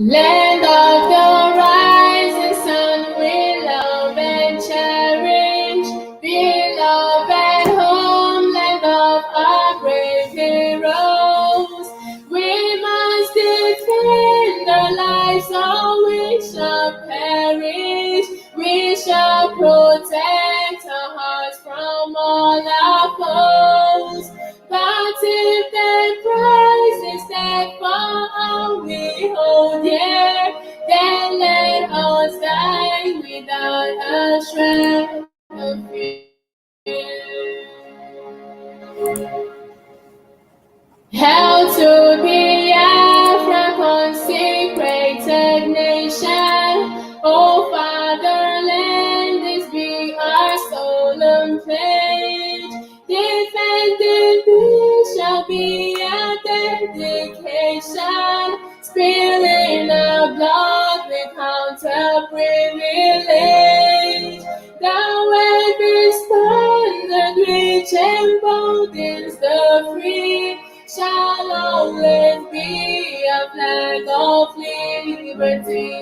Land of the rising sun, we love and cherish. Beloved homeland of our brave heroes. We must defend our lives or we shall perish. We shall protect our hearts from all our foes. But if the price is that for all we hold dear, then let us die without a shred of fear. Hail to Biafra, consecrated nation. Oh, fatherland, this be our solemn pledge. Defending peace shall be our dedication. Spilling our blood, we count a privilege. The word is standard which emboldens the free shall always be a flag of liberty.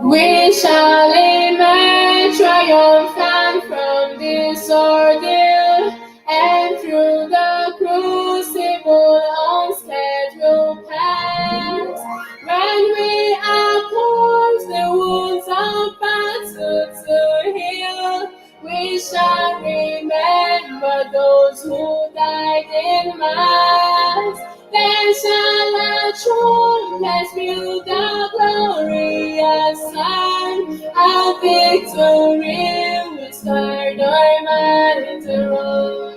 We shall emerge triumphant from this ordeal, and through the crucible unscheduled paths, when we are close the wounds of battle to heal, we shall remember those who died in mass. Then shall our trumpets peal the glorious sound of victory will start our mantle.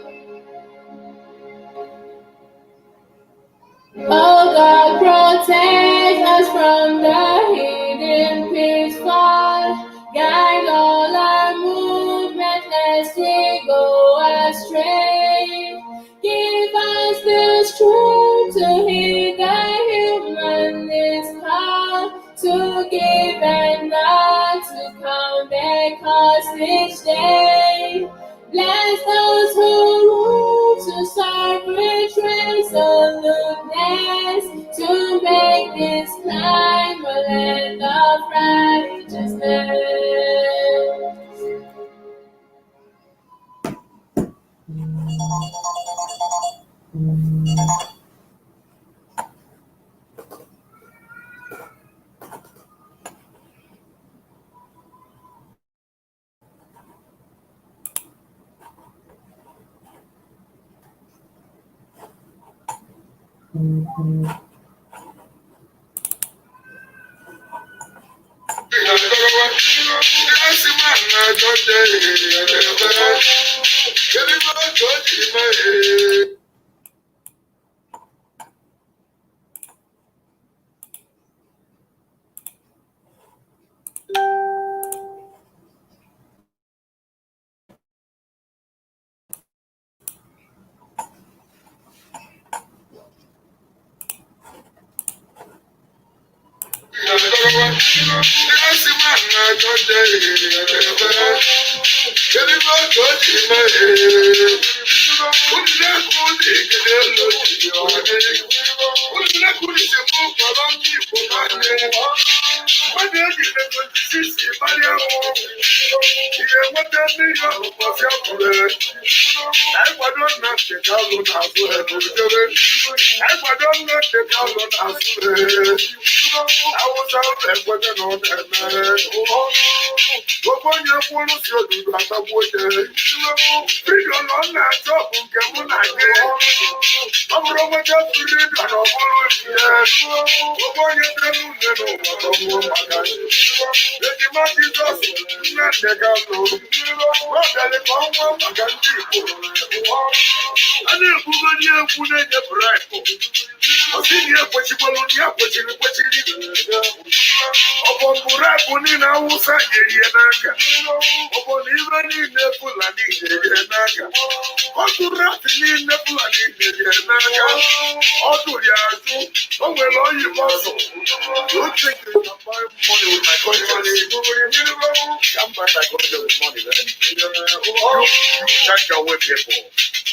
Oh God, protect us from the hidden pitfall. Guide all our movement lest we go astray. Give us the strength to heed the humanist call, to give and not to count their cost each day. Bless those who rule to serve with resoluteness, to make this climb a land of righteousness.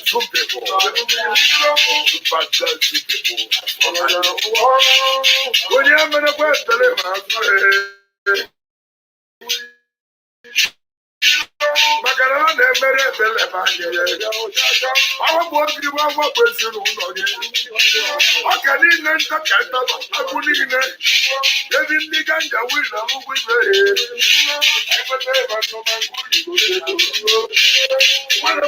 some people. Fantastic people. When you're going to Macarona mere bele banye awa bogi wa kwesiri ulo ye akani nenta kanta abuni ne ebi ndi ganja wina mugwe ayebete ba no manguri wala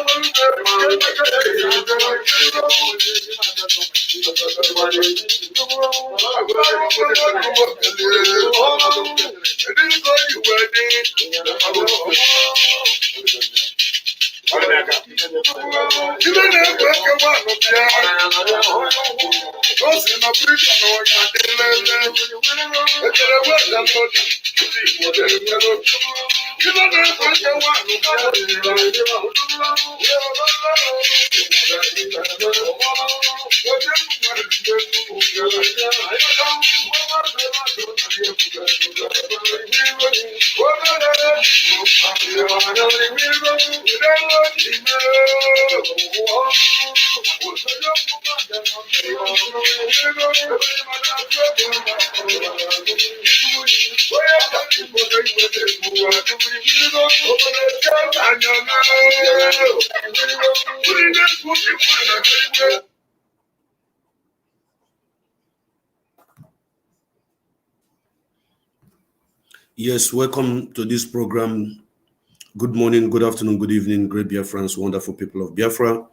Yes, welcome to this program. Good morning, good afternoon, good evening, great Biafrans, wonderful people of Biafra.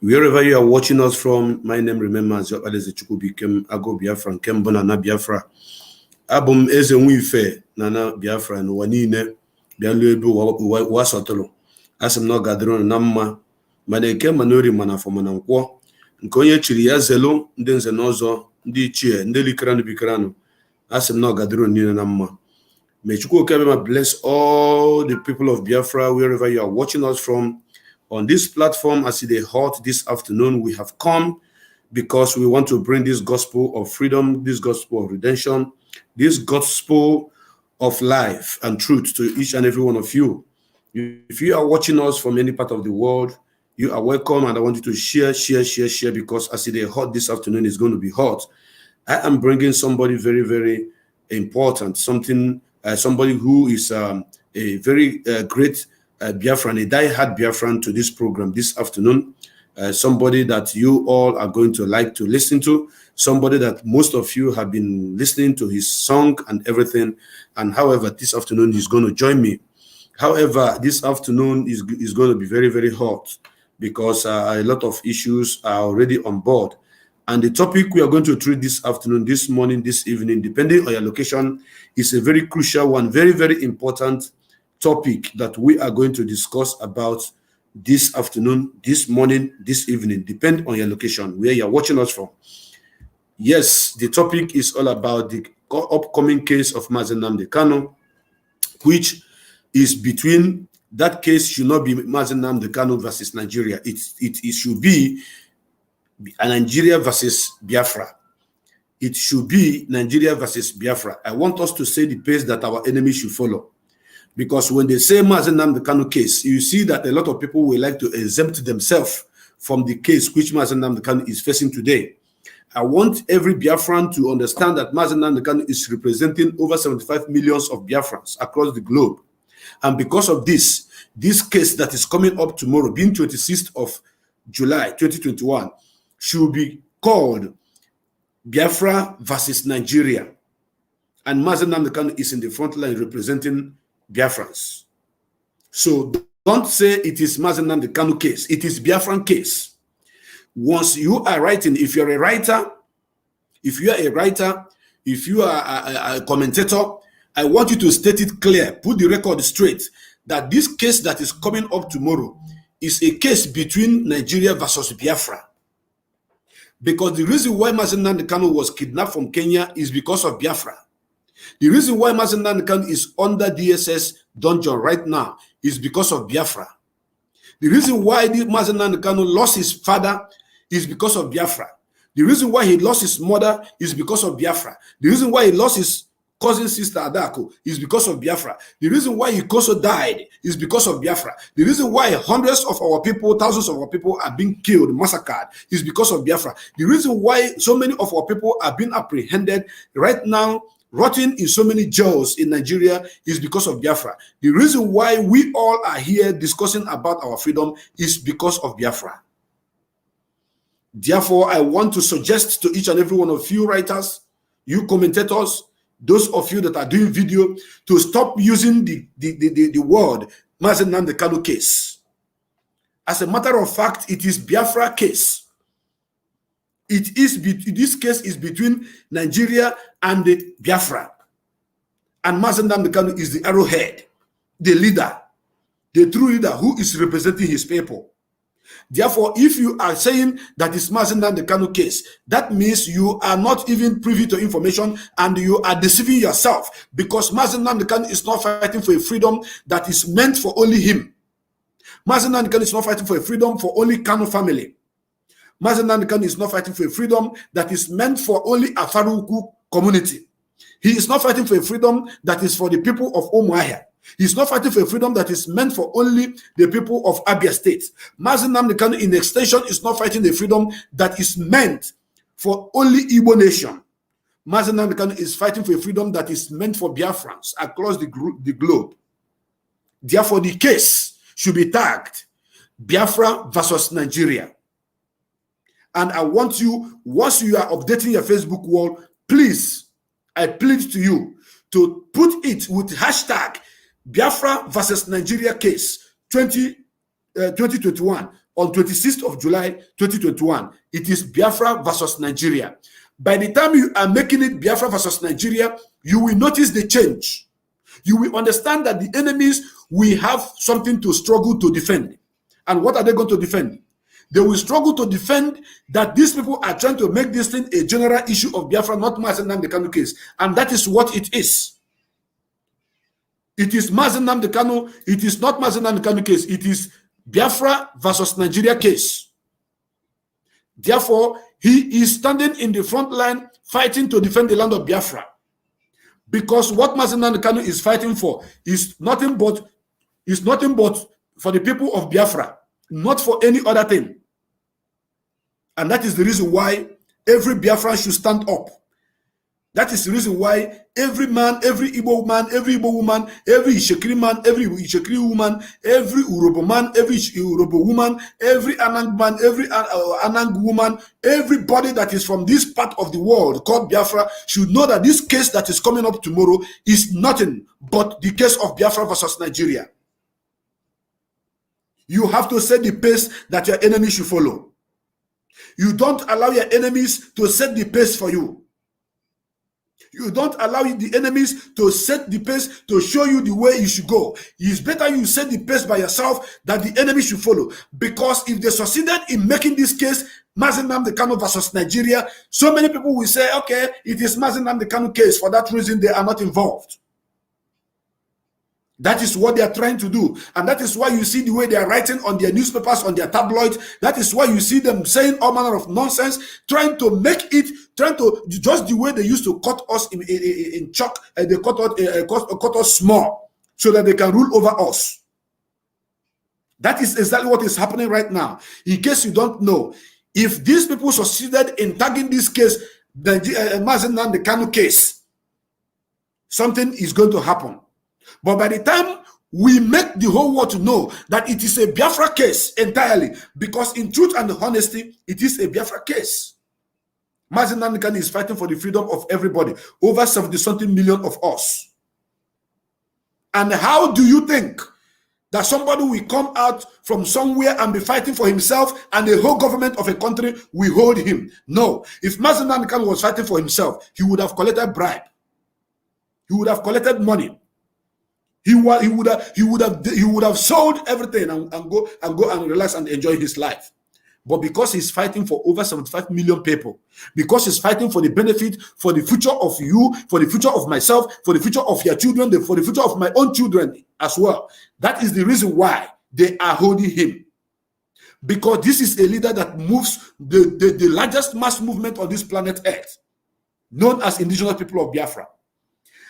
Wherever you are watching us from, my name remains Aleze Chukwubikem Ago Biafran Kembona na Biafra. Abum eze nwife na Biafra no wanine bialu ebu wasotolo. Asem no gadron na mma mana eke manori mana fo mana nkwo nke onye chiri ya zelo ndị nze n'ọzọ ndị ichie ndị likranu bikranu asem no gadron nine na mma. May Chukwu Okebema bless all the people of Biafra wherever you are watching us from. On this platform, as it is hot this afternoon, we have come because we want to bring this gospel of freedom, this gospel of redemption, this gospel of life and truth to each and every one of you. If you are watching us from any part of the world, you are welcome, and I want you to share, because as it is hot this afternoon, it's going to be hot. I am bringing somebody very, very important, somebody who is a very great Biafran, a die-hard Biafran to this program this afternoon. Somebody that you all are going to like to listen to, somebody that most of you have been listening to his song and everything. And however, this afternoon he's going to join me. However, this afternoon is going to be very, very hot because a lot of issues are already on board. And the topic we are going to treat this afternoon, this morning, this evening, depending on your location, is a very crucial one, very, very important topic that we are going to discuss about this afternoon, this morning, this evening, depending on your location, where you're watching us from. Yes, the topic is all about the upcoming case of Mazi Nnamdi Kanu, which is between, that case should not be Mazi Nnamdi Kanu versus Nigeria. It should be a Nigeria versus Biafra. It should be Nigeria versus Biafra. I want us to say the pace that our enemy should follow. Because when they say Mazi Nnamdi Kanu case, you see that a lot of people will like to exempt themselves from the case which Mazi Nnamdi Kanu is facing today. I want every Biafran to understand that Mazi Nnamdi Kanu is representing over 75 millions of Biafrans across the globe. And because of this case that is coming up tomorrow, being 26th of July 2021, should be called Biafra versus Nigeria. And Mazi Nnamdi Kanu is in the front line representing Biafrans. So don't say it is Mazi Nnamdi Kanu case. It is Biafran case. Once you are writing, if you're a writer, if you are a commentator, I want you to state it clear, put the record straight, that this case that is coming up tomorrow is a case between Nigeria versus Biafra. Because the reason why Mazi Nnamdi Kanu was kidnapped from Kenya is because of Biafra. The reason why Mazi Nnamdi Kanu is under DSS dungeon right now is because of Biafra. The reason why Mazi Nnamdi Kanu lost his father is because of Biafra. The reason why he lost his mother is because of Biafra. The reason why he lost his cousin sister Adako is because of Biafra. The reason why Ikoso died is because of Biafra. The reason why hundreds of our people, thousands of our people are being killed, massacred, is because of Biafra. The reason why so many of our people are being apprehended right now, rotting in so many jails in Nigeria, is because of Biafra. The reason why we all are here discussing about our freedom is because of Biafra. Therefore, I want to suggest to each and every one of you writers, you commentators, those of you that are doing video, to stop using the word Mazen Nnamdi Kanu case. As a matter of fact, it is Biafra case. This case is between Nigeria and the Biafra. And Mazen Nnamdi Kanu is the arrowhead, the leader, the true leader who is representing his people. Therefore, if you are saying that it's Mazen Nnamdi Kanu case, that means you are not even privy to information and you are deceiving yourself, because Mazen Nnamdi Kanu is not fighting for a freedom that is meant for only him. Mazen Nnamdi Kanu is not fighting for a freedom for only Kanu family. Mazen Nnamdi Kanu is not fighting for a freedom that is meant for only Afaruku community. He is not fighting for a freedom that is for the people of Umuahia. He's not fighting for a freedom that is meant for only the people of Abia State. Mazen Nnamdi Kanu, in extension, is not fighting a freedom that is meant for only Igbo nation. Mazen Nnamdi Kanu is fighting for a freedom that is meant for Biafrans across the globe. Therefore, the case should be tagged Biafra versus Nigeria. And I want you, once you are updating your Facebook wall, please, I plead to you to put it with hashtag Biafra versus Nigeria case 2021 on 26th of July 2021. It is Biafra versus Nigeria. By the time you are making it Biafra versus Nigeria, you will notice the change. You will understand that the enemies will have something to struggle to defend. And what are they going to defend? They will struggle to defend that these people are trying to make this thing a general issue of Biafra, not Mazen Nnamdi Kanu case. And that is what it is. It is Mazen Nnamdi Kanu. It is not Mazen Nnamdi Kanu case. It is Biafra versus Nigeria case. Therefore, he is standing in the front line fighting to defend the land of Biafra. Because what Mazen Nnamdi Kanu is fighting for is nothing but for the people of Biafra, not for any other thing. And that is the reason why every Biafran should stand up. That is the reason why every man, every Igbo man, every Igbo woman, every Ishekiri man, every Ishekiri woman, every Urobo man, every Urobo woman, every Anang man, every Anang woman, everybody that is from this part of the world called Biafra should know that this case that is coming up tomorrow is nothing but the case of Biafra versus Nigeria. You have to set the pace that your enemy should follow. You don't allow your enemies to set the pace for you. You don't allow the enemies to set the pace to show you the way you should go. It's better you set the pace by yourself that the enemy should follow. Because if they succeeded in making this case Mazen Nnamdi Kanu versus Nigeria, so many people will say, okay, it is Mazen Nnamdi Kanu case. For that reason, they are not involved. That is what they are trying to do. And that is why you see the way they are writing on their newspapers, on their tabloids. That is why you see them saying all manner of nonsense, trying to make it, trying to, just the way they used to cut us in chalk, they cut us small so that they can rule over us. That is exactly what is happening right now. In case you don't know, if these people succeeded in tagging this case, the Mazen Nnamdi Kanu case, something is going to happen. But by the time we make the whole world to know that it is a Biafra case entirely, because in truth and honesty, it is a Biafra case. Mazen Nnamdi Kanu is fighting for the freedom of everybody, over 70-something million of us. And how do you think that somebody will come out from somewhere and be fighting for himself and the whole government of a country will hold him? No. If Mazen Nnamdi Kanu was fighting for himself, he would have collected bribe. He would have collected money. He would have sold everything and go and relax and enjoy his life. But because he's fighting for over 75 million people, because he's fighting for the benefit, for the future of you, for the future of myself, for the future of your children, for the future of my own children as well. That is the reason why they are holding him. Because this is a leader that moves the largest mass movement on this planet Earth, known as indigenous people of Biafra.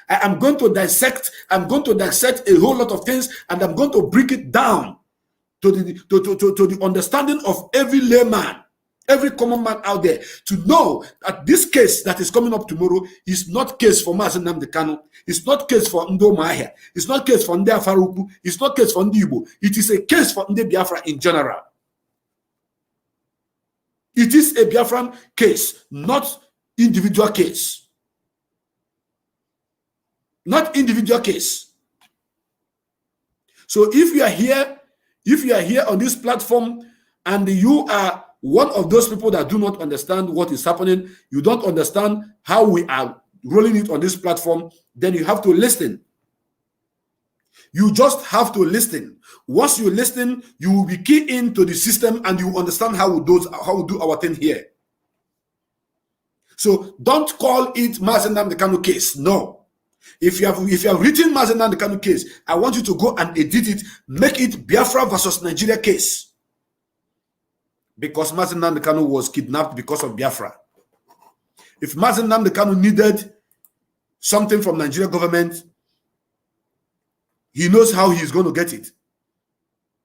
I am going to dissect a whole lot of things, and I'm going to break it down to the understanding of every layman, every common man out there, to know that this case that is coming up tomorrow is not case for Mazi Nnamdi Kanu. It's not case for Ndo Mahia. It's not case for Ndi Afaruku. It's not case for Ndi Igbo. It is a case for Ndi Biafra in general. It is a Biafran case, not individual case. Not individual case. So if you are here on this platform and you are one of those people that do not understand what is happening, you don't understand how we are rolling it on this platform, then you have to listen. You just have to listen. Once you listen, you will be key into the system and you understand how we do our thing here. So don't call it Mazi Nnamdi Kanu case. No. If you have written Mazi Nnamdi Kanu case, I want you to go and edit it, make it Biafra versus Nigeria case. Because Mazi Nnamdi Kanu was kidnapped because of Biafra. If Mazi Nnamdi Kanu needed something from Nigeria government, he knows how he's going to get it.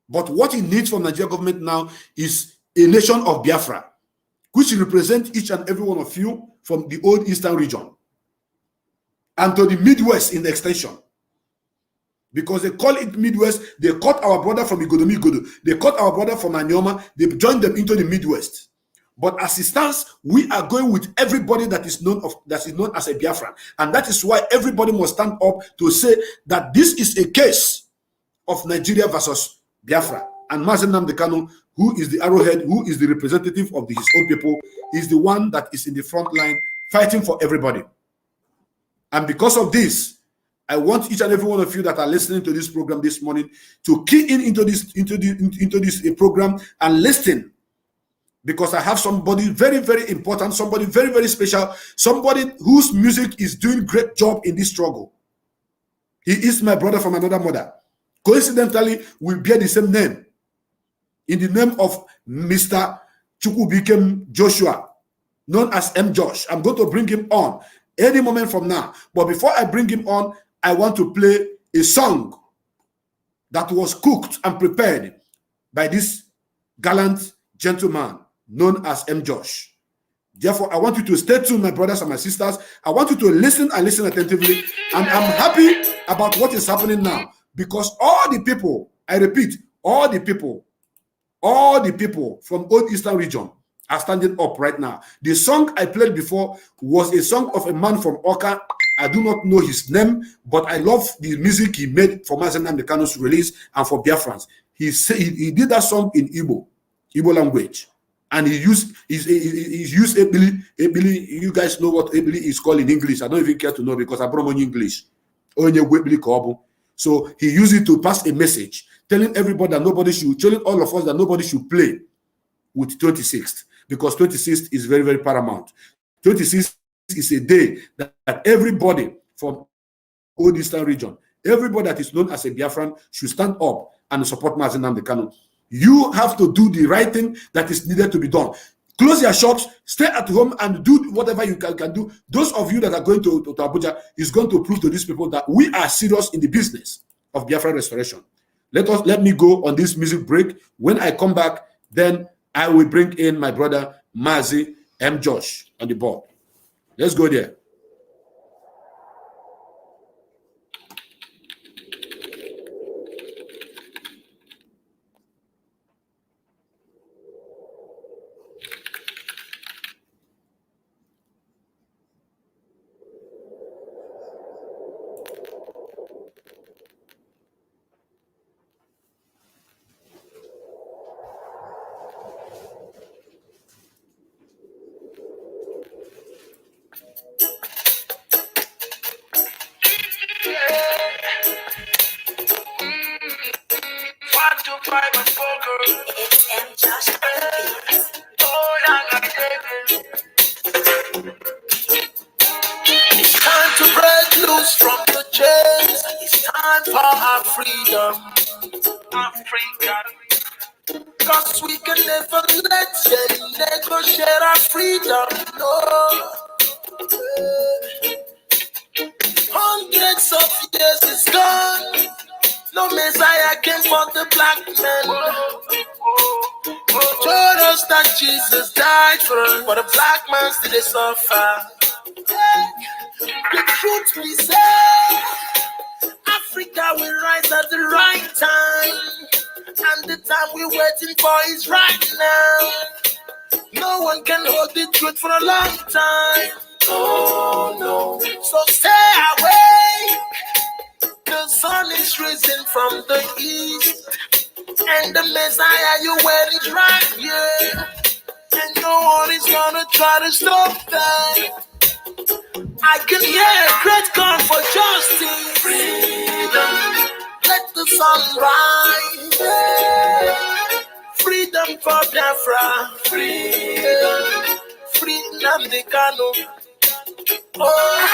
But what he needs from Nigeria government now is a nation of Biafra, which represents each and every one of you from the old Eastern region and to the Midwest in extension. Because they call it Midwest, they cut our brother from Igodomigodo, they cut our brother from Anyoma, they joined them into the Midwest. But as it stands, we are going with everybody that is known as a Biafran. And that is why everybody must stand up to say that this is a case of Nigeria versus Biafra. And Mazi Nnamdi Kanu, who is the arrowhead, who is the representative of his own people, is the one that is in the front line fighting for everybody. And because of this, I want each and every one of you that are listening to this program this morning to key into this program and listen. Because I have somebody very, very important, somebody very, very special, somebody whose music is doing great job in this struggle. He is my brother from another mother. Coincidentally, we bear the same name. In the name of Mr. Chukwubikem Joshua, known as M. Josh. I'm going to bring him on any moment from now. But before I bring him on, I want to play a song that was cooked and prepared by this gallant gentleman known as M. Josh. Therefore, I want you to stay tuned, my brothers and my sisters. I want you to listen and listen attentively. And I'm happy about what is happening now because all the people, I repeat, all the people from Old Eastern region are standing up right now. The song I played before was a song of a man from Oka. I do not know his name, but I love the music he made for Mazi Nnamdi Kanu's release and for Biafrans. He did that song in Igbo language. And he used Ebili. You guys know what Ebili is called in English. I don't even care to know because I brought on English. So he used it to pass a message, telling everybody that telling all of us that nobody should play with 26th, because 26th is very, very paramount. 26th is a day that everybody from Old Eastern region, everybody that is known as a Biafran should stand up and support Mazi Nnamdi Kanu. You have to do the right thing that is needed to be done. Close your shops, stay at home, and do whatever you can do. Those of you that are going to Abuja is going to prove to these people that we are serious in the business of Biafra restoration. Let me go on this music break. When I come back, then I will bring in my brother Mazi M. Josh on the board. Let's go there. It's M. Josh. It's time to break loose from the chains. It's time for our freedom. Cause we can never let them negotiate our freedom. No. Hundreds of years is gone. No Messiah came for the black man. Told us that Jesus died for the black man still they suffer. The truth we say, Africa will rise at the right time. And the time we're waiting for is right now. No one can hold the truth for a long time. Oh no. So stay awake. The sun is risen from the east. And the Messiah you wait is right here. And no one is gonna try to stop that. I can hear a great call for justice. Freedom. Let the sun rise. Freedom for Biafra. Freedom. Freedom the Kano. Oh,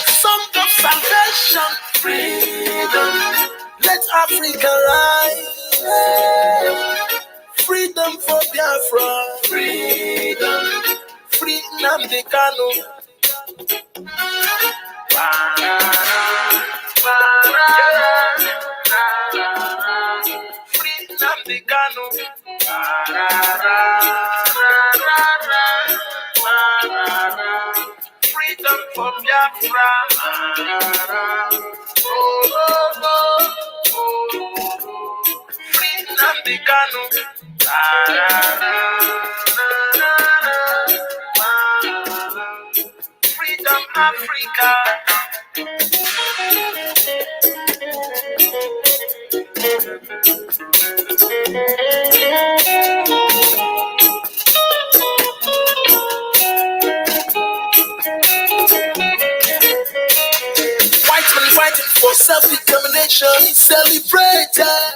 song of salvation. Freedom. Let Africa rise. Freedom for Biafra. Freedom. Freedom the Kano. Freedom the Kano. Freedom for Biafra. Freedom the Kano. Freedom Africa. White man fighting for self-determination is celebrated.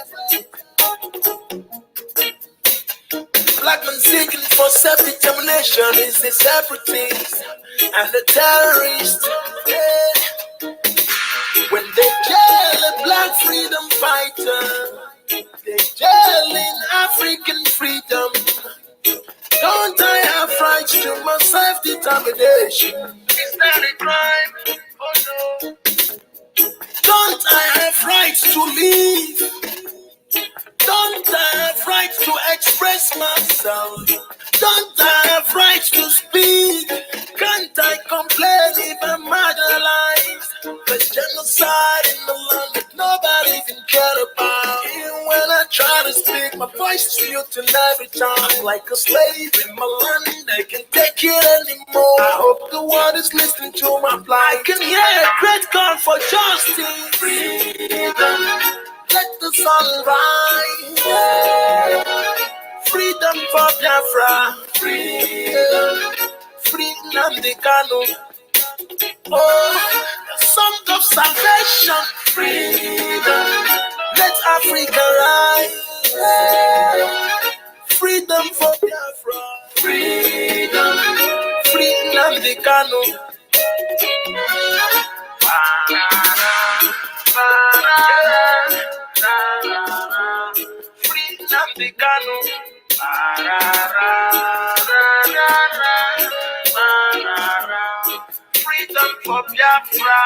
Black man seeking for self-determination is the separatist and the terrorist. Yeah. When they jail a black freedom fighter, they jailing African freedom. Don't I have rights to my self-determination? Is that a crime? Oh no. Don't I have rights to live? Don't I have rights to express myself? Don't I have rights to speak? Can't I complain if I'm marginalized? There's genocide in the land that nobody even cared about. Even when I try to speak, my voice is muted every time. Like a slave in my land, they can't take it anymore. I hope the world is listening to my plight. I can hear a great call for justice. Freedom. Let the sun rise. Freedom for Biafra. Freedom. Freedom the Kano. Oh, the song of salvation. Freedom. Let Africa rise. Freedom for Biafra. Freedom. Freedom the Kano. Freedom the Kano. Freedom for Biafra.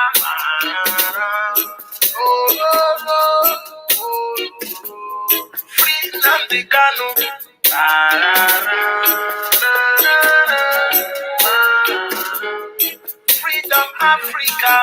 Freedom the Kano. Freedom Africa.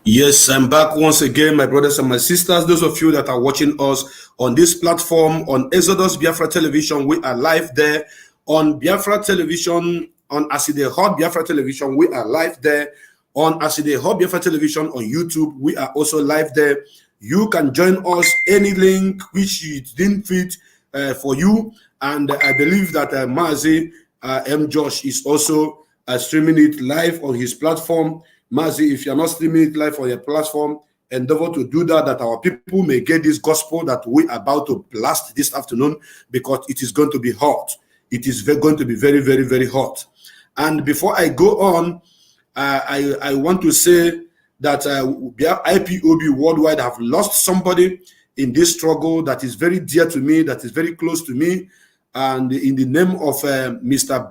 Yes, I'm back once again, my brothers and my sisters. Those of you that are watching us on this platform, on Exodus Biafra Television, we are live there. On Biafra Television, on Aside Hot Biafra Television, we are live there. On Aside Hot Biafra Television on YouTube, we are also live there. You can join us any link which you didn't fit for you. And I believe that Mazi M. Josh is also streaming it live on his platform. Mazi, if you're not streaming it live on your platform, endeavor to do that, that our people may get this gospel that we are about to blast this afternoon, because it is going to be hot. It is going to be very, very, very hot. And before I go on, I want to say that IPOB worldwide have lost somebody in this struggle that is very dear to me, that is very close to me, and in the name of Mr.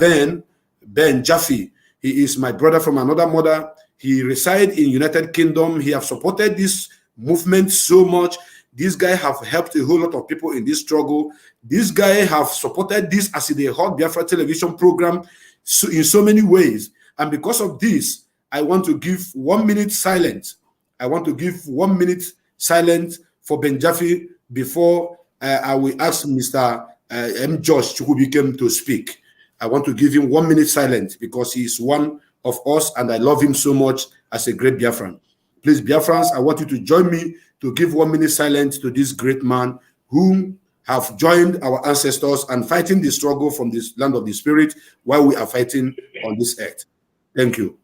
Ben Jaffe. He is my brother from another mother. He resides in United Kingdom. He have supported this movement so much. This guy have helped a whole lot of people in this struggle. This guy have supported this as the Hot Biafra television program in so many ways. And because of this, I want to give 1 minute silence. I want to give 1 minute silence for Ben Jaffe before I will ask Mr. M. Josh Chukwubikem to speak. I want to give him 1 minute silence because he is one of us and I love him so much as a great Biafran. Please, Biafrans, I want you to join me to give 1 minute silence to this great man who have joined our ancestors and fighting the struggle from this land of the spirit while we are fighting on this earth. Thank you.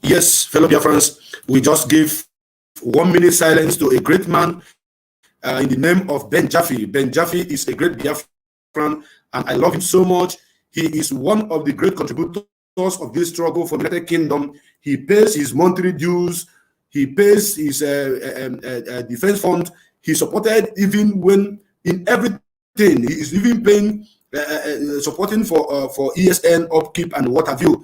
Yes, fellow Biafrans, we just gave 1 minute silence to a great man in the name of Ben Jaffe. Ben Jaffe is a great Biafran, and I love him so much. He is one of the great contributors of this struggle for the United Kingdom. He pays his monthly dues. He pays his defense fund. He supported even when in everything. He is even paying, supporting for ESN upkeep and what have you.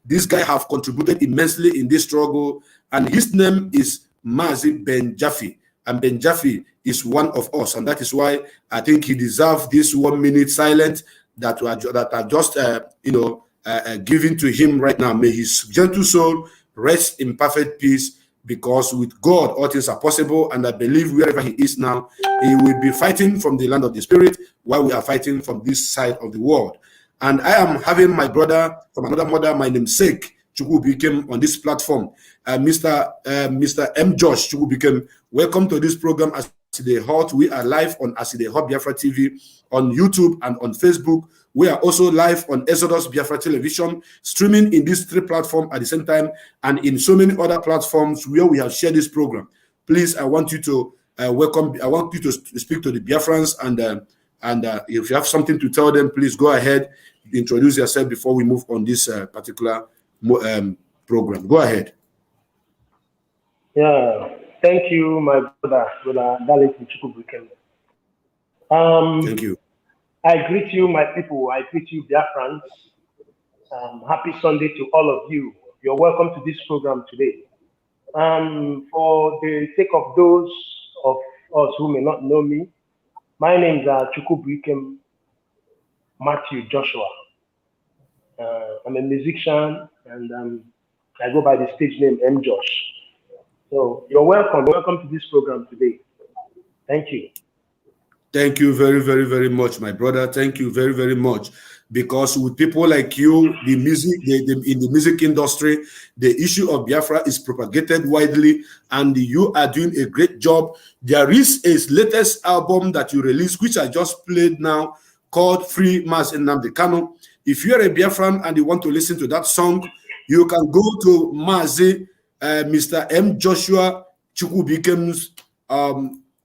This guy have contributed immensely in this struggle, and his name is Mazi Ben Jaffe, and Ben Jaffe is one of us, and that is why I think he deserves this 1 minute silence that are just given to him right now. May his gentle soul rest in perfect peace, because with God all things are possible, and I believe wherever he is now, he will be fighting from the land of the spirit while we are fighting from this side of the world. And I am having my brother from another mother, my namesake, Chukwubikem, on this platform. Mr. M. Josh Chukwubikem, welcome to this program, As the Hot. We are live on As the Hot Biafra TV, on YouTube and on Facebook. We are also live on Exodus Biafra Television, streaming in these 3 platforms at the same time, and in so many other platforms where we have shared this program. Please, I want you to welcome. I want you to speak to the Biafrans, and if you have something to tell them, please go ahead, introduce yourself before we move on this particular program. Go ahead. Yeah, thank you, my brother Darlington Chukwubikem. Thank you. I greet you, my people. I greet you, Biafrans. Happy Sunday to all of you. You're welcome to this program today. For the sake of those of us who may not know me, my name is Chukwubikem Matthew Joshua. I'm a musician, and I go by the stage name M. Josh. So you're welcome. Welcome to this program today. Thank you. Thank you very, very, very much, my brother. Thank you very, very much. Because with people like you, the music, in the music industry, the issue of Biafra is propagated widely, and you are doing a great job. There is a latest album that you released, which I just played now, called Free Mass Nnamdi Kanu. If you're a Biafran and you want to listen to that song, you can go to Mazi, Mr. M. Joshua Chukwubikem's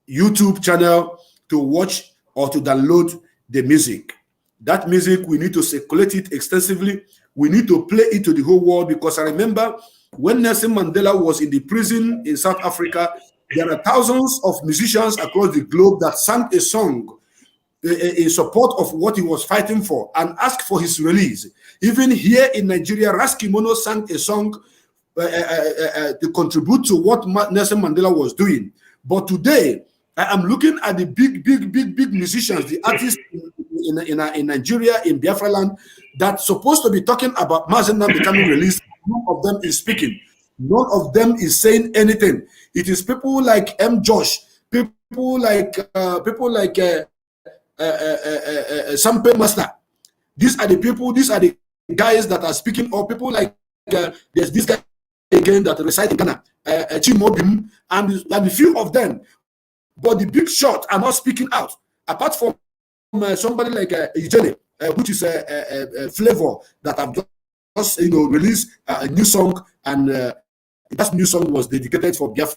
YouTube channel to watch or to download the music. That music, we need to circulate it extensively. We need to play it to the whole world, because I remember when Nelson Mandela was in the prison in South Africa, there are thousands of musicians across the globe that sang a song in support of what he was fighting for and asked for his release. Even here in Nigeria, Raskimono sang a song to contribute to what Nelson Mandela was doing. But today, I am looking at the big musicians, the artists in Nigeria, in Biafra land, that's supposed to be talking about Mazen becoming released. None of them is speaking. None of them is saying anything. It is people like M. Josh, people like Sampe Master. These are the people. These are the guys that are speaking. Or people like there's this guy again that reside in Ghana, Chimobim, and a few of them. But the big shot are not speaking out. Apart from somebody like Ijele, which is a Flavor that have just released a new song, and that new song was dedicated for Biafra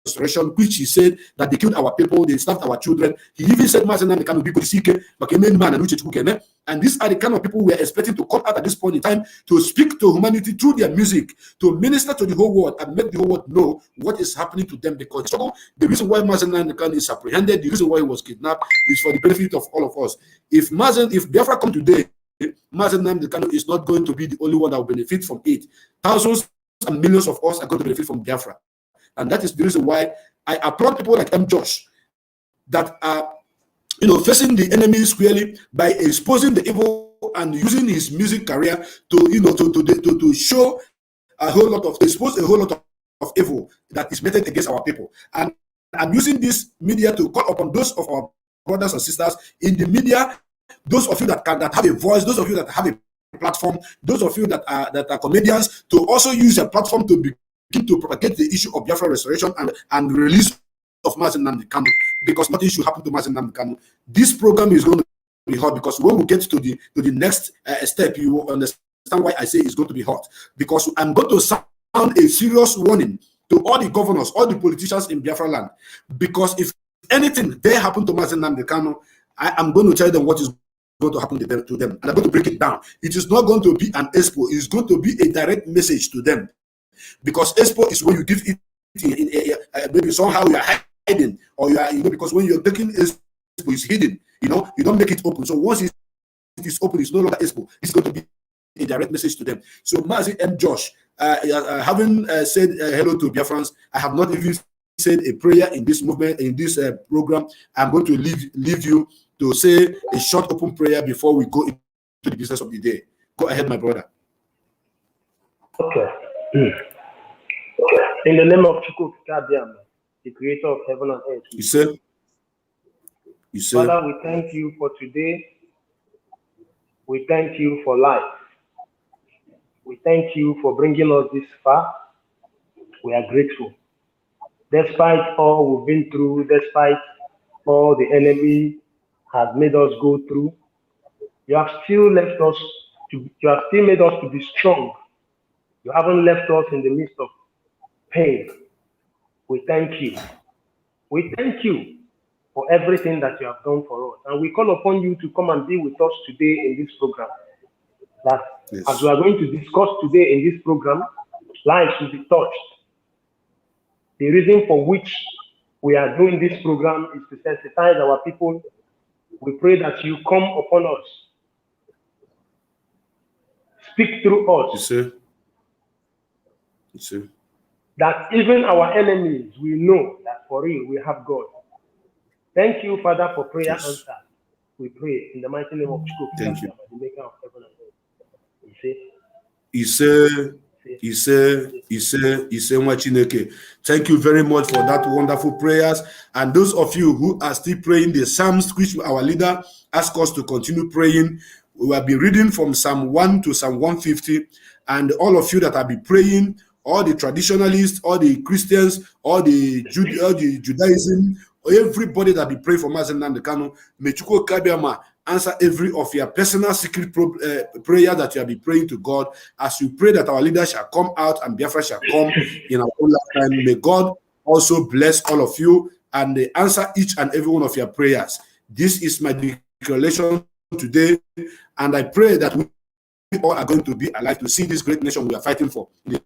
restoration, which he said that they killed our people, they stabbed our children. He even said, and these are the kind of people we are expecting to come out at this point in time to speak to humanity through their music, to minister to the whole world and make the whole world know what is happening to them. Because the reason why Mazen Namdekan is apprehended, the reason why he was kidnapped, is for the benefit of all of us. If Biafra come today, Mazen Namdekan is not going to be the only one that will benefit from it. Thousands and millions of us are going to benefit from Biafra. And that is the reason why I applaud people like M. Josh that are, facing the enemy squarely by exposing the evil and using his music career to show a whole lot of, expose a whole lot of evil that is meted against our people. And I'm using this media to call upon those of our brothers and sisters in the media, those of you that have a voice, those of you that have a platform, those of you that are comedians, to also use a platform to begin to propagate the issue of Biafra restoration and release of Mazen Namdekan, because nothing should happen to Mazen Namdekan. This program is going to be hot, because when we get to the next step, you will understand why I say it's going to be hot. Because I'm going to sound a serious warning to all the governors, all the politicians in Biafra land. Because if anything there happen to Mazen Namdekan, I am going to tell them what is going to happen to them, and I'm going to break it down. It is not going to be an expo. It's going to be a direct message to them. Because expo is when you give it maybe somehow you are hiding, or you are, because when you're taking expo, it's hidden. You don't make it open. So once it is open, it's no longer expo. It's going to be a direct message to them. So Mazi M. Josh, having said hello to Biafrans, I have not even said a prayer in this movement, in this program. I'm going to leave you to say a short open prayer before we go into the business of the day. Go ahead, my brother. Okay. In the name of Chukwu Kabiam, the creator of heaven and earth. You said. Father, we thank you for today. We thank you for life. We thank you for bringing us this far. We are grateful. Despite all we've been through, despite all the enemy has made us go through, you have still made us to be strong. You haven't left us in the midst of pain. We thank you. We thank you for everything that you have done for us. And we call upon you to come and be with us today in this program. That yes, as we are going to discuss today in this program, lives will be touched. The reason for which we are doing this program is to sensitize our people. We pray that you come upon us. Speak through us. You see. That even our enemies will know that for real we have God. Thank you, Father, for prayer answer. We pray in the mighty name of Chukwu. Thank you. The maker of heaven and earth. Thank you very much for that wonderful prayers. And those of you who are still praying the Psalms, which our leader asked us to continue praying, we will be reading from Psalm 1 to Psalm 150. And all of you that have been praying, all the traditionalists, all the Christians, all the Judaism, everybody that be praying for Mazen Namdekan, may Chukwu Kabiama answer every of your personal secret prayer that you have been praying to God. As you pray that our leader shall come out and Biafra shall come in our own lifetime, may God also bless all of you and answer each and every one of your prayers. This is my declaration today, and I pray that we all are going to be alive to see this great nation we are fighting for. In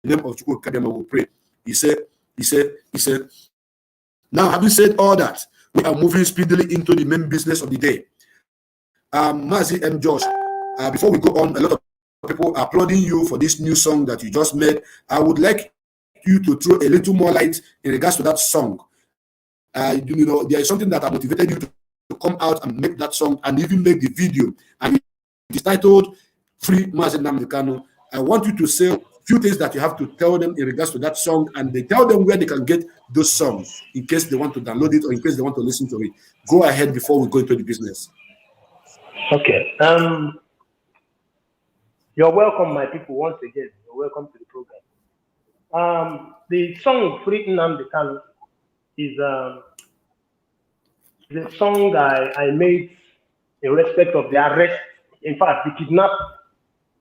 the name of Chukwu Kabiama, we pray. He said, Now, having said all that, we are moving speedily into the main business of the day. Mazi M. Josh, before we go on, a lot of people are applauding you for this new song that you just made. I would like you to throw a little more light in regards to that song. You know, there is something that has motivated you to come out and make that song and even make the video. And it is titled Free Mazi Nnamdi Kanu. I want you to say a few things that you have to tell them in regards to that song, and they tell them where they can get those songs in case they want to download it or in case they want to listen to it. Go ahead before we go into the business. Okay. You're welcome, my people, once again. You're welcome to the program. The song Free Nnamdi Kanu is the song I made in respect of the arrest, in fact, the kidnap,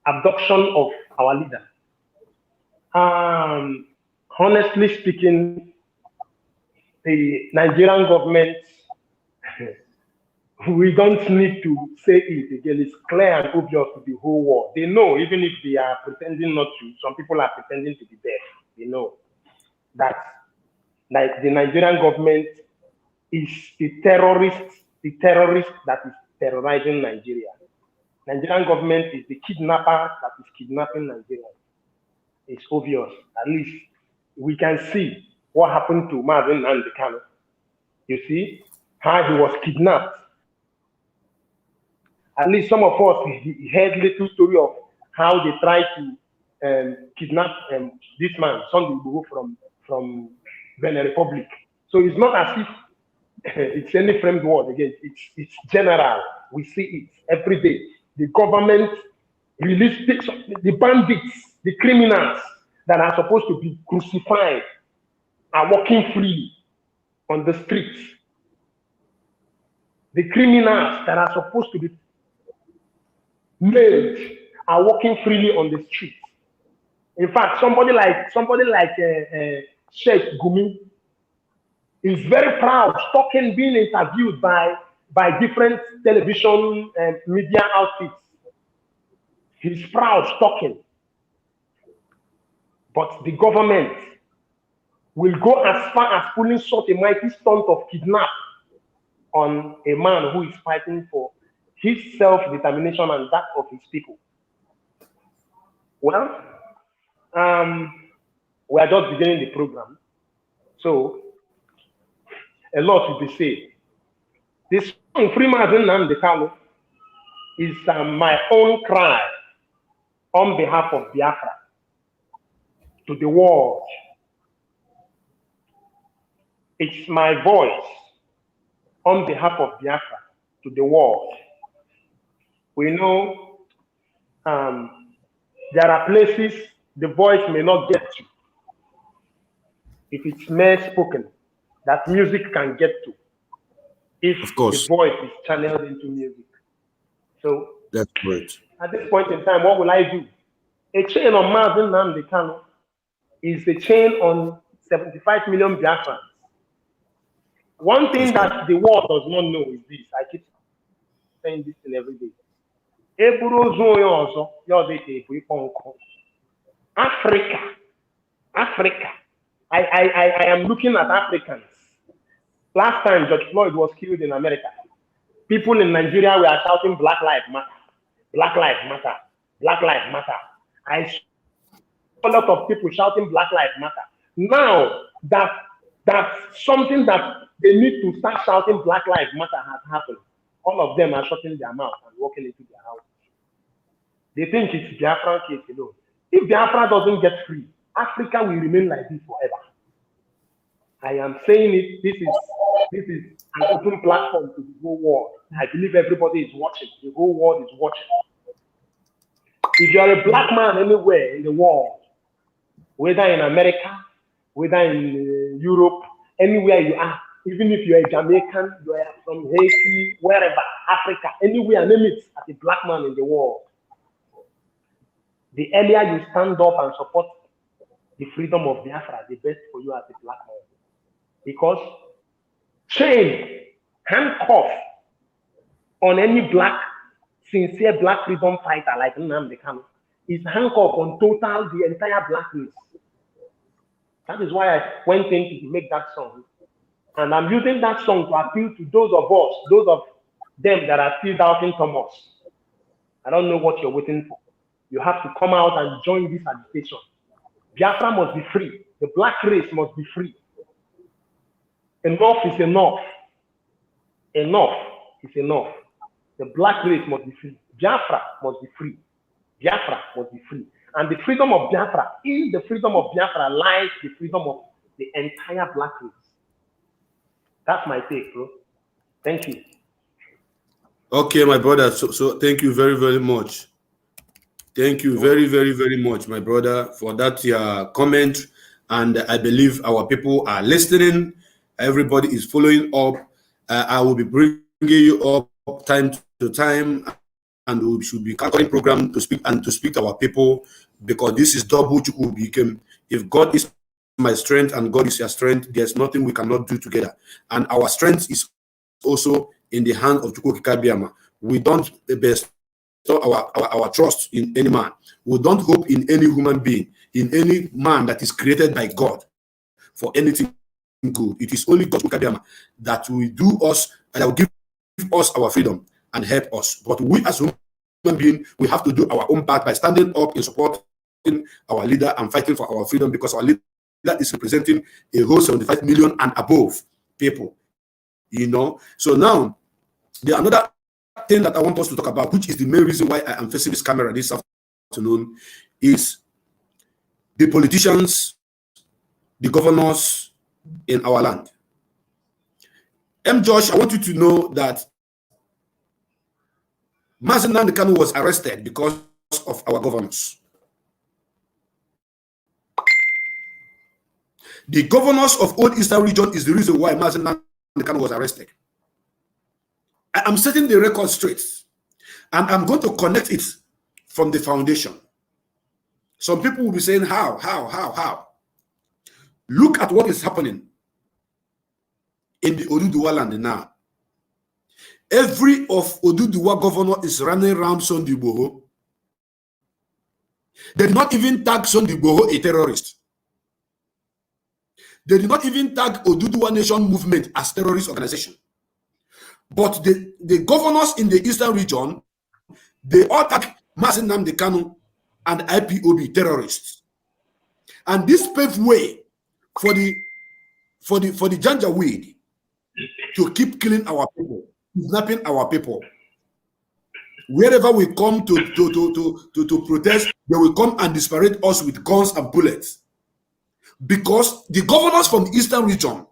abduction of our leader. Honestly speaking, the Nigerian government, we don't need to say it again. It's clear and obvious to the whole world. They know, even if they are pretending not to, some people are pretending to be deaf. They know that, like, the Nigerian government is the terrorist that is terrorizing Nigeria. Nigerian government is the kidnapper that is kidnapping Nigeria. It's obvious. At least we can see what happened to Mazi Nnamdi Kanu. You see how he was kidnapped. At least some of us heard little story of how they tried to kidnap this man, Sunday Igboho, from Benin Republic. So it's not as if it's any framed word again. It's general. We see it every day. The government released the bandits, the criminals that are supposed to be crucified are walking freely on the streets. The criminals that are supposed to be nailed are walking freely on the streets. In fact, somebody like Sheikh Gumi is very proud, talking, being interviewed by different television and media outfits. He's proud, talking. But the government will go as far as pulling such a mighty stunt of kidnap on a man who is fighting for his self-determination and that of his people. Well, we are just beginning the program, so a lot will be said. This song, Free Mazi Nnamdi Kanu, is my own cry on behalf of Biafra to the world. It's my voice on behalf of Biafra to the world. We know there are places the voice may not get to. If it's mere spoken, that music can get to. If the voice is channeled into music. So that's great. At this point in time, what will I do? A chain on Mazi Nnamdi Kanu is a chain on 75 million Biafrans. One thing that the world does not know is this. I keep saying this thing every day. Africa. I am looking at Africans. Last time George Floyd was killed in America, people in Nigeria were shouting Black Lives Matter, Black Lives Matter, Black Lives Matter. I saw a lot of people shouting Black Lives Matter. Now that's something that they need to start shouting Black Lives Matter has happened. All of them are shutting their mouth and walking into their house. They think it's Biafra case alone. If Biafra doesn't get free, Africa will remain like this forever. I am saying it. This is an open platform to the whole world. I believe everybody is watching. The whole world is watching. If you are a black man anywhere in the world, whether in America, whether in Europe, anywhere you are, even if you're a Jamaican, you are from Haiti, wherever, Africa, anywhere, name it, as a black man in the world, the earlier you stand up and support the freedom of Biafra, the best for you as a black man. Because chain, handcuff on any black, sincere black freedom fighter like Nnamdi Kanu is handcuff on total the entire blackness. That is why I went in to make that song. And I'm using that song to appeal to those of them that are still doubting Thomas. I don't know what you're waiting for. You have to come out and join this agitation. Biafra must be free. The black race must be free. Enough is enough. Enough is enough. The black race must be free. Biafra must be free. Biafra must be free. And the freedom of Biafra, in the freedom of Biafra lies the freedom of the entire black race. That's my take, bro. Thank you. Okay, my brother. So thank you very, very much. Thank you very, very, very much, my brother, for that comment. And I believe our people are listening. Everybody is following up. I will be bringing you up time to time, and we should be calculating program to speak to our people, because this is double Chukwu became. If God is my strength and God is your strength, there's nothing we cannot do together. And our strength is also in the hand of Chukwu Kikabiama. We don't bestow our trust in any man. We don't hope in any human being, in any man that is created by God for anything good. It is only God Kikabiama that will do us and that will give us our freedom and help us. But we as human beings, we have to do our own part by standing up in support our leader and fighting for our freedom, because our leader is representing a whole 75 million and above people. So now the another thing that I want us to talk about, which is the main reason why I am facing this camera this afternoon, is the politicians, the governors in our land. Josh, I want you to know that Mazi Nnamdi Kanu was arrested because of our governors. The governors of Old Eastern Region is the reason why Mazi Nnamdi Kanu was arrested. I am setting the record straight, and I'm going to connect it from the foundation. Some people will be saying, how? Look at what is happening in the Oduduwa land now. Every of Oduduwa governor is running around Sunday Igboho. They did not even tag Sunday Igboho a terrorist. They did not even tag Oduduwa Nation Movement as terrorist organization. But the governors in the Eastern region, they all tag Mazi Nnamdi Kanu and IPOB terrorists. And this paved way for the Janjaweed to keep killing our people, kidnapping our people. Wherever we come to protest, they will come and disparate us with guns and bullets. Because the governors from the Eastern region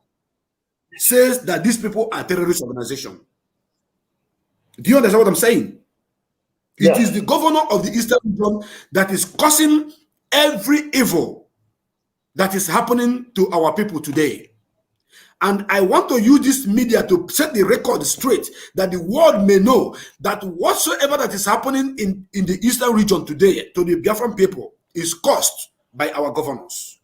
says that these people are terrorist organization. Do you understand what I'm saying? Yeah. It is the governor of the Eastern region that is causing every evil that is happening to our people today. And I want to use this media to set the record straight, that the world may know that whatsoever that is happening in the Eastern region today to the Biafran people is caused by our governors.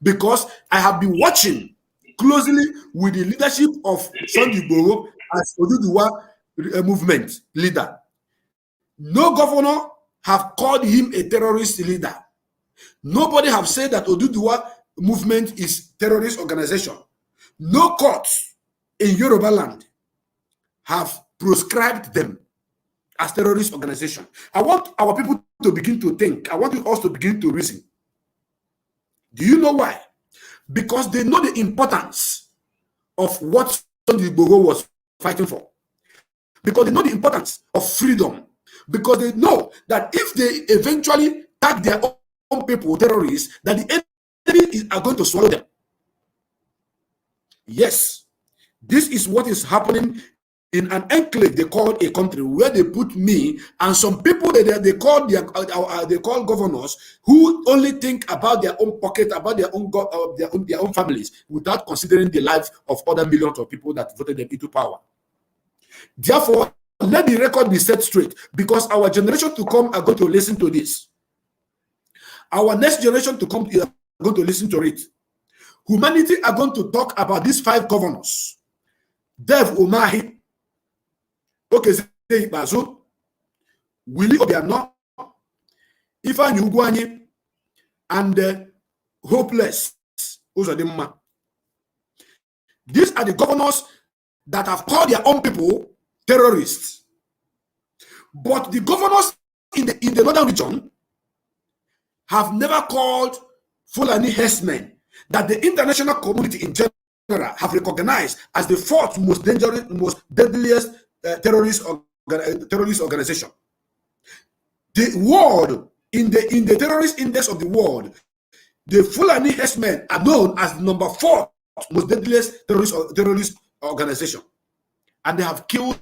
Because I have been watching closely with the leadership of Sunday Igboho as Oduduwa movement leader. No governor have called him a terrorist leader. Nobody have said that Oduduwa movement is terrorist organization. No courts in Yoruba land have proscribed them as terrorist organization. I want our people to begin to think. I want you also to begin to reason. Do you know why? Because they know the importance of what Sunday Igboho was fighting for. Because they know the importance of freedom. Because they know that if they eventually tag their own people terrorists, that the enemy are going to swallow them. Yes, this is what is happening in an enclave they call a country, where they put me and some people that they call governors who only think about their own pocket, about their own families, without considering the lives of other millions of people that voted them into power. Therefore, let the record be set straight, because our generation to come are going to listen to this. Our next generation to come are going to listen to it. Humanity are going to talk about these 5 governors. Dev Umahi, Okezue Ikpeazu, Willie Obiano, Ifeanyi Ugwuanyi, and Hopeless Uzodimma. These are the governors that have called their own people terrorists. But the governors in the northern region have never called Fulani herdsmen that the international community in general have recognized as the fourth most dangerous, most deadliest terrorist organization. The world, in the terrorist index of the world, the Fulani herdsmen are known as the number 4 most deadliest terrorist organization. And they have killed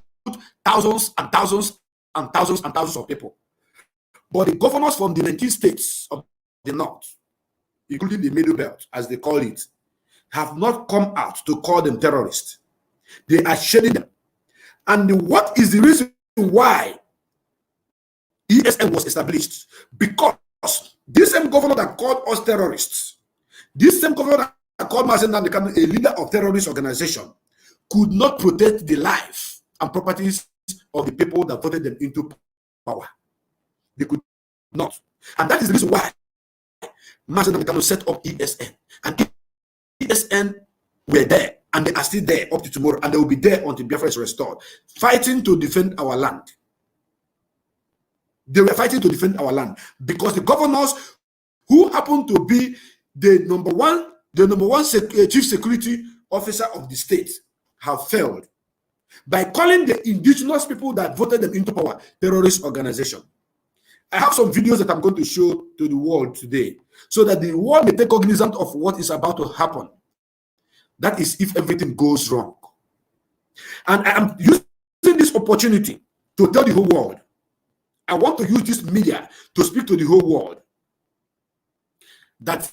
thousands and thousands and thousands and thousands of people. But the governors from the 19 states of the north, including the Middle Belt, as they call it, have not come out to call them terrorists. They are shading them. And what is the reason why ESN was established? Because this same governor that called us terrorists, this same governor that called Mazen Namdekan a leader of terrorist organization, could not protect the life and properties of the people that voted them into power. They could not. And that is the reason why Mazen Namdekan set up ESN. And ESN were there, and they are still there up to tomorrow, and they will be there until Biafra is restored, fighting to defend our land. They were fighting to defend our land because the governors who happen to be the number one chief security officer of the state have failed by calling the indigenous people that voted them into power terrorist organization. I have some videos that I'm going to show to the world today so that the world may take cognizance of what is about to happen. That is if everything goes wrong. And I am using this opportunity to tell the whole world. I want to use this media to speak to the whole world that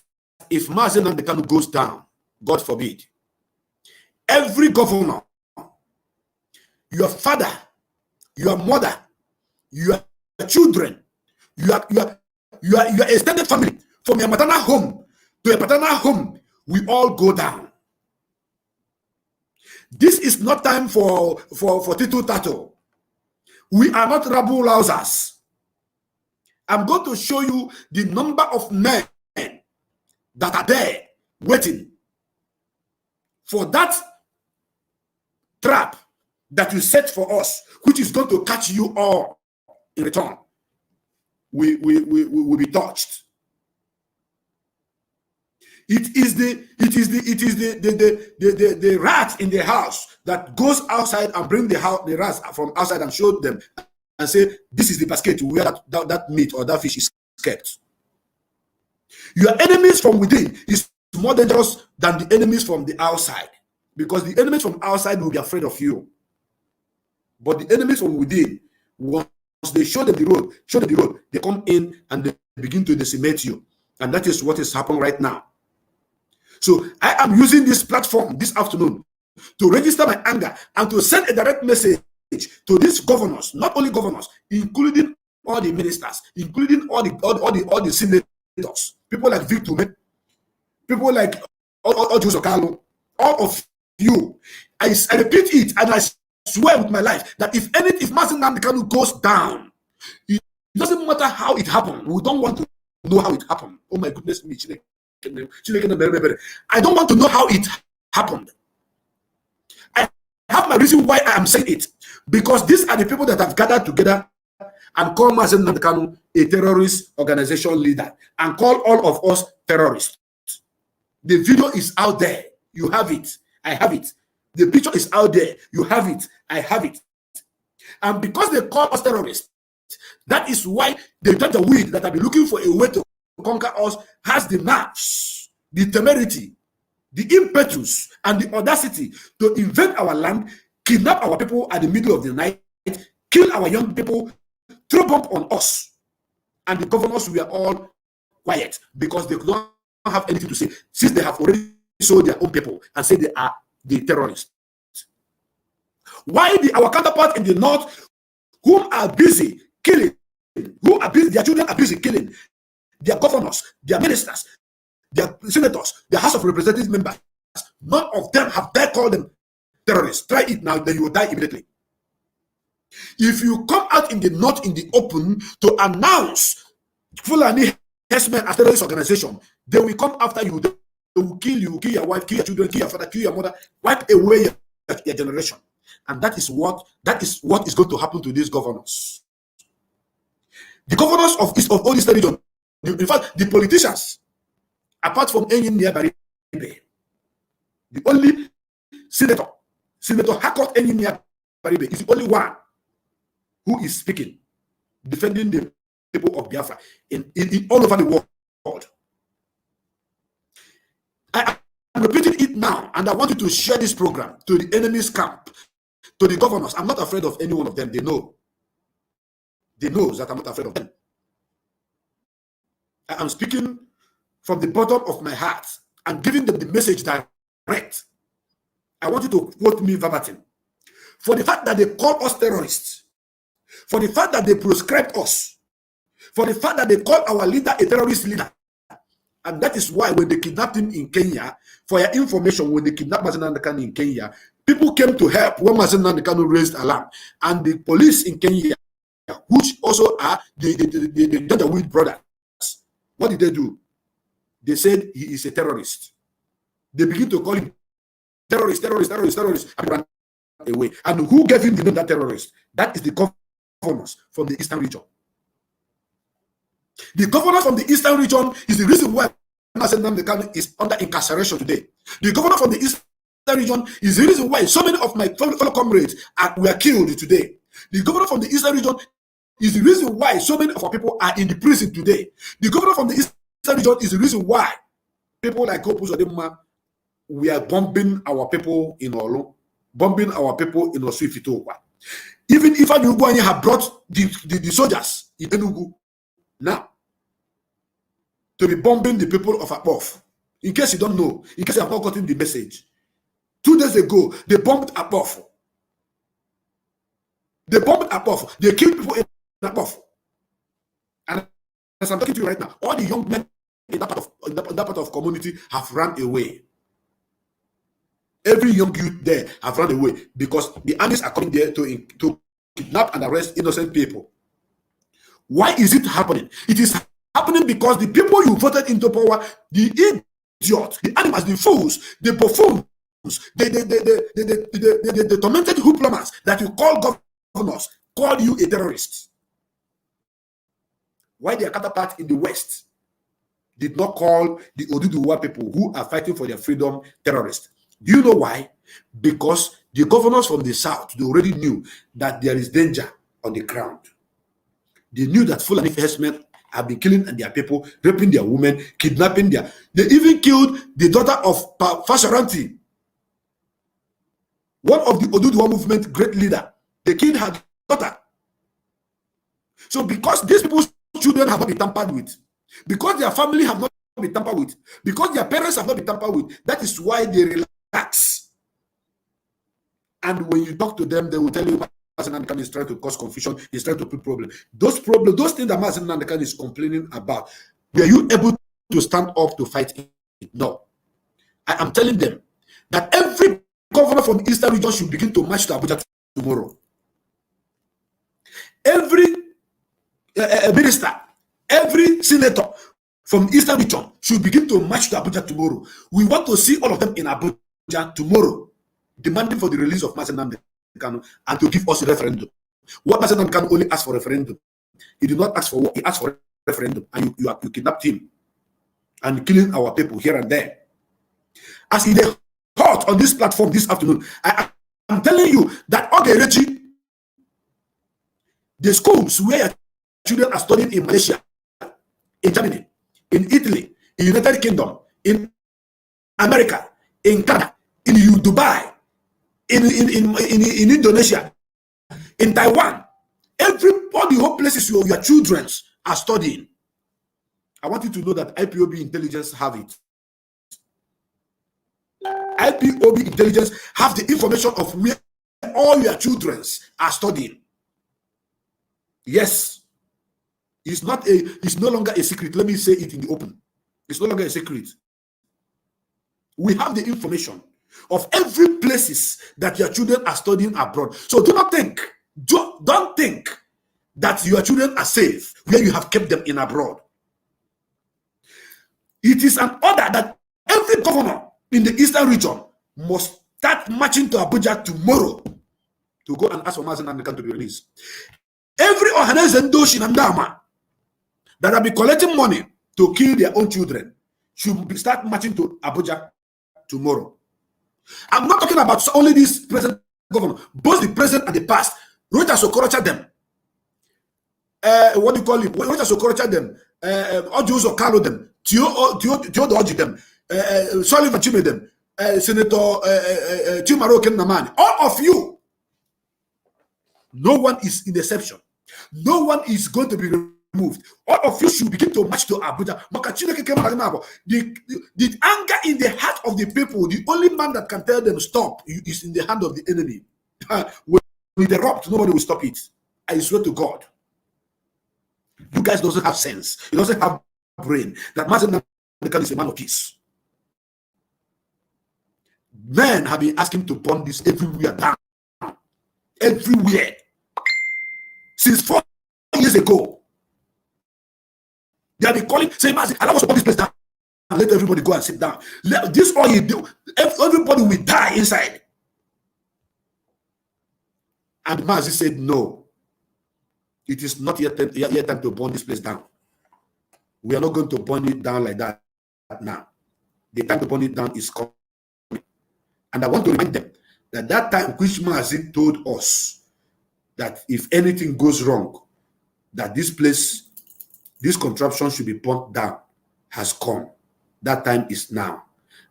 if Mazen Namdekan goes down, God forbid, every governor, your father, your mother, your children, your extended family, from your maternal home to your paternal home, we all go down. This is not time for Titu Tato. We are not rabble rousers. I'm going to show you the number of men that are there waiting for that trap that you set for us, which is going to catch you all in return. We will be touched. It is the rat in the house that goes outside and bring the rats from outside and show them and say, this is the basket where that meat or that fish is kept. Your enemies from within is more dangerous than the enemies from the outside, because the enemies from outside will be afraid of you. But the enemies from within, once they show them the road, they come in and they begin to decimate you. And that is what is happening right now. So I am using this platform this afternoon to register my anger and to send a direct message to these governors, not only governors, including all the ministers, including all the senators, people like Victor, people like Okalo, all of you. I repeat it, and I swear with my life that if Mazen Namdekan goes down, it doesn't matter how it happened. We don't want to know how it happened. Oh my goodness me, I don't want to know how it happened. I have my reason why I am saying it, because these are the people that have gathered together and call Mazen Namdekan a terrorist organization leader and call all of us terrorists. The video is out there. You have it. I have it. The picture is out there. You have it. I have it. And because they call us terrorists, that is why the weed that have been looking for a way to conquer us has the nerves, the temerity, the impetus, and the audacity to invade our land, kidnap our people at the middle of the night, kill our young people, throw bomb on us. And the governors were all quiet because they don't have anything to say, since they have already sold their own people and say they are the terrorists. Why our counterparts in the north, whom are busy killing, their children are busy killing, their governors, their ministers, their senators, their House of Representatives members, none of them have dared call them terrorists. Try it now, then you will die immediately. If you come out in the north in the open to announce Fulani herdsmen as terrorist organization, they will come after you. They will kill you, kill your wife, kill your children, kill your father, kill your mother, wipe away your generation. And that is what is going to happen to these governors. The governors of all Eastern region, in fact, the politicians, apart from any nearby, the only Senator Hakot any nearby is the only one who is speaking, defending the people of Biafra in all over the world. I am repeating it now, and I want you to share this program to the enemy's camp, to the governors. I'm not afraid of any one of them. They know. They know that I'm not afraid of them. I am speaking from the bottom of my heart and giving them the message direct. I want you to quote me verbatim. For the fact that they call us terrorists, for the fact that they proscribed us, for the fact that they call our leader a terrorist leader. And that is why when they kidnapped him in Kenya, for your information, when they kidnapped Mazi Nnamdi Kanu in Kenya, people came to help when Mazi Nnamdi Kanu raised alarm. And the police in Kenya, which also are the Janjaweed brothers, what did they do? They said he is a terrorist. They begin to call him terrorist, and ran away. And who gave him the name that terrorist? That is the governors from the Eastern region. The governor from the Eastern region is the reason why Mazi Nnamdi Kanu is under incarceration today. The governor from the Eastern region is the reason why so many of my fellow comrades were killed today. The governor from the Eastern region is the reason why so many of our people are in the prison today. The governor from the Eastern region is the reason why people like Opus Odemma, we are bombing our people in Olu, bombing our people in Osifitokwa. Even if Anyugwanye have brought the soldiers in Enugu now to be bombing the people of Apof. In case you don't know, in case you have not gotten the message, 2 days ago, they bombed Apof. They bombed Apof. They killed people in Apof. And as I'm talking to you right now, all the young men in that part of community have run away. Every young youth there have run away because the armies are coming there to kidnap and arrest innocent people. Why is it happening? It is happening because the people you voted into power, the idiots, the animals, the fools, the buffoons, the tormented hoodlummers that you call governors, call you a terrorist. Why their counterpart in the West did not call the Oduduwa people who are fighting for their freedom terrorists? Do you know why? Because the governors from the South, they already knew that there is danger on the ground. They knew that Fulani herdsmen have been killing their people, raping their women, kidnapping their... They even killed the daughter of Fasharanti, one of the Oduduwa movement great leader. They killed her daughter. So because these people's children have not been tampered with, because their family have not been tampered with, because their parents have not been tampered with, that is why they relax. And when you talk to them, they will tell you Mazi Nnamdi Kanu is trying to cause confusion, he's trying to put problems. Those things that Mazi Nnamdi Kanu is complaining about, were you able to stand up to fight it? No. I am telling them that every governor from the Eastern region should begin to march to Abuja tomorrow. Every minister, every senator from Eastern region should begin to march to Abuja tomorrow. We want to see all of them in Abuja tomorrow, demanding for the release of Mazi Nnamdi Kanu and to give us a referendum. What Mazi Nnamdi Kanu only asked for referendum. He did not ask for what? He asked for referendum, and you kidnapped him and killing our people here and there. As he hot on this platform this afternoon, I am telling you that Ogerechi, the schools where your children are studying in Malaysia, in Germany, in Italy, in United Kingdom, in America, in Canada, in Dubai, in Indonesia, in Taiwan, all the whole places where your children are studying. I want you to know that IPOB intelligence have it. IPOB intelligence have the information of where all your children are studying. Yes, it's no longer a secret. Let me say it in the open. It's no longer a secret. We have the information of every places that your children are studying abroad. So don't think that your children are safe where you have kept them in abroad. It is an order that Every governor in the eastern region must start marching to Abuja tomorrow to go and ask for Mazen Nnamdi Kanu to be released. Every organization that have been collecting money to kill their own children should start marching to Abuja tomorrow. I'm not talking about only this present governor, both the present and the past. Reuters Okorocha them. What do you call it? Reuters Okorocha them. Ojuzo Carlo them. Theodore Oji them. Sullivan Chime them. Senator Chimaro Namani. All of you. No one is in exception. No one is going to be removed. All of you should begin to march to Abuja. The anger in the heart of the people, the only man that can tell them stop is in the hand of the enemy. When it erupts, nobody will stop it. I swear to God. You guys doesn't have sense. You doesn't have brain. That Mazen Nnamdi Kanu is a man of peace. Men have been asking to burn this everywhere down. Everywhere. Since 4 years ago. They have been calling, saying, Mazen, allow us to burn this place down. And let everybody go and sit down. This all you do, everybody will die inside. And Mazen said, no. It is not yet time to burn this place down. We are not going to burn it down like that now. The time to burn it down is coming. And I want to remind them that that time which Mazen told us that if anything goes wrong, that this place, this contraption should be burnt down, has come. That time is now.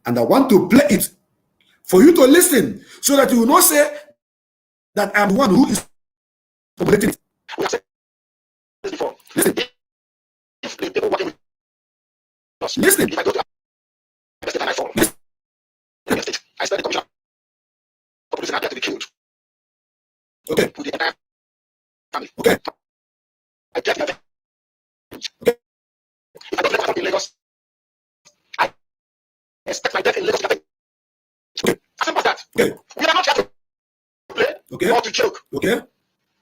And I want to play it for you to listen so that you will not say that I'm the one who is accommodating it. We have said this before. Listen. If the people working with us, listen. If I go to a state and I fall, listen. I start the commission for police and I get to be killed. Okay. With the entire family. Okay. I get the revenge. Okay. If I don't let myself in Lagos, I expect my death in Lagos. Okay. As simple as that. Okay. We are not here to play or to joke. Okay.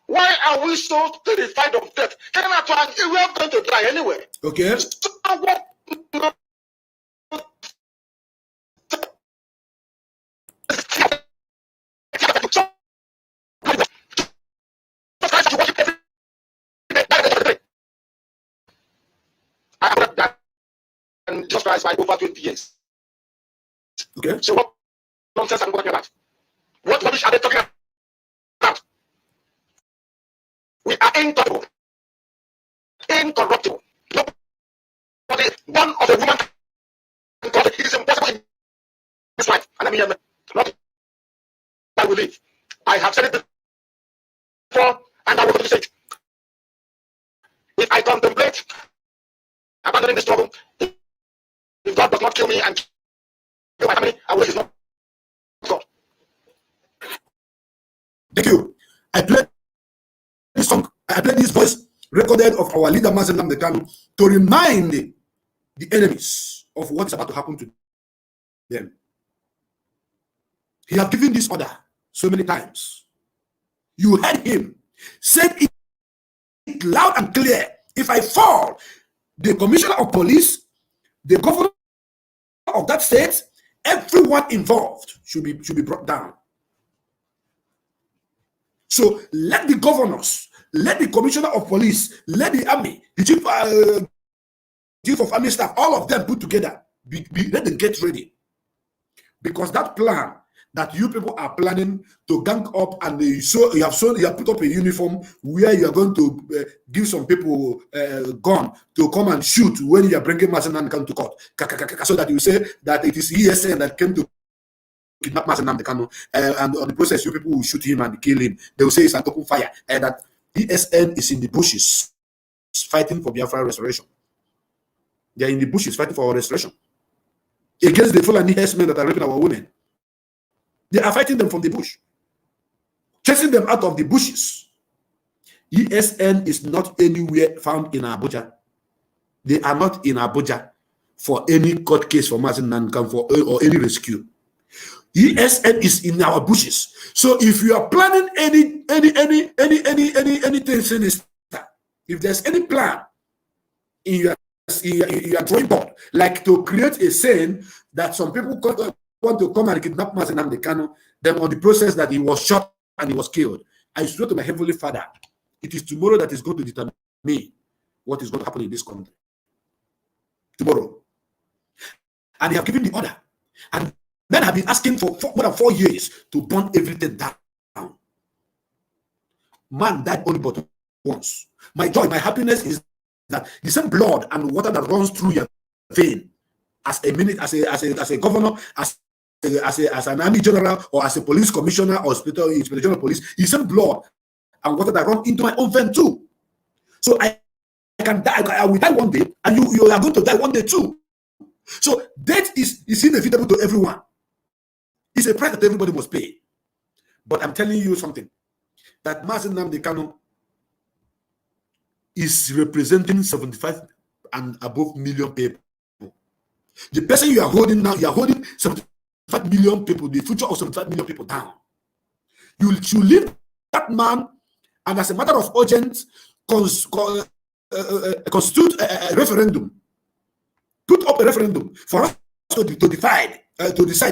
Why are we so terrified of death? We are going to die anyway. Okay. So what? I have that and just Christ by over 20 years. Okay. So what nonsense are we talking about? What rubbish are they talking about? We are incorruptible. Incorruptible. Nobody, one of a woman can call it is impossible in this life. And I mean, not I will live. I have said it before, and I will say it. If I contemplate abandoning the struggle, if God does not kill me and kill my family, I will his not God. Thank you. I played this song, I played this voice recorded of our leader Mazen Nnamdi Kanu to remind the enemies of what is about to happen to them. He has given this order so many times. You heard him said it loud and clear. If I fall, the commissioner of police, the governor of that state, everyone involved should be brought down. So let the governors, let the commissioner of police, let the army, the chief of army staff, all of them put together, let them get ready. Because that plan that you people are planning to gang up, and you have put up a uniform where you are going to give some people a gun to come and shoot when you are bringing Mazen Nnamdi Kanu to court, so that you say that it is ESN that came to kidnap Mazen Nnamdi Kanu, and on the process you people will shoot him and kill him. They will say it's an open fire, and that ESN is in the bushes fighting for Biafra restoration. They are in the bushes fighting for our restoration against the Fulani herdsmen that are raping our women. They are fighting them from the bush, chasing them out of the bushes. ESN is not anywhere found in Abuja. They are not in Abuja for any court case for Mazen Nnamdi Kanu or any rescue. ESN is in our bushes. So if you are planning anything sinister, if there's any plan in your you are drawing board, like to create a scene that some people want to come and kidnap Mazi Nnamdi Kanu, then on the process that he was shot and he was killed. I swear to my heavenly Father, it is tomorrow that is going to determine what is going to happen in this country. Tomorrow. And they have given the order. And then have been asking for more than 4 years to burn everything down. Man died only but once. My joy, my happiness is that the same blood and water that runs through your vein as a governor, as an army general, or as a police commissioner or inspector general police, the same blood and water that run into my own vein too. So I can die. I will die one day, and you are going to die one day too. So death is inevitable to everyone. It's a price that everybody must pay. But I'm telling you something, that Mazi Nnamdi Kanu is representing 75 and above million people. The person you are holding now, you are holding 75 million people, the future of 75 million people down. You leave that man, and as a matter of urgent, constitute a referendum. Put up a referendum for us to decide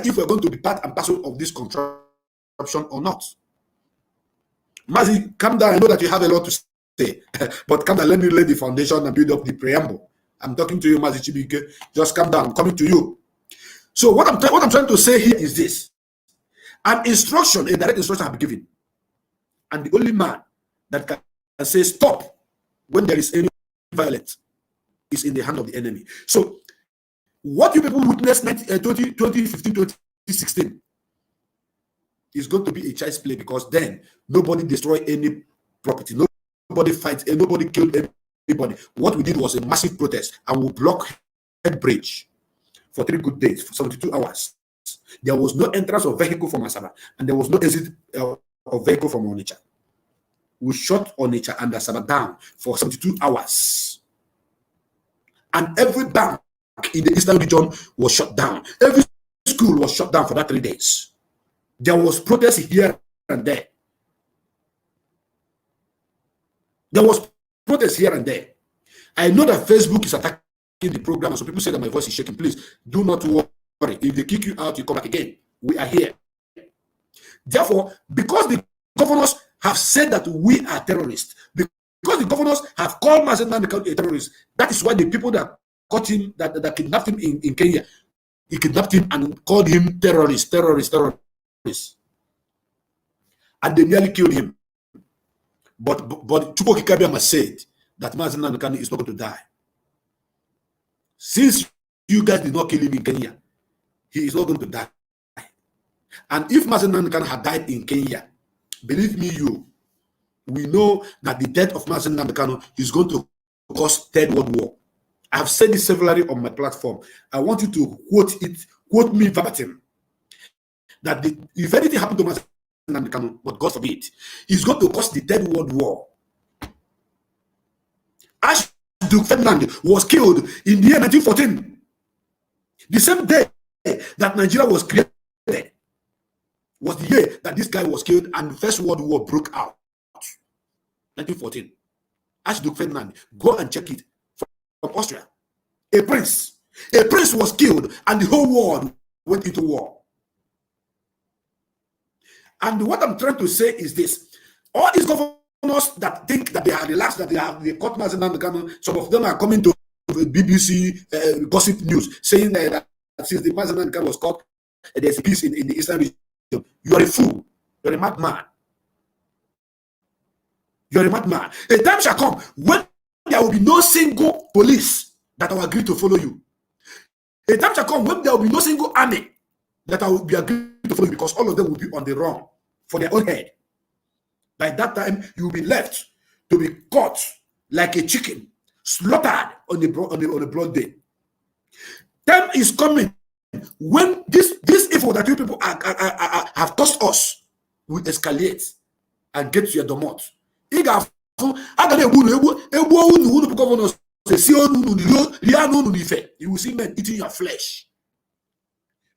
if we're going to be part and parcel of this corruption or not. Mazi, calm down. I know that you have a lot to say, but come down. Let me lay the foundation and build up the preamble. I'm talking to you, Mazi Chibike. Just calm down. I'm coming to you. So what I'm trying to say here is this: a direct instruction, have been given, and the only man that can say stop when there is any violence is in the hand of the enemy. So what you people witnessed 2015, 2016 is going to be a child's play, because then nobody destroyed any property, nobody fights, nobody killed anybody. What we did was a massive protest, and we blocked Head Bridge for 3 good days, for 72 hours. There was no entrance of vehicle from Asaba, and there was no exit of vehicle from Onitsha. We shut Onitsha and Asaba down for 72 hours. And every bank in the eastern region was shut down. Every school was shut down for that 3 days. There was protest here and there. There was protest here and there. I know that Facebook is attacking the program, and so people say that my voice is shaking. Please do not worry. If they kick you out, you come back again. We are here. Therefore, because the governors have said that we are terrorists, because the governors have called Mazi Nnamdi Kanu a terrorist, that is why the people that caught him, that kidnapped him in Kenya, he kidnapped him and called him terrorist. And they nearly killed him. But Chukwu Kikabiama said that Mazi Nnamdi Kanu is not going to die. Since you guys did not kill him in Kenya, he is not going to die. And if Mazi Nnamdi Kanu had died in Kenya, believe me, we know that the death of Mazi Nnamdi Kanu is going to cause Third World War. I have said this severally on my platform. I want you to quote me verbatim. That if anything happened to Mazi Nnamdi Kanu, but God forbid, it's going to cause the Third World War. Archduke Ferdinand was killed in the year 1914. The same day that Nigeria was created was the year that this guy was killed and the First World War broke out. 1914. Archduke Ferdinand, go and check it, from Austria. A prince was killed, and the whole world went into war. And what I'm trying to say is this: all these governors that think that they are relaxed, that they caught Mazi Nnamdi Kanu, some of them are coming to BBC gossip news saying that since the Mazi Nnamdi Kanu was caught, there's a peace in the eastern region. You are a fool. You are a madman. You are a madman. A time shall come when there will be no single police that will agree to follow you. A time shall come when there will be no single army that will be agreed to follow you, because all of them will be on the run for their own head. By that time, you will be left to be caught like a chicken, slaughtered on the blood day. Time is coming when this evil that you people have caused us will escalate and get to your domot. You will see men eating your flesh.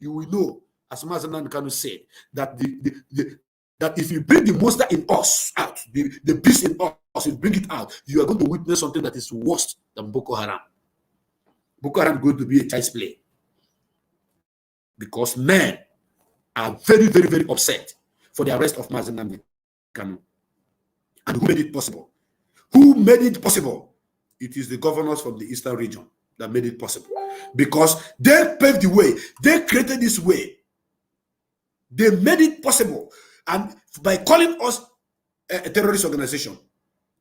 You will know, as Mazi Nnamdi Kanu said, that that if you bring the monster in us out, the beast in us, you bring it out, you are going to witness something that is worse than Boko Haram. Boko Haram going to be a child's play. Because men are very, very, very upset for the arrest of Mazi Nnamdi Kanu. And who made it possible? Who made it possible? It is the governors from the eastern region that made it possible. Because they paved the way. They created this way. They made it possible. And by calling us a terrorist organization,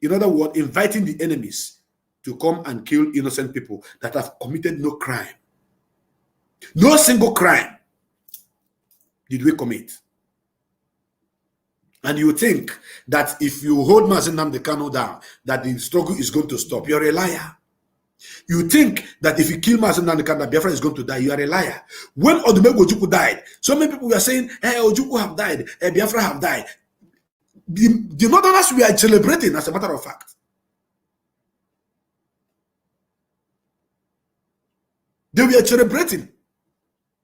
in other words, inviting the enemies to come and kill innocent people that have committed no crime. No single crime did we commit. And you think that if you hold Mazi Nnamdi Kanu down, that the struggle is going to stop. You're a liar. You think that if you kill Mazi Nnamdi Kanu, that Biafra is going to die. You are a liar. When Odumegwu Ojukwu died, so many people were saying, hey, Ojukwu have died, Biafra have died. The Northerners were celebrating, as a matter of fact. They were celebrating.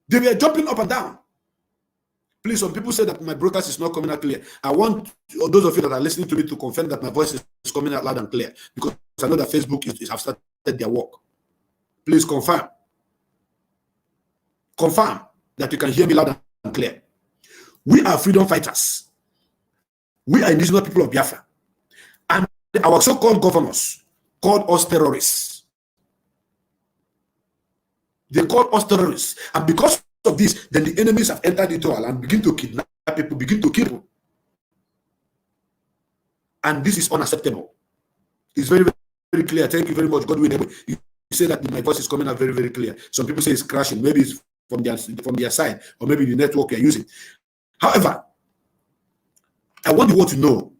They were jumping up and down. Please, some people say that my broadcast is not coming out clear. I want those of you that are listening to me to confirm that my voice is coming out loud and clear, because I know that Facebook have started their work. Please confirm. Confirm that you can hear me loud and clear. We are freedom fighters. We are indigenous people of Biafra. And our so-called governors called us terrorists. They call us terrorists. And because of this, then the enemies have entered into our land, begin to kidnap people, begin to kill people. And this is unacceptable. It's very, very clear. Thank you very much, Godwin. You say that my voice is coming out very, very clear. Some people say it's crashing. Maybe it's from their side, or maybe the network you're using. However, I want you all to know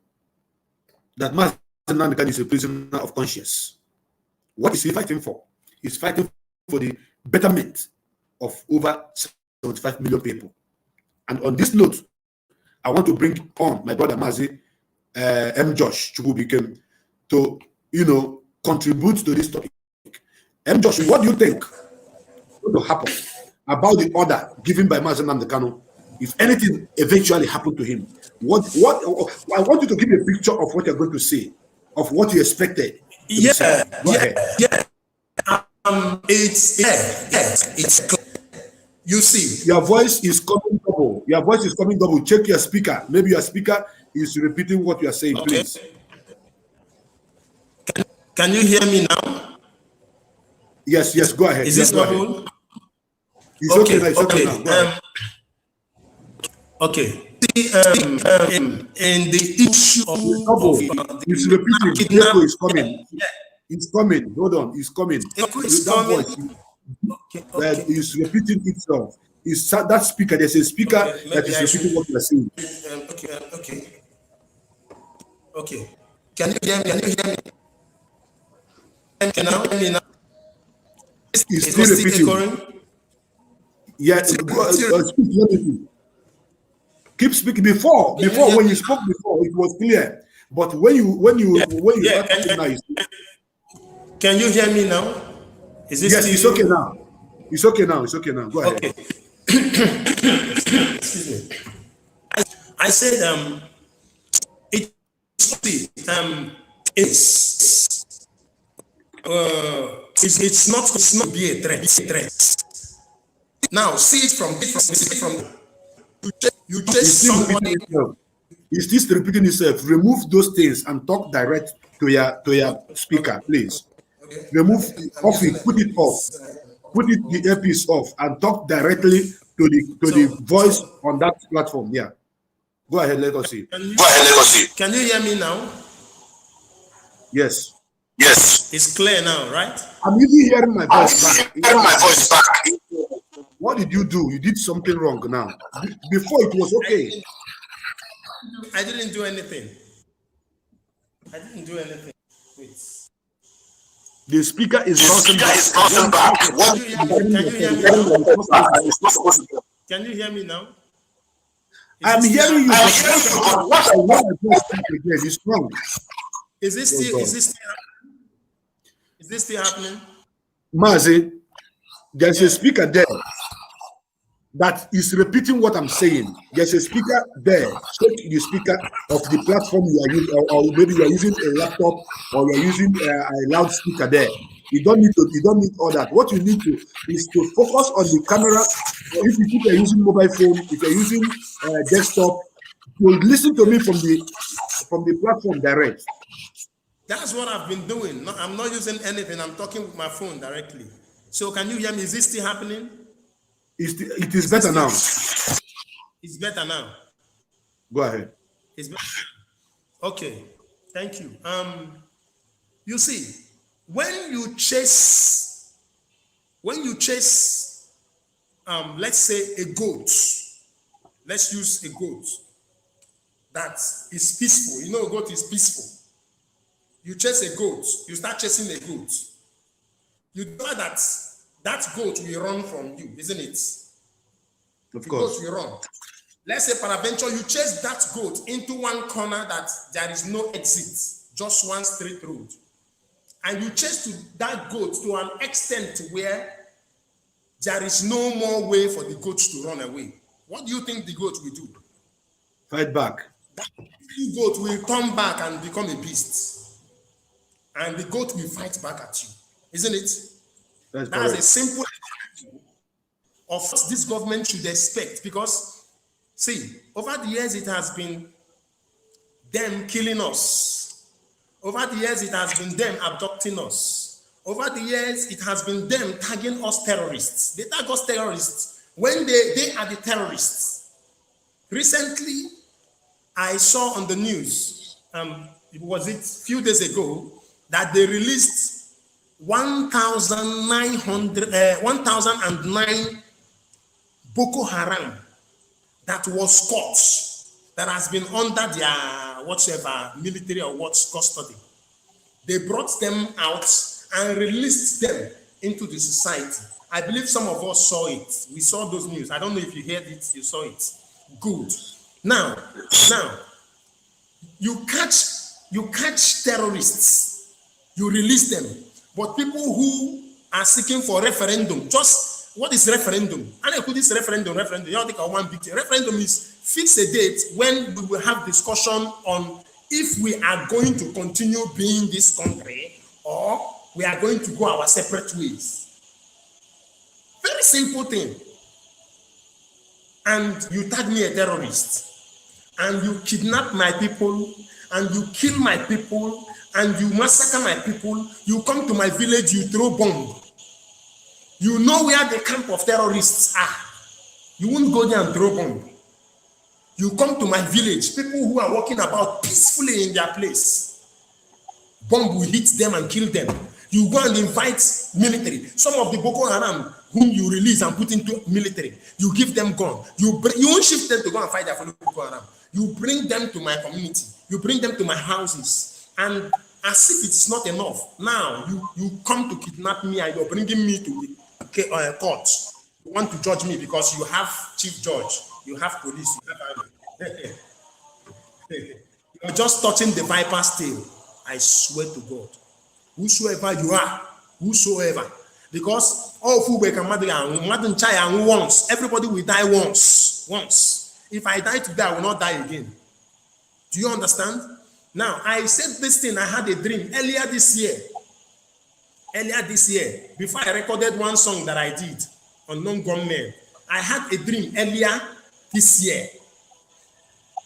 that Mazi Nnamdi Kanu is a prisoner of conscience. What is he fighting for? He's fighting for the betterment of over 75 million people. And on this note, I want to bring on my brother Mazi M. Josh Chukwubikem to, contribute to this topic. M. Josh, what do you think will happen about the order given by Mazi Nnamdi Kanu if anything eventually happened to him? What I want you to give me a picture of what you're going to say, of what you expected. Yeah. It's clear. You see, your voice is coming double. Your voice is coming double. Check your speaker. Maybe your speaker is repeating what you are saying. Okay. Please. Can you hear me now? Yes. Go ahead. Is this normal? It's okay. It's okay now. Go ahead. Okay. In the issue of it's repeating. Echo is coming. It's coming. Hold on. It's coming. Echo is coming. Okay. It's repeating itself. It's that speaker. There's a speaker that is repeating what you are saying. Okay. Can you hear me? Can you hear me now? It's still repeating. Yeah. Keep speaking. Before when you spoke before, it was clear. But when you start talking now, can you hear me now? Is this yes, it's okay now. It's okay now. Go ahead. Okay. Excuse me. I said it's not be a threat. Now see it from you just somebody. Is this repeating itself? Remove those things and talk direct to your speaker, please. Okay. Remove off it, put it off, put it the earpiece off, and talk directly to the voice on that platform. Yeah. Go ahead, let us see. Can you hear me now? Yes. It's clear now, right? I'm even hearing my voice back. What did you do? You did something wrong now. Before it was okay. I didn't do anything. Wait. The speaker is bouncing back. Can you hear me now? I'm hearing you. What I want to do again is wrong. Is this still happening? Mazi, there's a speaker there that is repeating what I'm saying. There's a speaker there. Check the speaker of the platform you are using, or maybe you are using a laptop or you're using a loudspeaker there. You don't need all that. What you need to is to focus on the camera. If you are using mobile phone, if you're using desktop, you listen to me from the platform direct. That's what I've been doing. No, I'm not using anything. I'm talking with my phone directly. So can you hear me? Is this still happening? It is better now. It's better now. Go ahead. It's better. Okay. Thank you. You see, when you chase, let's say a goat. Let's use a goat that is peaceful. You know, a goat is peaceful. You chase a goat, you start chasing a goat. You know that goat will run from you, isn't it? Of course. The goat will run. Let's say, peradventure, you chase that goat into one corner that there is no exit, just one straight road. And you chase that goat to an extent where there is no more way for the goat to run away. What do you think the goat will do? Fight back. That goat will turn back and become a beast. And the goat will fight back at you, isn't it? That's a simple example of what this government should expect. Because, see, over the years it has been them killing us. Over the years it has been them abducting us. Over the years it has been them tagging us terrorists. They tag us terrorists when they are the terrorists. Recently, I saw on the news, was it a few days ago, that they released 1,009 Boko Haram that was caught, that has been under their whatever military or what custody. They brought them out and released them into the society. I believe some of us saw it. We saw those news. I don't know if you heard it, you saw it. Good. Now, you catch terrorists. You release them. But people who are seeking for referendum, just what is referendum? And I put this referendum. You don't think I want big thing. Referendum is fix a date when we will have discussion on if we are going to continue being this country or we are going to go our separate ways. Very simple thing. And you tag me a terrorist, and you kidnap my people, and you kill my people, and you massacre my people. You come to my village, you throw bomb. You know where the camp of terrorists are. You won't go there and throw bomb. You come to my village, people who are walking about peacefully in their place. Bomb will hit them and kill them. You go and invite military. Some of the Boko Haram whom you release and put into military, you give them gun. You won't shift them to go and fight their fellow Boko Haram. You bring them to my community. You bring them to my houses. And as if it's not enough, now you come to kidnap me and you're bringing me to the court. You want to judge me because you have chief judge, you have police, you have army. You're just touching the viper's tail. I swear to God, whosoever you are, whosoever, because all food can once. Everybody will die once. If I die today, I will not die again. Do you understand? Now, I said this thing, I had a dream earlier this year, before I recorded one song that I did on non-gun men. I had a dream earlier this year.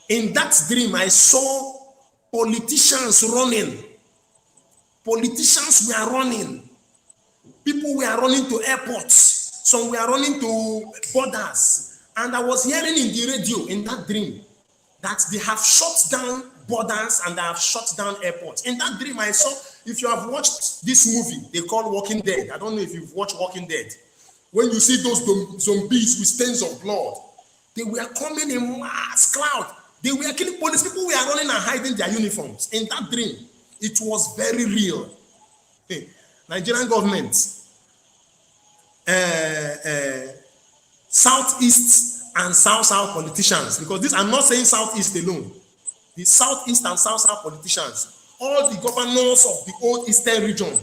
In that dream, I saw politicians running. Politicians were running. People were running to airports. Some were running to borders. And I was hearing in the radio in that dream that they have shut down borders and they have shut down airports. In that dream, I saw, if you have watched this movie, they call Walking Dead. I don't know if you've watched Walking Dead. When you see those zombies with stains of blood, they were coming in mass cloud. They were killing police. People were running and hiding their uniforms. In that dream, it was very real. Nigerian government, Southeast and South politicians, because this, I'm not saying Southeast alone. The Southeast and South politicians, all the governors of the old Eastern region,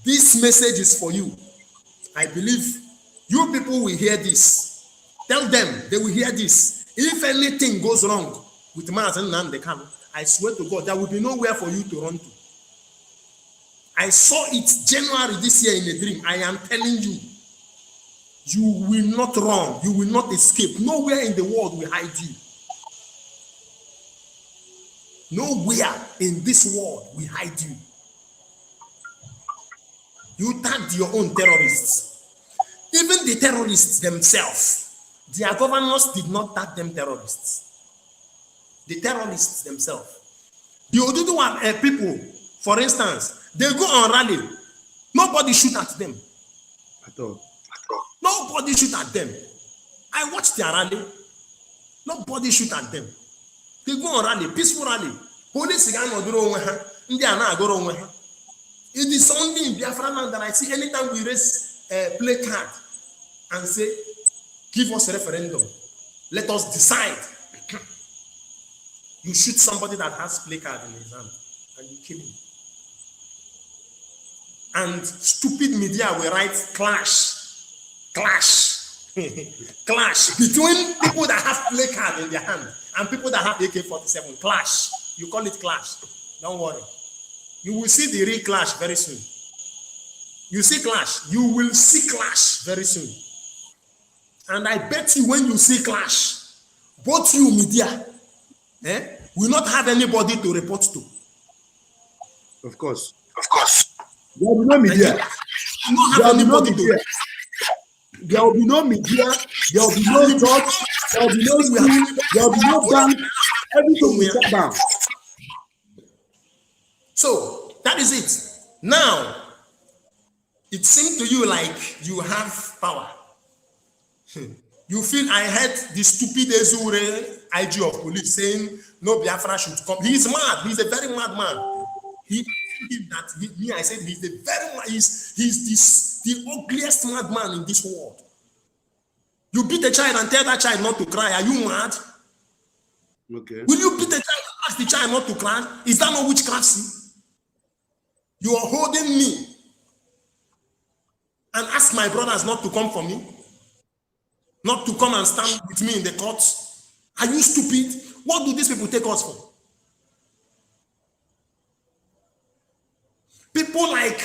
this message is for you. I believe you people will hear this. Tell them they will hear this. If anything goes wrong with Mazen Nnamdi Kanu, I swear to God, there will be nowhere for you to run to. I saw it January this year in a dream. I am telling you, you will not run. You will not escape. Nowhere in the world will hide you. Nowhere in this world will hide you. You tagged your own terrorists. Even the terrorists themselves, their governors did not tag them terrorists. The terrorists themselves. The Oduduwa people, for instance, they go on rally. Nobody shoot at them. At all. Nobody shoot at them. I watched their rally. Nobody shoot at them. They go on rally, peaceful rally. Police again or do it is only in Biafra land that I see anytime we raise a placard and say, give us a referendum. Let us decide. You shoot somebody that has placard in his hand and you kill him. And stupid media will write clash between people that have placard in their hand and people that have AK-47. Clash. You call it clash. Don't worry. You will see the real clash very soon. You see clash. You will see clash very soon. And I bet you when you see clash, both you media will not have anybody to report to. Of course. There will be no media. There will be no media. There will be no media. There will be no judge. There will be no school. There will be no bank. Everything will shut down. So that is it. Now, it seems to you like you have power. You feel I heard the stupid Ezure IG of police saying no Biafra should come. He is mad. He's a very mad man. I said he's the very mad. He's the ugliest mad man in this world. You beat a child and tell that child not to cry. Are you mad? Okay. Will you beat a child and ask the child not to cry? Is that not witchcraft? You are holding me and ask my brothers not to come for me, not to come and stand with me in the courts. Are you stupid? What do these people take us for? People like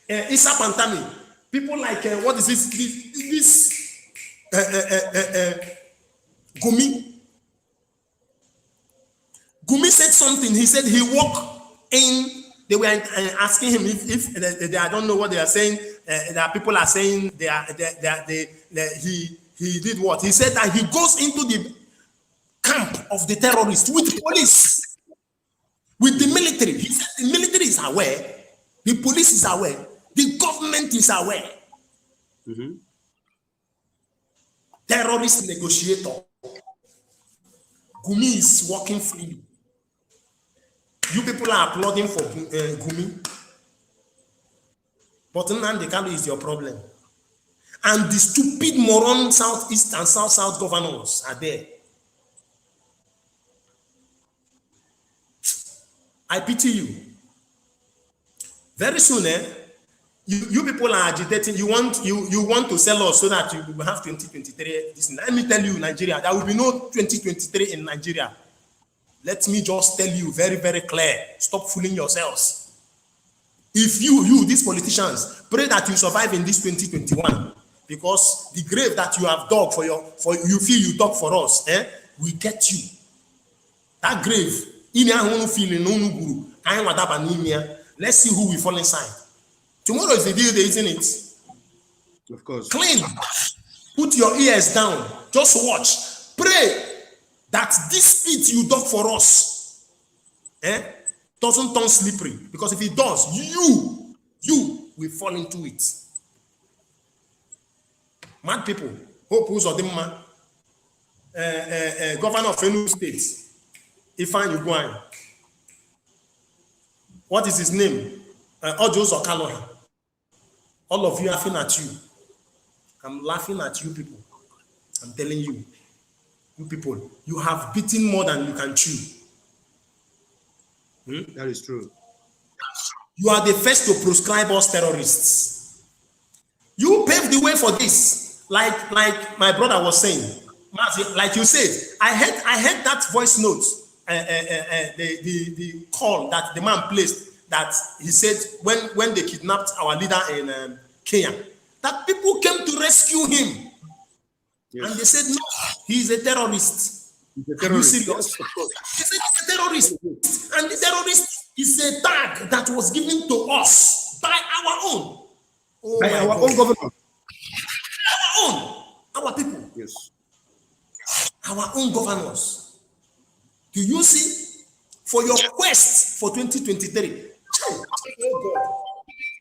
Issa Pantami, people like what is this Gumi. Gumi said something. He said he walked in. They were asking him if they, I don't know what they are saying. That people are saying he did what? He said that he goes into the camp of the terrorists with police, with the military. He said the military is aware, the police is aware, the government is aware. Mm-hmm. Terrorist negotiator. Gumi is walking freely. You people are applauding for Gumi. But Nnamdi Kanu is your problem. And the stupid moron Southeast and South governors are there. I pity you. Very soon, you people are agitating. You want to sell us so that you will have 2023. Let me tell you, Nigeria, there will be no 2023 in Nigeria. Let me just tell you very, very clear. Stop fooling yourselves. If you, these politicians, pray that you survive in this 2021, because the grave that you have dug for you feel you dug for us, will get you. That grave, let's see who will fall inside. Tomorrow is the day, isn't it? Of course. Clean. Put your ears down. Just watch. Pray that this pit you dug for us doesn't turn slippery. Because if it does, you will fall into it. Mad people. Hope who's Odimma, governor of Enugu State, Ifeanyi Ugwuanyi. What is his name? Ojos Okaloha. All of you laughing at you. I'm laughing at you people. I'm telling you. You people, you have beaten more than you can chew. That is true. You are the first to proscribe us terrorists. You paved the way for this. Like my brother was saying. Like you said, I heard that voice note, the call that the man placed that he said when they kidnapped our leader in Kenya, that people came to rescue him. Yes. And they said, no, he's a terrorist. He's a terrorist. Are you serious? Yes, they said he's a terrorist. And the terrorist is a tag that was given to us by our own. Oh, by our own government. Our own. Our people. Yes. Our own governors. Do you see? For your quest for 2023. Oh God.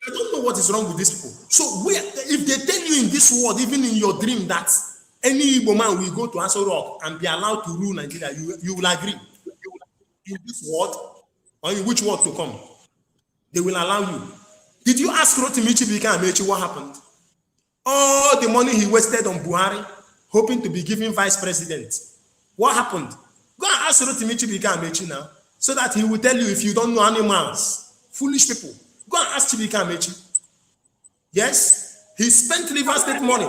I don't know what is wrong with these people. So if they tell you in this world, even in your dream, that any Igbo man will go to Aso Rock and be allowed to rule Nigeria, you will agree. In this world, or in which world to come, they will allow you. Did you ask Rotimi Chibika Amechi what happened? All the money he wasted on Buhari, hoping to be given vice president. What happened? Go and ask Rotimi Chibika Amechi now, so that he will tell you if you don't know animals. Foolish people. Go and ask Chibika Amechi. Yes, he spent River State money.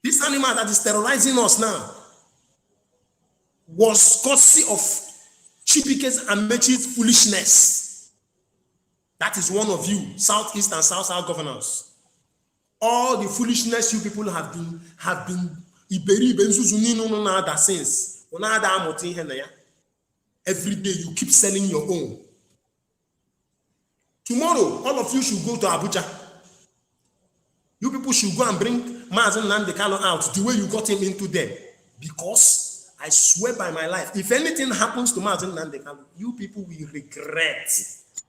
This animal that is terrorizing us now was courtesy of Chibika Amechi's foolishness. That is one of you, Southeast and South governors. All the foolishness you people have been since. Every day you keep selling your own. Tomorrow, all of you should go to Abuja. You people should go and bring Mazen Nandekalo out the way you got him into them. Because I swear by my life, if anything happens to Mazen Nandekalo, you people will regret.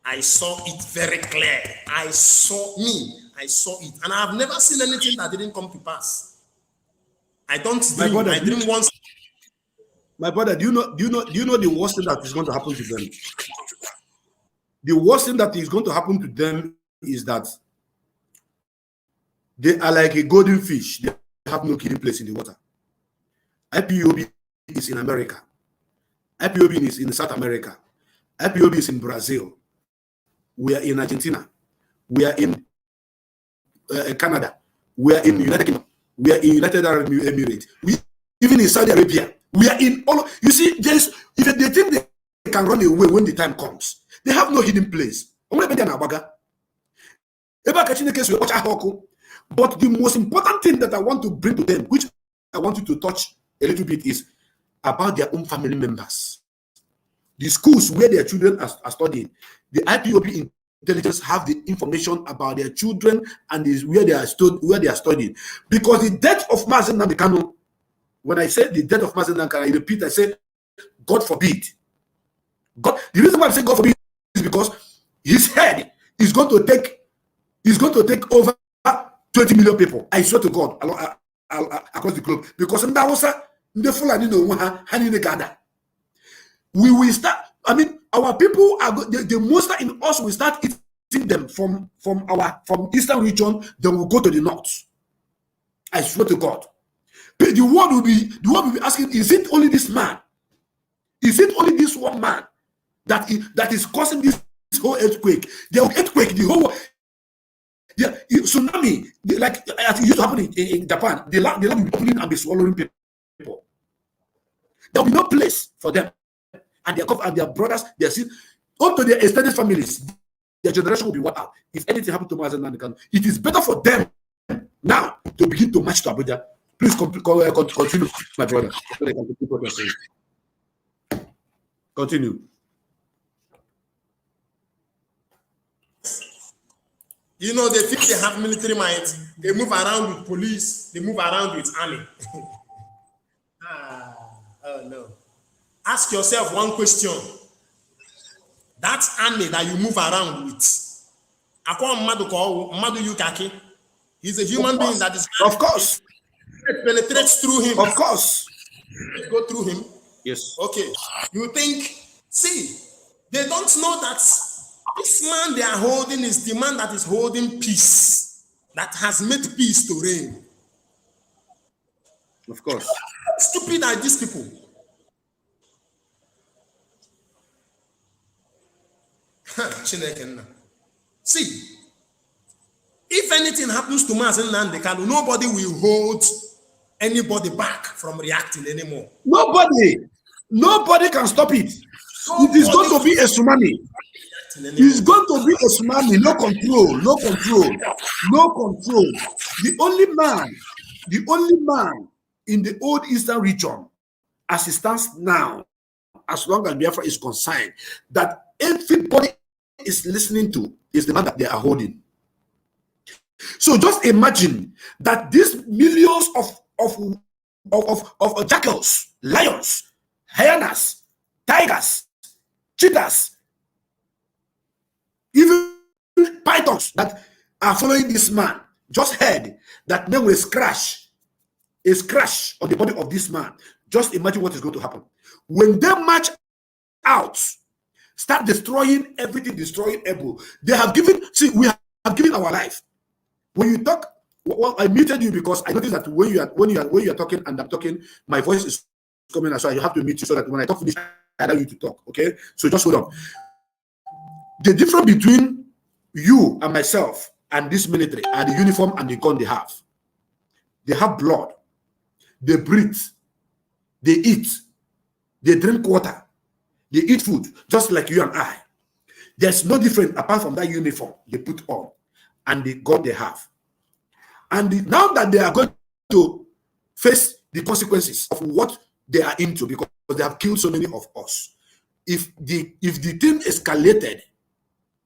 I saw it very clear. I saw it. And I have never seen anything that didn't come to pass. I don't dream. I dream once. My brother, do you know the worst thing that is going to happen to them? The worst thing that is going to happen to them is that they are like a golden fish. They have no killing place in the water. IPOB is in America. IPOB is in South America. IPOB is in Brazil. We are in Argentina. We are in Canada. We are in United Kingdom. We are in United Arab Emirates. We even in Saudi Arabia. We are in all. You see, if they think they can run away when the time comes, they have no hidden place. But the most important thing that I want to bring to them, which I want you to touch a little bit, is about their own family members. The schools where their children are studying, the IPOB intelligence have the information about their children and where they are studying. Because the death of Mazen Nambikano, when I say the death of Mazen Nambikano, I repeat, I say, God forbid. God. The reason why I say God forbid is because his head is going to take over 20 million people. I swear to God, across the globe. Because in the Fulani we will start. I mean, our people are the monster in us will start eating them from eastern region. Then we'll go to the north. I swear to God. But the world will be asking: is it only this man? Is it only this one man that is causing this whole earthquake? The earthquake, the whole tsunami, like it used to happen in Japan. The land will be opening and be swallowing people. There will be no place for them. And their brothers, their sisters, up to their extended families, their generation will be wiped out. If anything happens to Mazen Nandekano, it is better for them now to begin to march to Abuja. Please continue, my brother. Continue. You know, they think they have military might. They move around with police. They move around with army. Oh no. Ask yourself one question. That army that you move around with, he's a human being that is. Of course. It penetrates through him. Of course. It go through him. Yes. Okay. You think, see, they don't know that this man they are holding is the man that is holding peace, that has made peace to reign. Of course. How stupid are these people? See, if anything happens to Mazen Nandekano, nobody will hold anybody back from reacting anymore. Nobody can stop it. It is going to be a tsunami. It's going to be a tsunami. No control, no control, no control. The only man in the old Eastern region, as it stands now, as long as Biafra is concerned, that everybody is listening to is the man that they are holding. So just imagine that these millions of jackals, lions, hyenas, tigers, cheetahs, even pythons that are following this man just heard that there will crash on the body of this man. Just imagine what is going to happen when they march out, start destroying everything, destroying able. They have given. See, we have given our life. When you talk, well, I muted you because I noticed that when you are talking and I'm talking, my voice is coming. So you have to mute you so that when I talk finish, I allow you to talk. Okay, so just hold on. The difference between you and myself and this military are the uniform and the gun they have. They have blood. They breathe. They eat. They drink water. They eat food, just like you and I. There's no difference apart from that uniform they put on and the gun they have. And now that they are going to face the consequences of what they are into, because they have killed so many of us. If the thing escalated,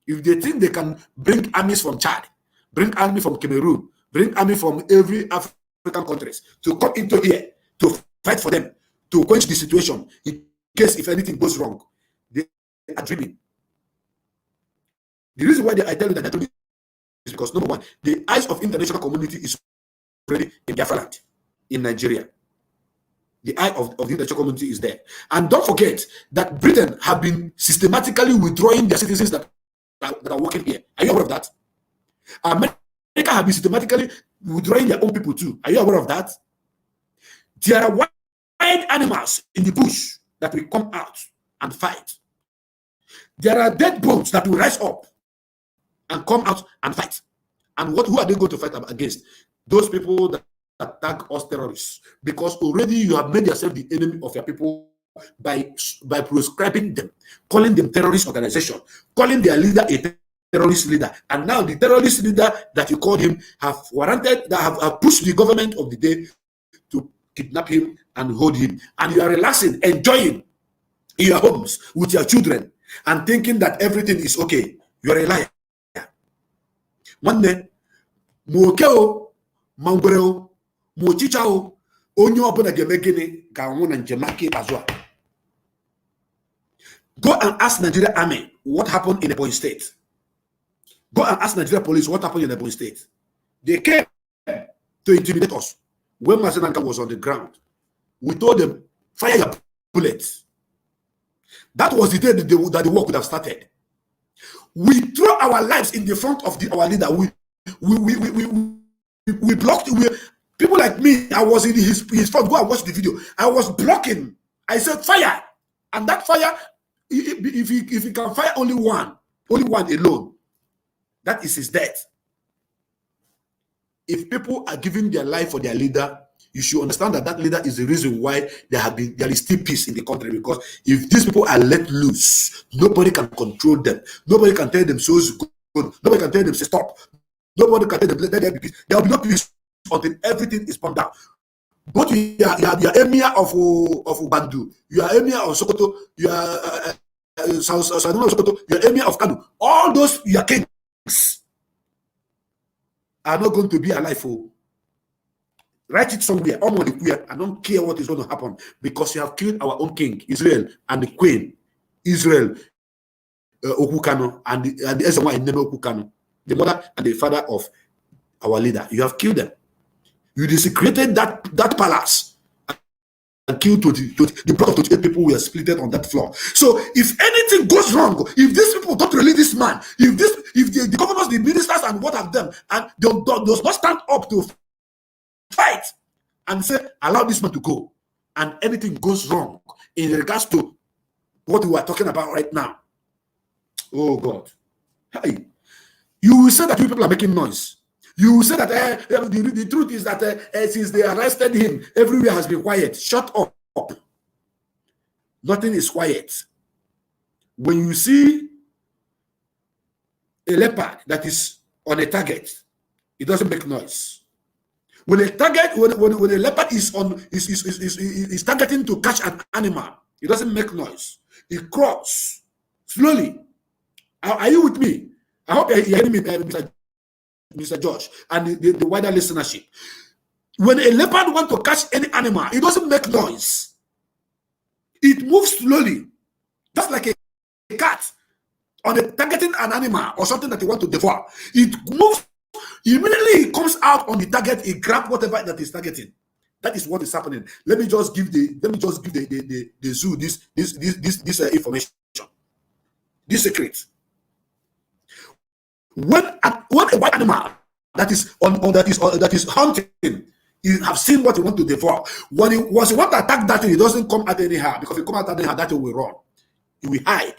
if they think they can bring armies from Chad, bring army from Cameroon, bring army from every African countries to come into here to fight for them, to quench the situation in case if anything goes wrong, they are dreaming. The reason why I tell you that they're dreaming is because, number one, the eyes of international community is already in Biafra land, in Nigeria. The eye of the international community is there. And don't forget that Britain have been systematically withdrawing their citizens that are working here. Are you aware of that? America have been systematically withdrawing their own people too. Are you aware of that? There are wild animals in the bush that will come out and fight. There are dead bones that will rise up and come out and fight. And who are they going to fight against? Those people that attack us terrorists. Because already you have made yourself the enemy of your people by proscribing them, calling them terrorist organization, calling their leader a terrorist leader. And now the terrorist leader that you called him have pushed the government of the day to kidnap him and hold him. And you are relaxing, enjoying in your homes with your children and thinking that everything is okay. You are a liar. One day, Mokeo, Mangoreo, Mochichao, Onyo Abona Gemegene, Gawon and Jemaki Azua. Go and ask Nigeria Army what happened in Ebonyi State. Go and ask Nigeria Police what happened in Ebonyi State. They came to intimidate us. When Mazenanka was on the ground, we told them, fire your bullets. That was the day that the war could have started. We throw our lives in the front of our leader. We blocked. People like me, I was in his front. Go and watch the video. I was blocking. I said fire, and that fire, if he can fire only one alone, that is his death. If people are giving their life for their leader, you should understand that leader is the reason why there is still peace in the country. Because if these people are let loose, nobody can control them. Nobody can tell them so is good. Nobody can tell them say stop. Nobody can tell them let there be peace. There will be no peace until everything is pumped down. But you are emir of Bandu, you are emir of Sokoto, you are Sokoto, you are emir of Kanu. All those your kings are not going to be alive. Write it somewhere. I don't care what is going to happen because you have killed our own king, Israel, and the queen, Israel, Okukano, and the Ezewa in Okukano, the mother and the father of our leader. You have killed them. You desecrated that palace and killed the blood of 28 people who were splitted on that floor. So if anything goes wrong, if these people don't release this man, if the governors, the ministers, and what have them, and they does not stand up to fight and say, allow this man to go, and anything goes wrong in regards to what we are talking about right now, oh God, hey, you will say that you people are making noise. You will say that the truth is that since they arrested him, everywhere has been quiet. Shut up. Nothing is quiet. When you see a leopard that is on a target, it doesn't make noise. When a target, when a leopard is targeting to catch an animal, it doesn't make noise. It crawls slowly. Are you with me? I hope you're hearing me, Mr. George, and the wider listenership. When a leopard wants to catch any animal, it doesn't make noise. It moves slowly, just like a cat on targeting an animal or something that you want to devour. It moves immediately. It comes out on the target. It grabs whatever that is targeting. That is what is happening. Let me just give the zoo this information, this secret. When a white animal that is hunting, you have seen what you want to devour. Once you want to attack that thing, it doesn't come out anyhow, because if it come out anyhow, that thing will run. It will hide,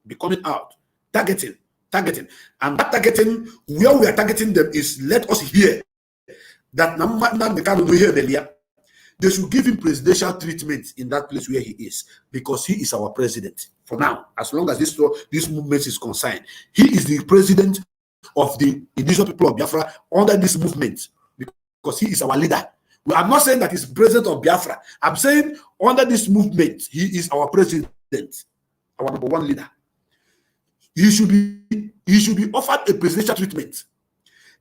be coming out, targeting. And that targeting, where we are targeting them is, let us hear that they should give him presidential treatment in that place where he is, because he is our president for now. As long as this movement is concerned, he is the president of the indigenous people of Biafra under this movement, because he is our leader. I'm not saying that he's president of Biafra. I'm saying under this movement, he is our president, our number one leader. He should be offered a presidential treatment.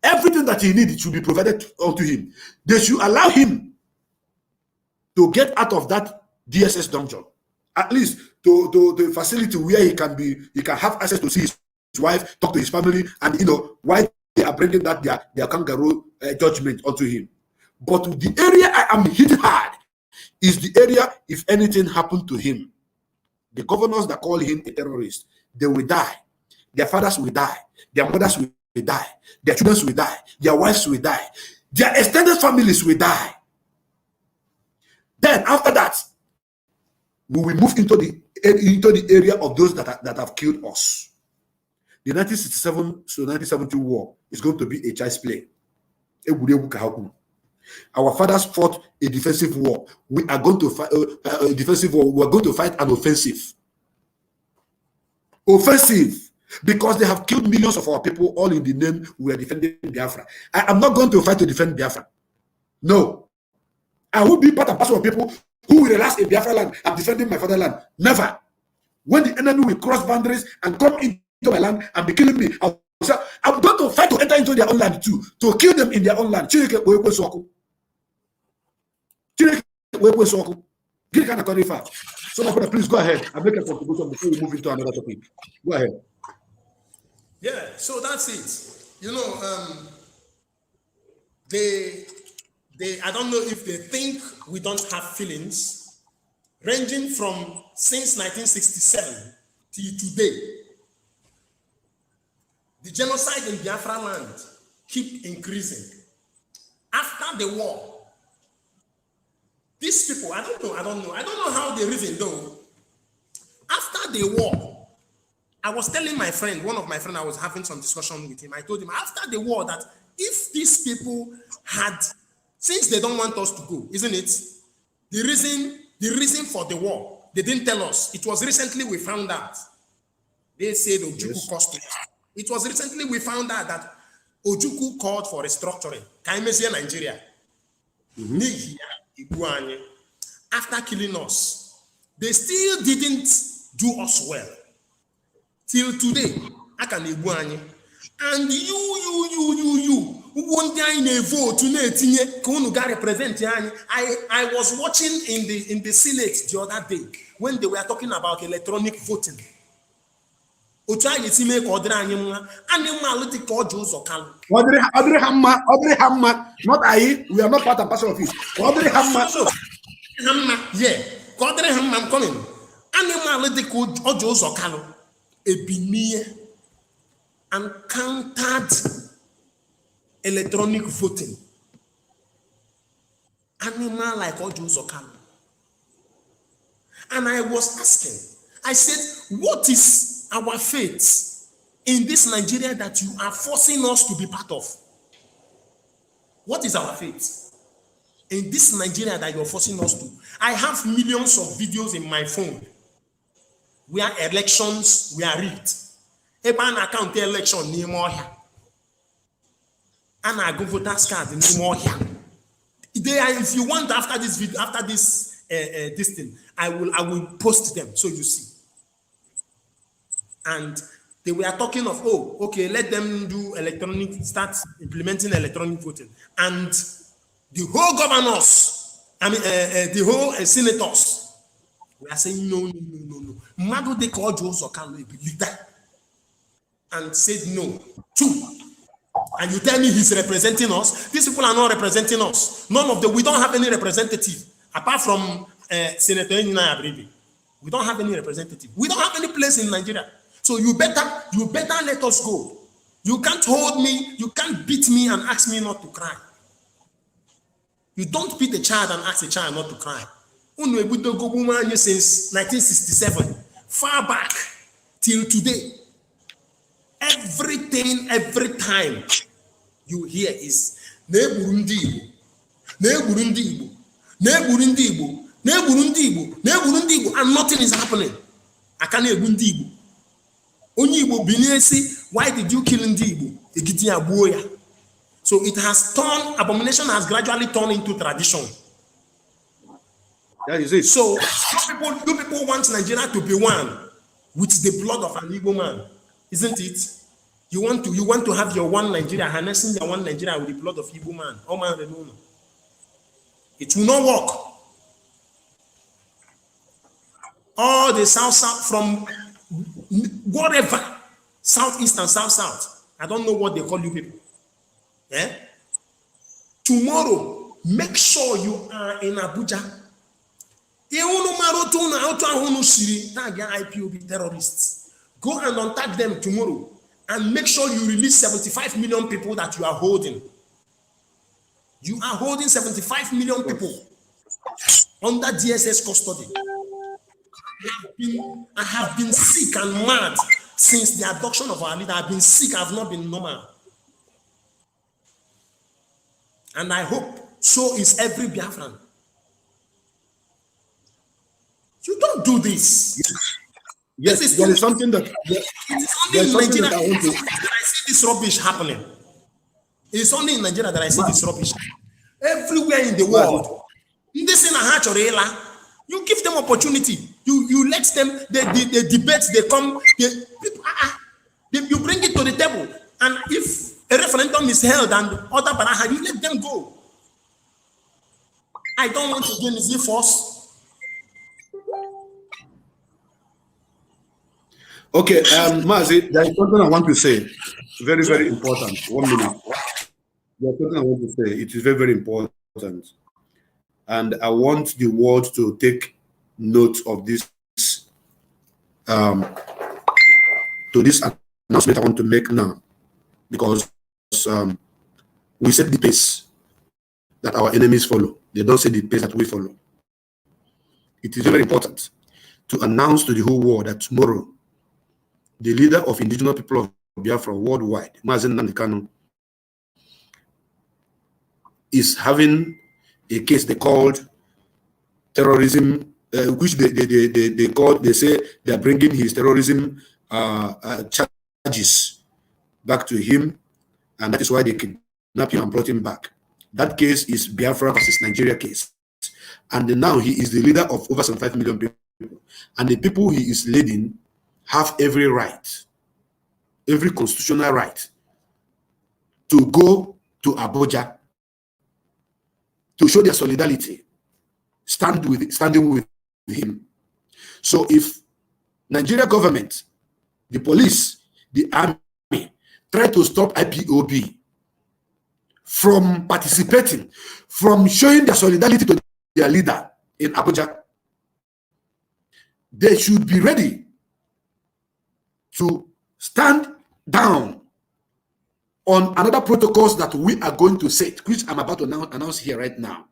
Everything that he needs should be provided unto him. They should allow him to get out of that DSS dungeon, at least to the facility where he can have access to see his wife, talk to his family, and why they are bringing that their kangaroo judgment onto him. But the area I am hit hard is the area, if anything happened to him, the governors that call him a terrorist, they will die. Their fathers will die. Their mothers will die. Their children will die. Their wives will die. Their extended families will die. Then after that, we will move into the area of those that have killed us. The 1967 to 1970 war is going to be a child's play. Our fathers fought a defensive war. We are going to fight a defensive war. We are going to fight an offensive. Because they have killed millions of our people, all in the name we are defending Biafra. I am not going to fight to defend Biafra. No. I will be part and parcel of people who will relax in Biafra land. I'm defending my fatherland. Never. When the enemy will cross boundaries and come into my land and be killing me, I'm going to fight to enter into their own land too, to kill them in their own land. So my brother, please go ahead and make a contribution before we move into another topic. Go ahead. Yeah, so that's it. They I don't know if they think we don't have feelings, ranging from since 1967 till today. The genocide in Biafra land keep increasing. After the war, these people, I don't know how they reason though. After the war, I was telling my friend, one of my friends, I was having some discussion with him. I told him after the war that if these people had, since they don't want us to go, isn't it? The reason for the war, they didn't tell us. It was recently we found out. They said Ojuku cost it. It was recently we found out that Ojuku called for restructuring. Kaimesia, Nigeria. After killing us, they still didn't do us well. Till today, I can and you one guy in a vote represent. I was watching in the Senate the other day when they were talking about electronic voting. Not I, we are not part and parcel of it. Yeah, I'm coming. Animal and countered electronic voting. Animal like Ojo Zokalo. And I was asking, I said, what is our fate in this Nigeria that you are forcing us to be part of? What is our fate in this Nigeria that you're forcing us to? I have millions of videos in my phone where elections were rigged. Ebe a na-account election n'ime ọhịa. A na-agụ voters card n'ime ọhịa. If you want, after this video, after this thing, I will post them so you see. And they were talking of, oh, okay, let them do start implementing electronic voting. And the whole governors, the whole senators, we are saying no. Madu de Kojo Zokalo believe that and said no. 2. And you tell me he's representing us? These people are not representing us. We don't have any representative apart from Senator Nina Abribi. We don't have any representative. We don't have any place in Nigeria. So you better let us go. You can't hold me, you can't beat me and ask me not to cry. You don't beat a child and ask a child not to cry. Since 1967, far back till today, every time you hear is and nothing is happening. I can't hear why did you kill Ndi Igbo? So it has turned, abomination has gradually turned into tradition. That is it. So you people want Nigeria to be one with the blood of an Igbo man, isn't it? You want to have your one Nigeria, harnessing your one Nigeria with the blood of Igbo man. Oh man, no. It will not work. All the south from whatever, southeast and south. I don't know what they call you people. Yeah? Tomorrow, make sure you are in Abuja. IPOB terrorists. Go and untag them tomorrow and make sure you release 75 million people that you are holding. You are holding 75 million people under DSS custody. I have been sick and mad since the abduction of our leader. I've been sick, I've not been normal. And I hope so is every Biafran. You don't do this. Yes, there is something that there's only in Nigeria that I see this rubbish happening. It's only in Nigeria that I see this rubbish. Everywhere in the world. This in a hatch or you give them opportunity. You let them, the debates, they come, you bring it to the table. And if a referendum is held and other baraha, you let them go. I don't want to gain easy force. Okay, Mazi, there is something I want to say. Very, very important. 1 minute. There's something I want to say. It is very, very important. And I want the world to take note of this to this announcement I want to make now, because we set the pace that our enemies follow. They don't set the pace that we follow. It is very important to announce to the whole world that tomorrow the leader of indigenous people of Biafra worldwide, Mazen Nandekano, is having a case they called terrorism, which they say they are bringing his terrorism charges back to him, and that is why they kidnapped him and brought him back. That case is Biafra versus Nigeria case, and now he is the leader of over 75 million people, and the people he is leading have every right, every constitutional right, to go to Abuja to show their solidarity, standing with him. So if Nigeria government, the police, the army try to stop IPOB from participating, from showing their solidarity to their leader in Abuja, they should be ready to stand down on another protocols that we are going to set, which I'm about to announce here right now.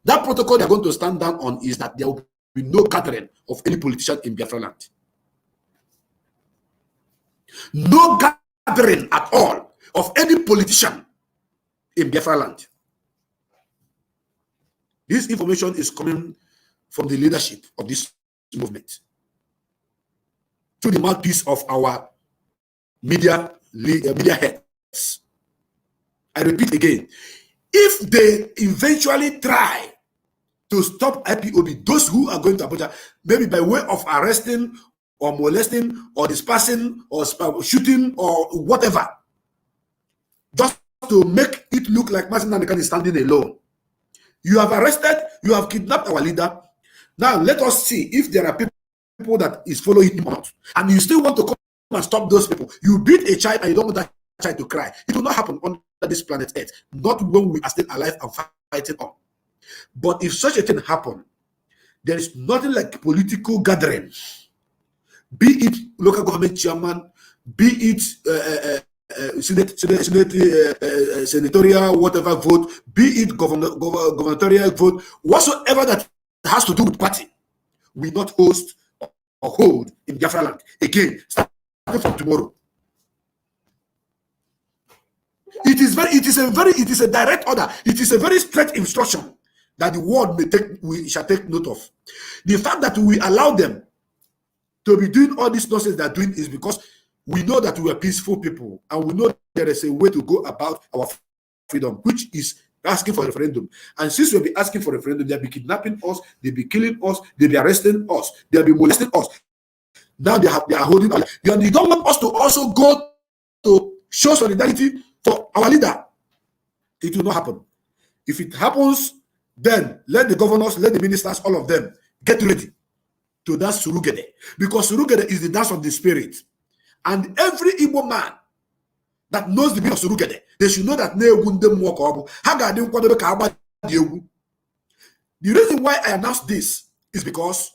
That protocol they're going to stand down on is that there will be no gathering of any politician in Biafra land. No gathering at all of any politician in Biafra land. This information is coming from the leadership of this movement. through the mouthpiece of our media heads. I repeat again, if they eventually try to stop IPOB, those who are going to Abuja, maybe by way of arresting or molesting or dispersing or shooting or whatever, just to make it look like Mazi Nnamdi Kanu is standing alone. You have arrested, you have kidnapped our leader. Now let us see if there are people that is following him out, and you still want to come and stop those people. You beat a child and you don't want that child to cry. It will not happen on this planet Earth, not when we are still alive and fighting on. But if such a thing happen, there is nothing like political gathering, be it local government chairman, be it senatorial whatever vote, be it gubernatorial vote, whatsoever that has to do with party, we not host or hold in Biafra land again, starting from tomorrow. It is a direct order. It is a very straight instruction that the world we shall take note of. The fact that we allow them to be doing all this nonsense they're doing is because we know that we are peaceful people, and we know there is a way to go about our freedom, which is asking for a referendum. And since we'll be asking for a referendum, they'll be kidnapping us, they'll be killing us, they'll be arresting us, they'll be molesting us. Now they are holding us. You don't want us to also go to show solidarity for our leader. It will not happen. If it happens, then let the governors, let the ministers, all of them get ready to dance Surugede, because Surugede is the dance of the spirit. And every Igbo man that knows the meaning of Surugede, they should know that the reason why I announced this is because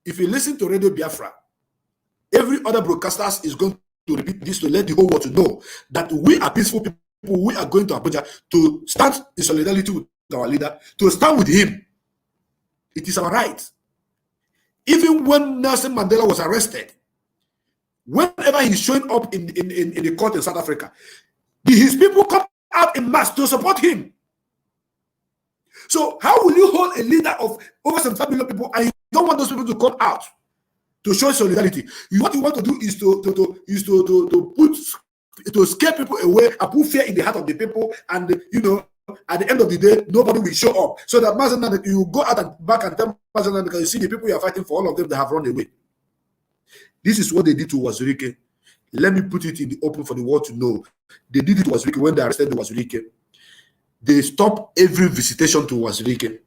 if you listen to Radio Biafra, every other broadcasters is going to repeat this to let the whole world to know that we are peaceful people. We are going to Abuja to stand in solidarity with our leader, to stand with him. It is our right. Even when Nelson Mandela was arrested, whenever he's showing up in the court in South Africa, his people come out in mass to support him. So how will you hold a leader of over 75 million people and you don't want those people to come out to show solidarity? What you want to do is to scare people away and put fear in the heart of the people, and at the end of the day, nobody will show up. So that Mazi Nnamdi, you go out and back and tell Mazi Nnamdi, because you see the people you are fighting for, all of them, they have run away. This is what they did to Wazirike. Let me put it in the open for the world to know. They did it to Wazirike when they arrested Wazirike. They stopped every visitation to Wazirike.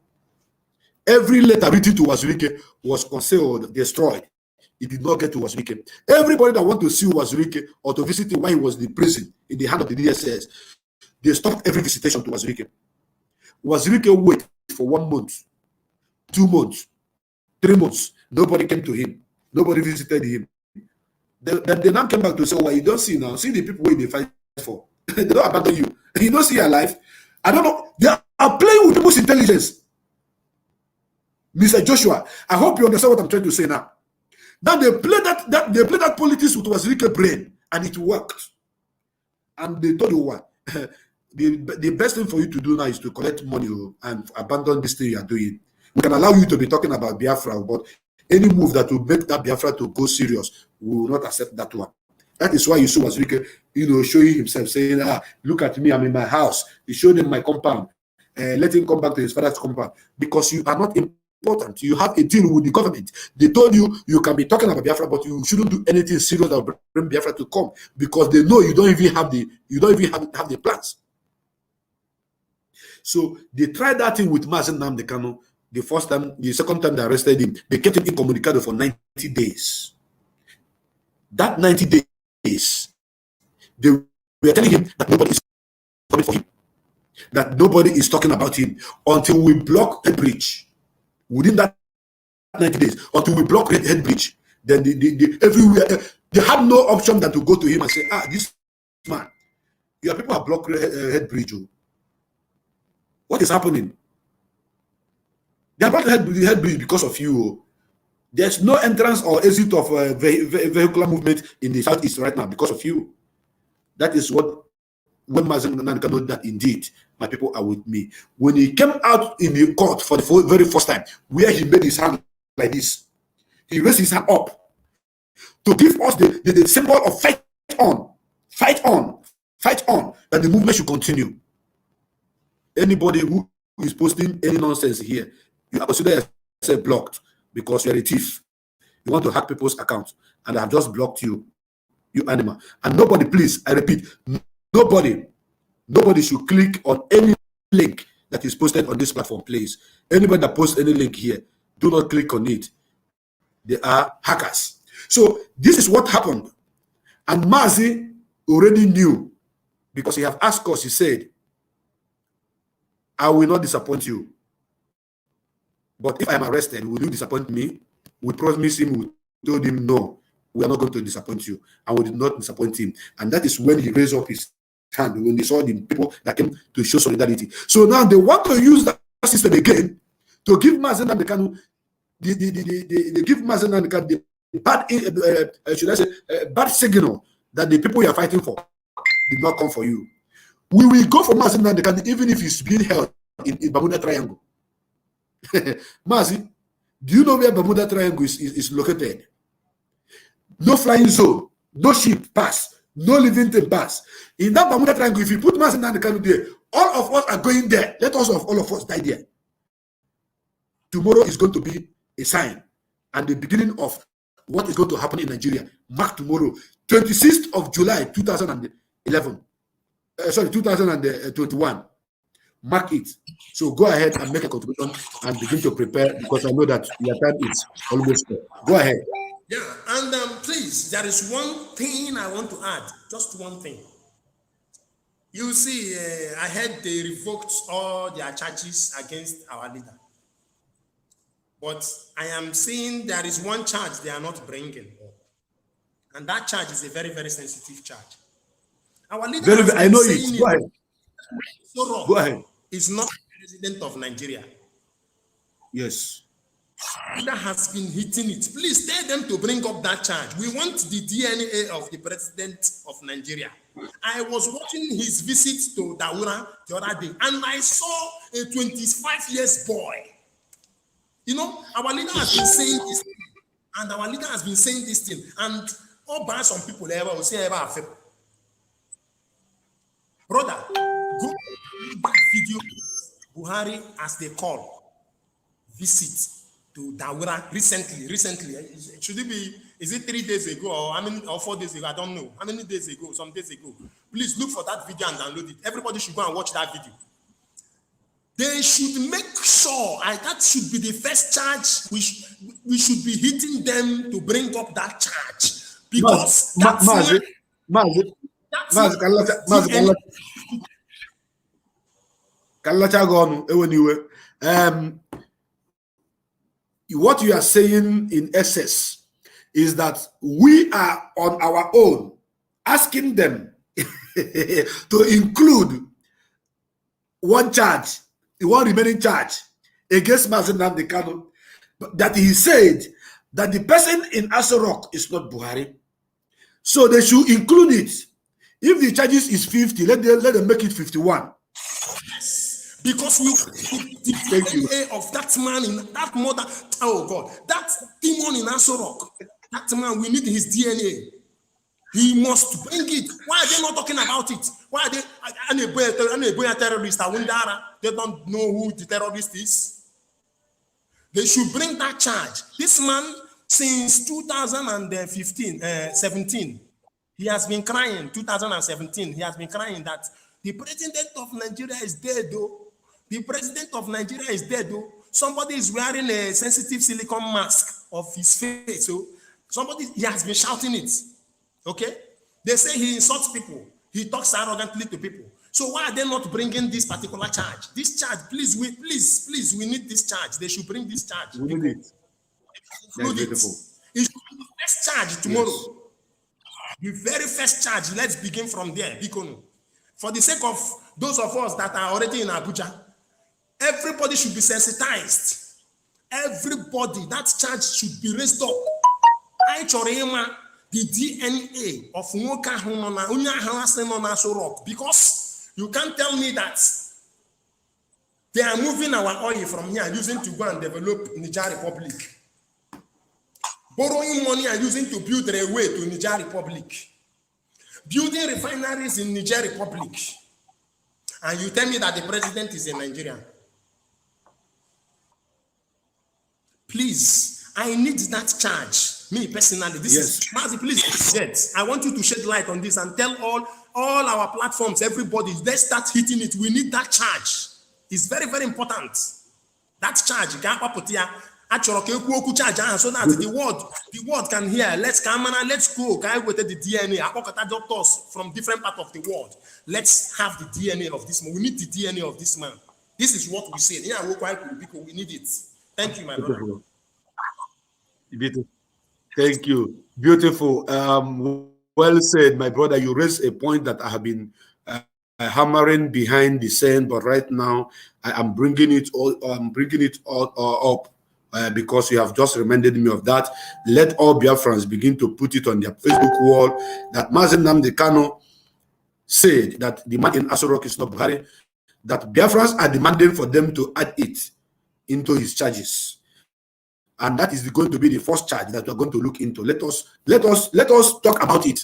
Every letter written to Wazirike was concealed, destroyed. It did not get to Wazirike. Everybody that wanted to see Wazirike or to visit him while he was in the prison in the hand of the DSS, they stopped every visitation to Wazirike. Wazirike waited for 1 month, 2 months, 3 months. Nobody came to him. Nobody visited him. They now came back to say, well, you don't see now. See the people where they fight for. They don't abandon you. You don't see your life. I don't know. They are playing with people's intelligence. Mr. Joshua, I hope you understand what I'm trying to say now. Now they play that politics with Wazirike brain, and it worked. And they told you what? The best thing for you to do now is to collect money and abandon this thing you are doing. We can allow you to be talking about Biafra, but any move that will make that Biafra to go serious, we will not accept that one. That is why you saw Wazirike, showing himself, saying, look at me, I'm in my house. He showed him my compound. Let him come back to his father's compound. Because you are not important. You have a deal with the government. They told you you can be talking about Biafra, but you shouldn't do anything serious that will bring Biafra to come, because they know you don't even have the plans. So they tried that thing with Mazi Nnamdi Kanu. The first time, the second time they arrested him, they kept him incommunicado for 90 days. That 90 days, they were telling him that nobody is coming for him, that nobody is talking about him until we block a bridge. Within that 90 days, until we block head bridge, then everywhere they had no option than to go to him and say, this man, your people have blocked head bridge. What is happening? They are blocked head bridge because of you. There's no entrance or exit of vehicular movement in the southeast right now because of you. That is what, when Mazi Nnamdi Kanu know that indeed my people are with me. When he came out in the court for the very first time, where he made his hand like this, he raised his hand up. to give us the symbol of fight on, that the movement should continue. Anybody who is posting any nonsense here, you consider yourself blocked because you're a thief. You want to hack people's accounts, and I have just blocked you, you animal. And nobody, please, I repeat, nobody should click on any link that is posted on this platform, please. Anybody that posts any link here, do not click on it. They are hackers. So this is what happened. And Mazi already knew, because he have asked us, he said, I will not disappoint you. But if I am arrested, will you disappoint me? We promised him, we told him, no, we are not going to disappoint you. And we did not disappoint him. And that is when he raised up his hand, when they saw the people that came to show solidarity. So now they want to use that system again to give Mazi Nnamdi Kanu, they give Mazi Nnamdi Kanu the bad, should I say, bad signal that the people you are fighting for did not come for you. We will go for Mazi Nnamdi Kanu even if he's being held in Bermuda Triangle. Mazi, do you know where Bermuda Triangle is located? No flying zone, no ship pass, no living thing pass. In that Bermuda Triangle, if you put Mazi Nnamdi Kanu there, all of us are going there. Let us all of us die there. Tomorrow is going to be a sign and the beginning of what is going to happen in Nigeria. Mark tomorrow, 26th of July, 2011. 2021. Mark it. So go ahead and make a contribution and begin to prepare, because I know that your time is almost there. Go ahead. Yeah, and please, there is one thing I want to add. Just one thing. You see, I heard they revoked all their charges against our leader. But I am seeing there is one charge they are not bringing. And that charge is a very, very sensitive charge. Our leader I know it. Go ahead. Go ahead. Is not president of Nigeria. Yes. Leader has been hitting it. Please tell them to bring up that charge. We want the DNA of the president of Nigeria. I was watching his visit to Daura the other day, and I saw a 25 years boy. You know, our leader has been saying this thing, and our leader has been saying this thing, and all by some people ever will say ever affect. Brother, go that video, Buhari, as they call, visit to Daura recently. Should it be, is it 3 days ago or 4 days ago? I don't know. How many days ago? Some days ago. Please look for that video and download it. Everybody should go and watch that video. They should make sure, that should be the first charge. We should be hitting them to bring up that charge. Because what you are saying in essence is that we are on our own asking them to include one charge, one remaining charge against Mazi Nnamdi Kanu, that he said that the person in Aso Rock is not Buhari. So they should include it. If the charges is 50, let them make it 51. Yes. Because the DNA of that man in that mother, oh God, that demon in Aso Rock, that man, we need his DNA. He must bring it. Why are they not talking about it? Why are they terrorists? They don't know who the terrorist is. They should bring that charge. This man, since 17, he has been crying. 2017, he has been crying that the president of Nigeria is dead, though. The president of Nigeria is dead, though. Somebody is wearing a sensitive silicone mask of his face. So he has been shouting it. Okay? They say he insults people. He talks arrogantly to people. So why are they not bringing this particular charge? This charge, please, we need this charge. They should bring this charge. We need it. That's beautiful. It should be the first charge tomorrow. Yes. The very first charge, let's begin from there. For the sake of those of us that are already in Abuja, everybody should be sensitized. Everybody, that charge should be raised up. The DNA of Aso Rock, because you can't tell me that they are moving our oil from here using to go and develop Niger Republic. borrowing money and using to build railway to Niger Republic, building refineries in Niger Republic, and you tell me that the president is a Nigerian. Please, I need that charge. Me personally, this is Mazi, please get. I want you to shed light on this and tell all our platforms, everybody, let's start hitting it. We need that charge. It's very, very important. That charge, so that the world can hear. Let's come and let's go. Guy with the DNA. Doctors from different parts of the world. Let's have the DNA of this man. We need the DNA of this man. This is what we say. We need it. Thank you, my brother. Beautiful. Thank you. Beautiful. Well said, my brother. You raised a point that I have been hammering behind the scene, but right now I am bringing it all. I'm bringing it all up because you have just reminded me of that. Let all Biafrans begin to put it on their Facebook wall that Mazen Nnamdi Kanu said that the man in Aso Rock is not Buhari. That Biafrans are demanding for them to add it into his charges. And that is going to be the first charge that we're going to look into. Let us talk about it.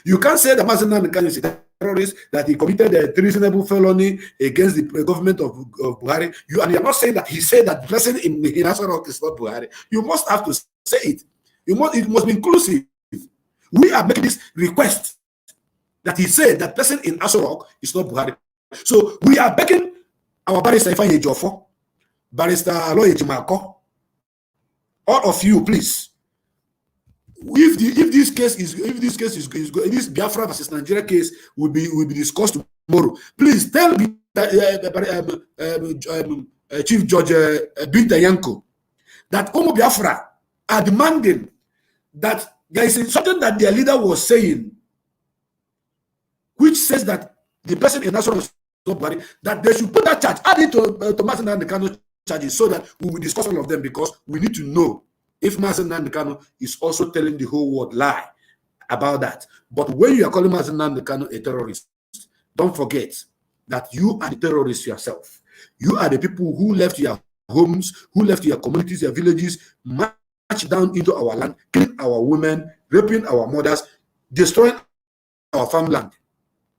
You can't say that Mazen Nnamdi Kanu is a terrorist, that he committed a treasonable felony against the government of Buhari. You're not saying that he said that the person in Aso Rock is not Buhari. You must have to say it. It must be inclusive. We are making this request that he said that person in Aso Rock is not Buhari. So we are begging our barrister Ifeanyi Ejiofor, barrister Aloy Ejimako, all of you, please. If this case is this Biafra versus Nigeria case will be discussed tomorrow, please tell me Chief Judge Binta Yanko that Omo Biafra are demanding that there is something that their leader was saying, which says that the person in national body that they should put that charge, add it to Mazen Nnamdi Kanu charges, so that we will discuss all of them, because we need to know if Mazen Nnamdi Kanu is also telling the whole world lie about that. But when you are calling Mazen Nnamdi Kanu a terrorist, don't forget that you are the terrorist yourself. You are the people who left your homes, who left your communities, your villages, marched down into our land, killing our women, raping our mothers, destroying our farmland.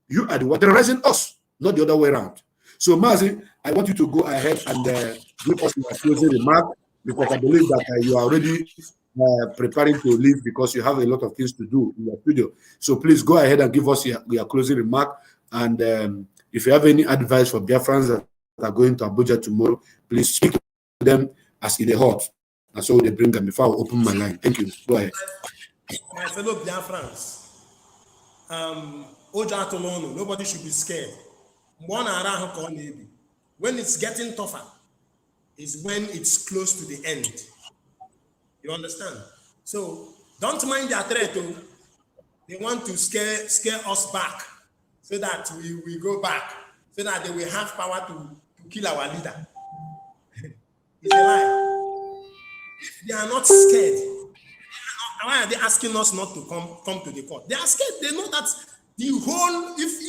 You are the one terrorizing us, not the other way around. So, Mazi, I want you to go ahead and give us your closing remark, because I believe that you are already preparing to leave because you have a lot of things to do in your studio. So please go ahead and give us your closing remark. And if you have any advice for Biafrans that are going to Abuja tomorrow, please speak to them as in the heart. And so they bring them before I open my line. Thank you. Go ahead. My fellow Biafrans, nobody should be scared. When it's getting tougher is when it's close to the end. You understand? So don't mind their threat. They want to scare us back so that we go back, so that they will have power to kill our leader. It's a lie. If they are not scared, why are they asking us not to come to the court? They are scared. They know that the whole, if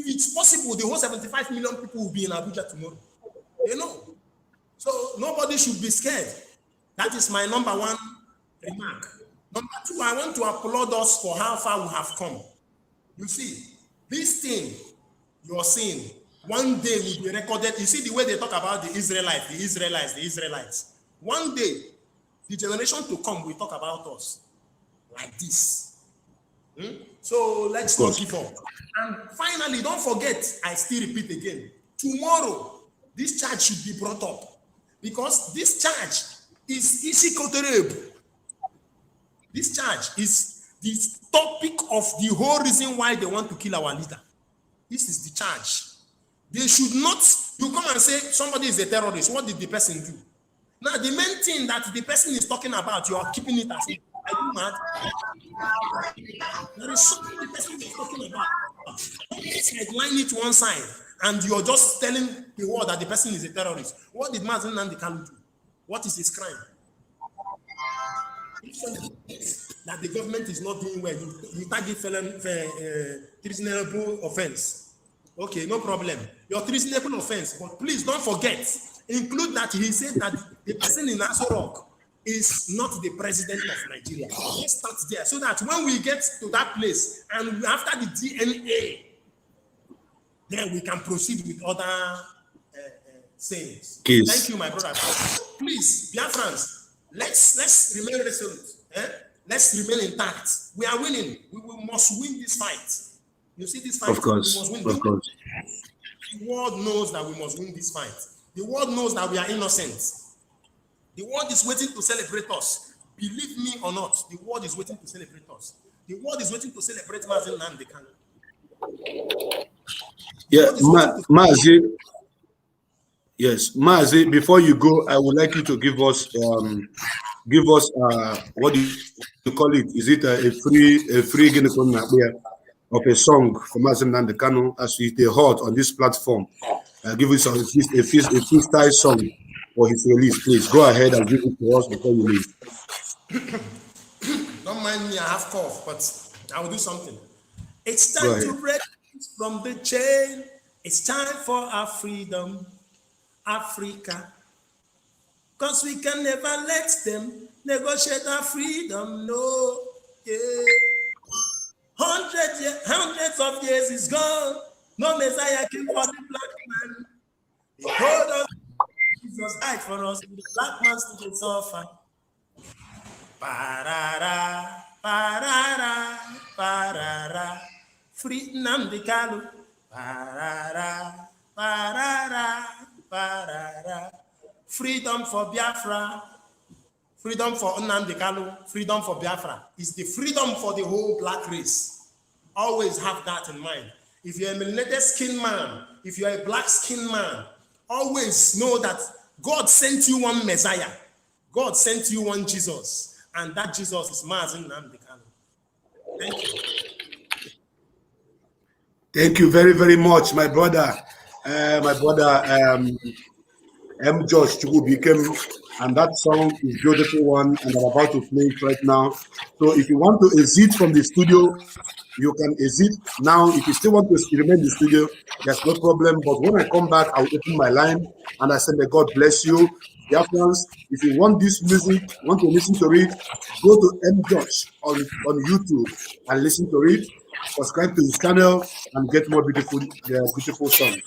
it's possible, the whole 75 million people will be in Abuja tomorrow. They know. So nobody should be scared. That is my number one remark. Number two, I want to applaud us for how far we have come. You see, this thing you're seeing, one day will be recorded. You see the way they talk about the Israelites. One day, the generation to come will talk about us like this. So let's not give up. And finally, don't forget, I still repeat again, tomorrow, this charge should be brought up. Because this charge is Ishikotereb. This charge is the topic of the whole reason why they want to kill our leader. This is the charge. They should not, you come and say somebody is a terrorist. What did the person do? Now, the main thing that the person is talking about, you are keeping it as if, are you mad? There is something the person is talking about. It's like line it one side, and you're just telling the world that the person is a terrorist. What did Mazen Nnamdi Kanu do? What is his crime? That the government is not doing well. You target treasonable offense. Okay, no problem. Your treasonable offense, but please don't forget, include that he said that the person in Aso Rock is not the president of Nigeria. Let's start there so that when we get to that place and after the DNA, then we can proceed with other sayings. Yes. Thank you, my brother. Please, Biafrans, let's remain resolute. Let's remain intact. We are winning. We must win this fight. You see this fight? Of course. We must win. Of course. The world knows that we must win this fight. The world knows that we are innocent. The world is waiting to celebrate us. Believe me or not, the world is waiting to celebrate us. The world is waiting to celebrate Mazen Nandekan. Yeah, Mazi. Yes, Mazi. Before you go, I would like you to give us what do you call it? Is it a free of a song for Mazen Nandekan as we hot on this platform? Give us a freestyle song for his release, please. Go ahead and give it to us before you leave. Don't mind me, I have cough, but I will do something. It's time to break from the chain. It's time for our freedom, Africa. Because we can never let them negotiate our freedom, no. Yeah. Hundreds of years is gone. No Messiah came for the black man. He told us Jesus died for us. The black man still suffer. Parara, parara, parara. Free Nnamdi Kanu. Parara, parara, parara. Freedom for Biafra. Freedom for Nnamdi Kanu. Freedom for Biafra. It's the freedom for the whole black race. Always have that in mind. If you're a melanated skin man, if you're a black skin man, always know that God sent you one Messiah. God sent you one Jesus. And that Jesus is Mazen Nnamdi Kanu. Thank you. Thank you very, very much, my brother. M. George Chukwu became, and that song is a beautiful one, and I'm about to play it right now. So if you want to exit from the studio, you can exit now. If you still want to remain in the studio, there's no problem. But when I come back, I'll open my line and I say, may God bless you. Dear friends, if you want this music, want to listen to it, go to M. George on YouTube and listen to it. Subscribe to his channel and get more beautiful songs.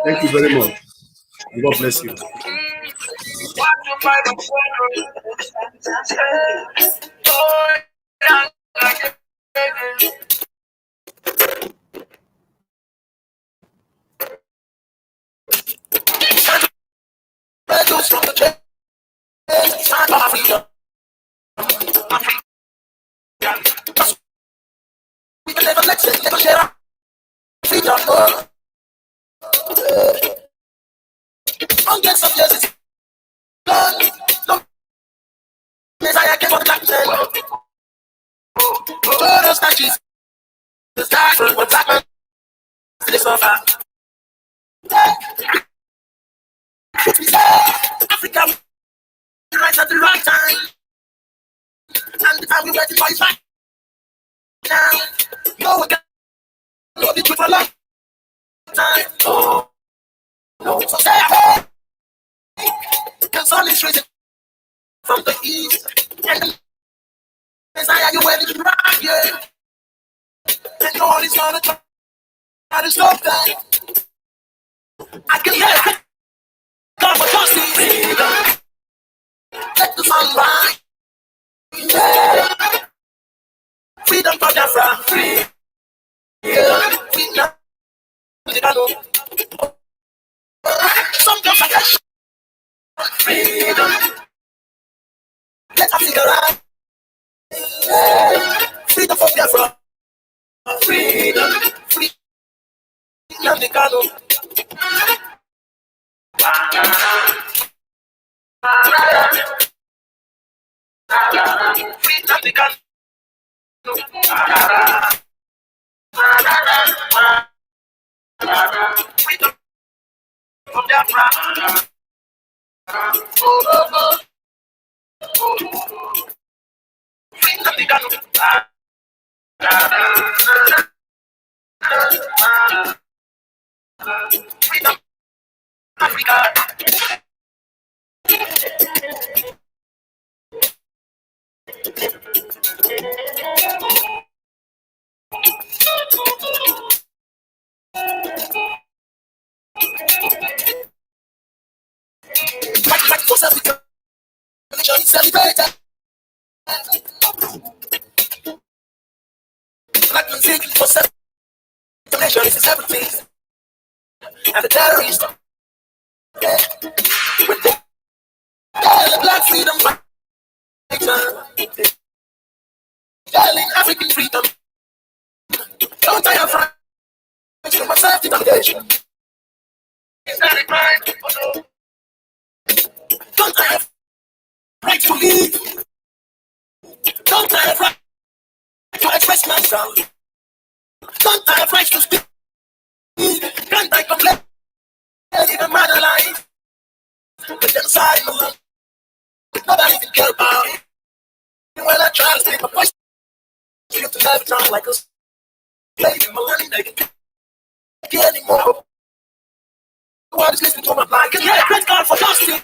Thank you very much. God bless you. Africa right at the right time. And the time we waiting for is right now. No, we can know the truth for a long time. No, so say hey. The sun is rising from the east. And the Messiah, you waiting to rock, yeah. And no one is gonna try to stop that. I can hear it. God for justice. Let the sun rise. Yeah. Freedom for Biafra. Freedom. Freedom. Some girls are cash. Freedom. Let Africa rise. Yeah. Freedom for Biafra. Freedom. Freedom. self-determination is celebrated. Black men seeking for self-determination is everything. And the terrorists, yeah, when they tell the black freedom fighter, telling African freedom, don't I have rights to my self-determination? Is that a crime? Oh, no. Don't I have right to live? Don't I have right to express myself? Don't I have right to speak? Can't I complain? Even matter life. The genocide, nobody can care about it. When I try to speak my voice, you have to have it on like a slave in my money, they can't get anymore. What is listening to my mind? Can you hear a great God for justice?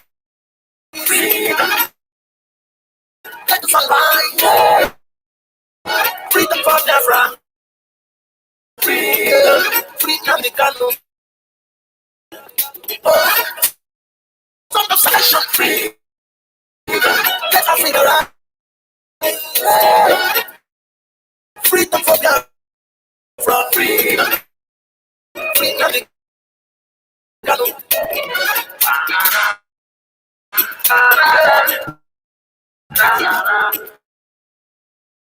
Freedom. Let the sunlight. Freedom for Biafra. Freedom. Freedom, the canoe. Some of selection. Freedom. Let us figure out. Freedom for Biafra. Freedom. Freedom, the canoe.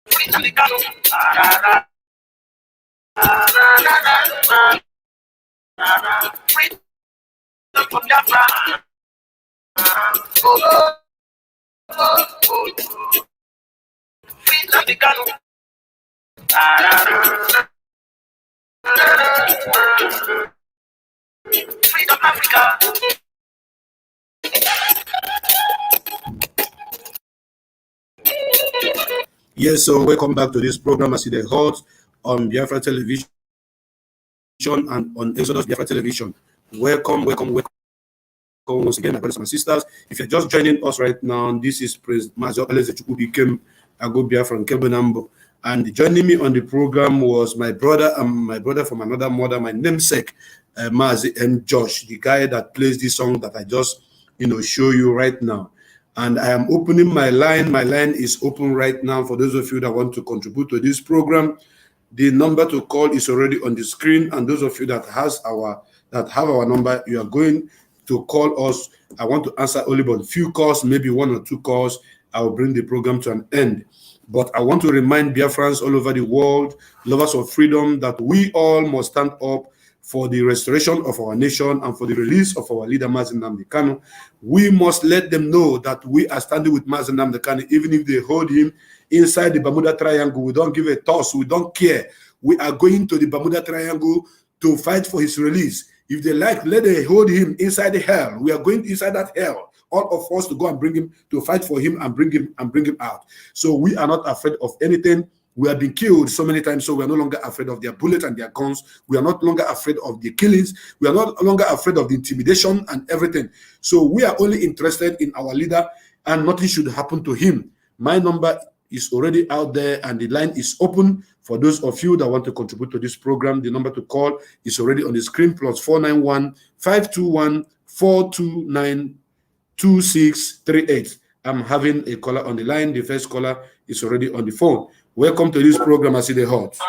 Freedom, the canoe. Freedom for Biafra. Freedom, the canoe. Freedom, Africa. Yes, so welcome back to this program. I see the hot on Biafra Television and on Exodus Biafra Television. Welcome once again, my brothers and sisters. If you're just joining us right now, this is President Mazo Eleze Chukwubikem Ago Biafra and Kebenambo. And joining me on the program was my brother and my brother from another mother, my namesake, Mazi M. Josh, the guy that plays this song that I just show you right now. And I am opening my line. My line is open right now for those of you that want to contribute to this program. The number to call is already on the screen, and those of you that have our number, you are going to call us. I want to answer only but a few calls, maybe one or two calls. I will bring the program to an end. But I want to remind Biafrans all over the world, lovers of freedom, that we all must stand up for the restoration of our nation and for the release of our leader, Mazi Nnamdi Kanu. We must let them know that we are standing with Mazi Nnamdi Kanu, even if they hold him inside the Bermuda Triangle. We don't give a toss. We don't care. We are going to the Bermuda Triangle to fight for his release. If they like, let them hold him inside the hell. We are going inside that hell. All of us to go and bring him, to fight for him and bring him out. So we are not afraid of anything. We have been killed so many times, so we are no longer afraid of their bullets and their guns. We are not longer afraid of the killings. We are not longer afraid of the intimidation and everything. So we are only interested in our leader, and nothing should happen to him. My number is already out there, and the line is open for those of you that want to contribute to this program. The number to call is already on the screen, plus 491-521-429-2638. I'm having a caller on the line. The first caller is already on the phone. Welcome to this program. I see the hot.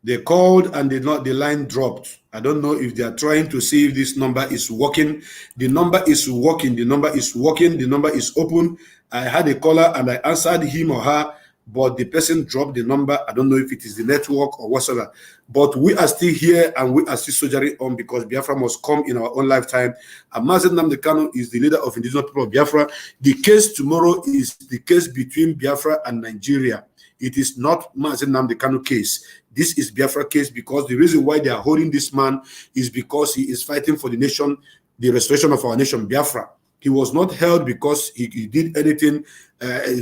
They called and the line dropped. I don't know if they are trying to see if this number is working. The number is working. The number is working. The number is open. I had a caller and I answered him or her, but the person dropped the number. I don't know if it is the network or whatsoever. But we are still here and we are still soldiering on, because Biafra must come in our own lifetime. And Mazi Nnamdi Kanu is the leader of indigenous people of Biafra. The case tomorrow is the case between Biafra and Nigeria. It is not Mazi Nnamdi Kanu case. This is Biafra case, because the reason why they are holding this man is because he is fighting for the nation, the restoration of our nation, Biafra. He was not held because he did anything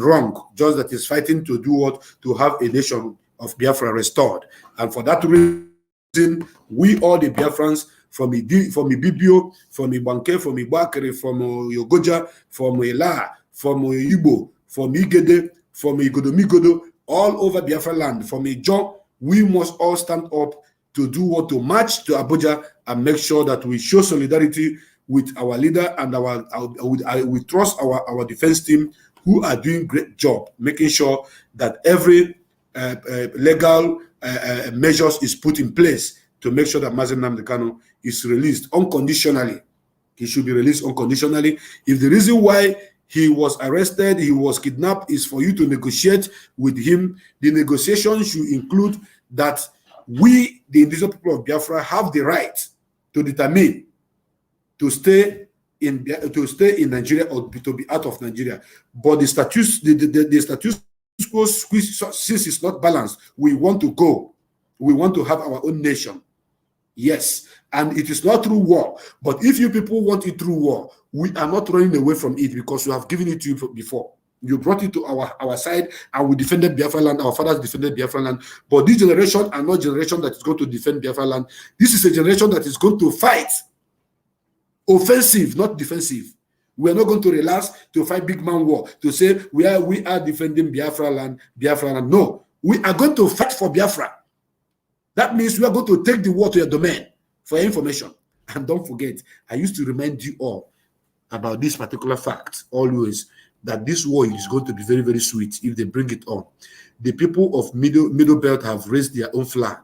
wrong, just that he's fighting to do what? To have a nation of Biafra restored. And for that reason, we all the Biafrans, from Ibibio, from Ibanke, from Ibakere, from Yogoja, from Ela, from Igbo, from Igede, from Igodomigodo, all over Biafra land, from Ijo, we must all stand up to do what? To march to Abuja and make sure that we show solidarity with our leader and we trust our defense team, who are doing great job, making sure that every legal measures is put in place to make sure that Mazi Nnamdi Kanu is released unconditionally. He should be released unconditionally. If the reason why he was arrested, he was kidnapped, is for you to negotiate with him, the negotiation should include that we, the indigenous people of Biafra, have the right to determine to stay in Nigeria or to be out of Nigeria. But the status quo, since it's not balanced, we want to go. We want to have our own nation. Yes, and it is not through war. But if you people want it through war, we are not running away from it, because we have given it to you before. You brought it to our side, and we defended Biafra land. Our fathers defended Biafra land. But this generation are not generation that is going to defend Biafra land. This is a generation that is going to fight. Offensive, not defensive. We are not going to relax to fight big man war, to say we are defending Biafra land. No, we are going to fight for Biafra. That means we are going to take the war to your domain for your information. And don't forget, I used to remind you all about this particular fact always, that this war is going to be very, very sweet if they bring it on. The people of Middle Belt have raised their own flag.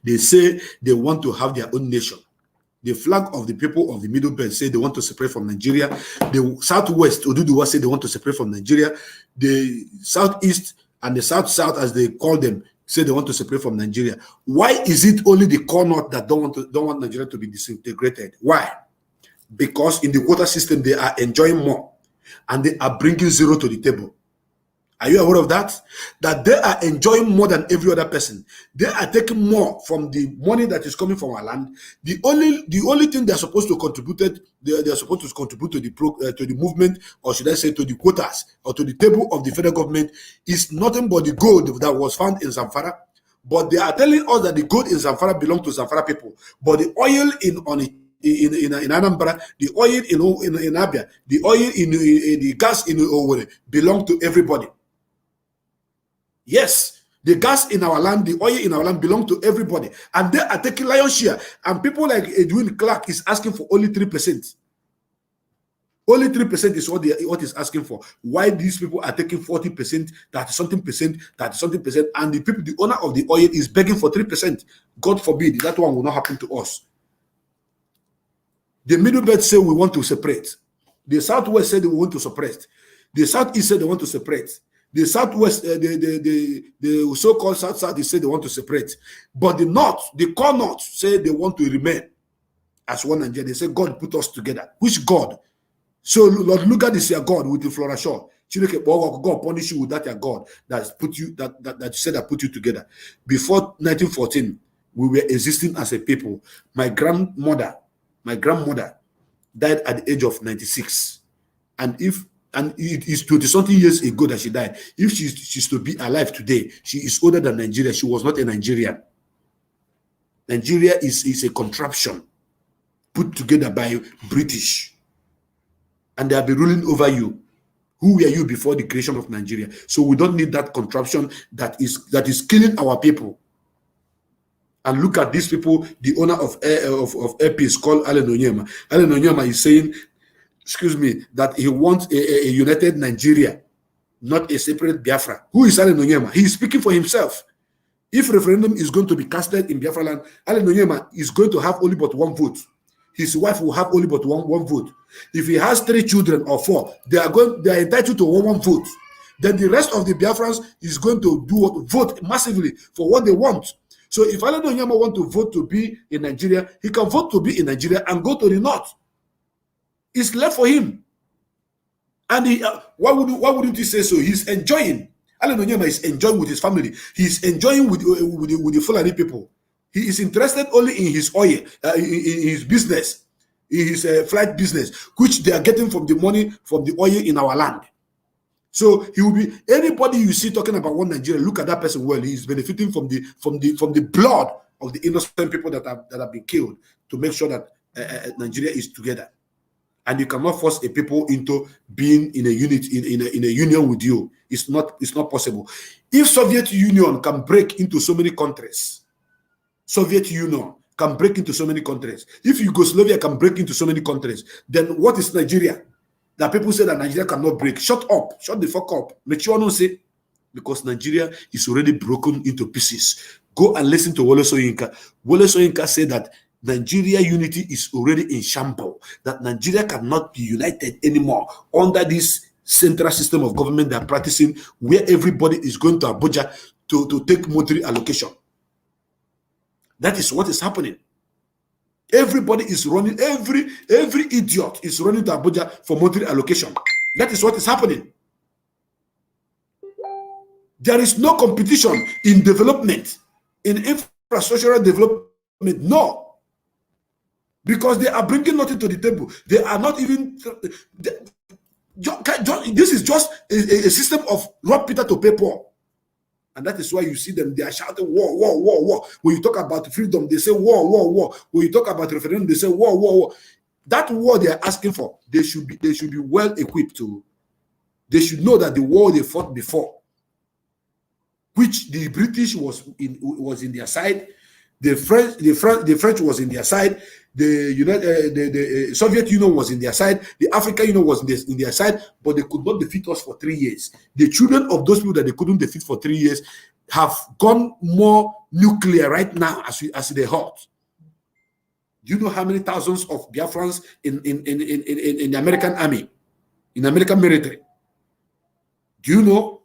They say they want to have their own nation. The flag of the people of the Middle Belt say they want to separate from Nigeria. The Southwest, Oduduwa, say they want to separate from Nigeria. The Southeast and the South, as they call them, say they want to separate from Nigeria. Why is it only the core north that don't want Nigeria to be disintegrated? Why? Because in the quota system they are enjoying more, and they are bringing zero to the table. Are you aware of that? That they are enjoying more than every other person. They are taking more from the money that is coming from our land. The only thing they are supposed to contribute, they are supposed to contribute to the movement, or should I say to the quotas or to the table of the federal government, is nothing but the gold that was found in Zamfara. But they are telling us that the gold in Zamfara belongs to Zamfara people, but the oil in Anambra, the oil in Abia, the oil in the gas in Owerri belong to everybody. Yes, the gas in our land, the oil in our land belong to everybody, and they are taking lion's share. And people like Edwin Clark is asking for only 3%. Only 3% is what is asking for. Why these people are taking 40%, 30-something percent, 30-something percent, and the owner of the oil is begging for 3%. God forbid that one will not happen to us. The Middle Belt say we want to separate. The Southwest said they want to suppress. The Southeast said they want to separate. The Southwest, the so-called South, they say they want to separate. But the North, the core North, say they want to remain as one Nigeria. They say God put us together. Which God? So Lord, look at this your God with the Florashore. God punish you with that your God that put you that said that put you together. Before 1914, we were existing as a people. My grandmother died at the age of 96, and it is 20-something years ago that she died. If she's to be alive today, she is older than Nigeria. She was not a Nigerian. Nigeria is a contraption put together by British, and they have been ruling over you. Who were you before the creation of Nigeria? So we don't need that contraption that is killing our people. And look at these people. The owner of Airpeace called Allen Onyema. Allen Onyema is saying, excuse me, that he wants a united Nigeria, not a separate Biafra. Who is Allen Onyema? He is speaking for himself. If referendum is going to be casted in Biafra land, Allen Onyema is going to have only but one vote. His wife will have only but one vote. If he has 3 children or 4, they are entitled to one vote. Then the rest of the Biafrans is going to vote massively for what they want. So if Allen Onyema want to vote to be in Nigeria, he can vote to be in Nigeria and go to the north. It's left for him. And why wouldn't he say so? He's enjoying. Allen Onyema is enjoying with his family. He's enjoying with the Fulani people. He is interested only in his oil, in his business, in his flight business, which they are getting from the money from the oil in our land. So he will be, anybody you see talking about one Nigeria, look at that person well. He is benefiting from the blood of the innocent people that have been killed to make sure that Nigeria is together. And you cannot force a people into being in a unit in a union with you. It's not possible. If Soviet Union can break into so many countries, Soviet Union can break into so many countries, if Yugoslavia can break into so many countries, then what is Nigeria? That people say that Nigeria cannot break. Shut up. Shut the fuck up. Mechionu say, because Nigeria is already broken into pieces. Go and listen to Wole Soyinka. Wole Soyinka said that Nigeria unity is already in shambles, that Nigeria cannot be united anymore under this central system of government they are practicing, where everybody is going to Abuja to take monetary allocation. That is what is happening. Everybody is running, every idiot is running to Abuja for monetary allocation. That is what is happening. There is no competition in development, in infrastructural development, no. Because they are bringing nothing to the table. They are not even... this is just a system of rob Peter to pay Paul. And that is why you see them, they are shouting war, war, war, war. When you talk about freedom, they say war, war, war. When you talk about referendum, they say war, war, war. That war they are asking for, they should be well equipped to. They should know that the war they fought before, which the British was in their side, the French was in their side, the Soviet Union was in their side, the African Union was in their side, but they could not defeat us for 3 years. The children of those people that they couldn't defeat for 3 years have gone more nuclear right now as they hurt. Do you know how many thousands of Biafrans in the American army, in the American military? Do you know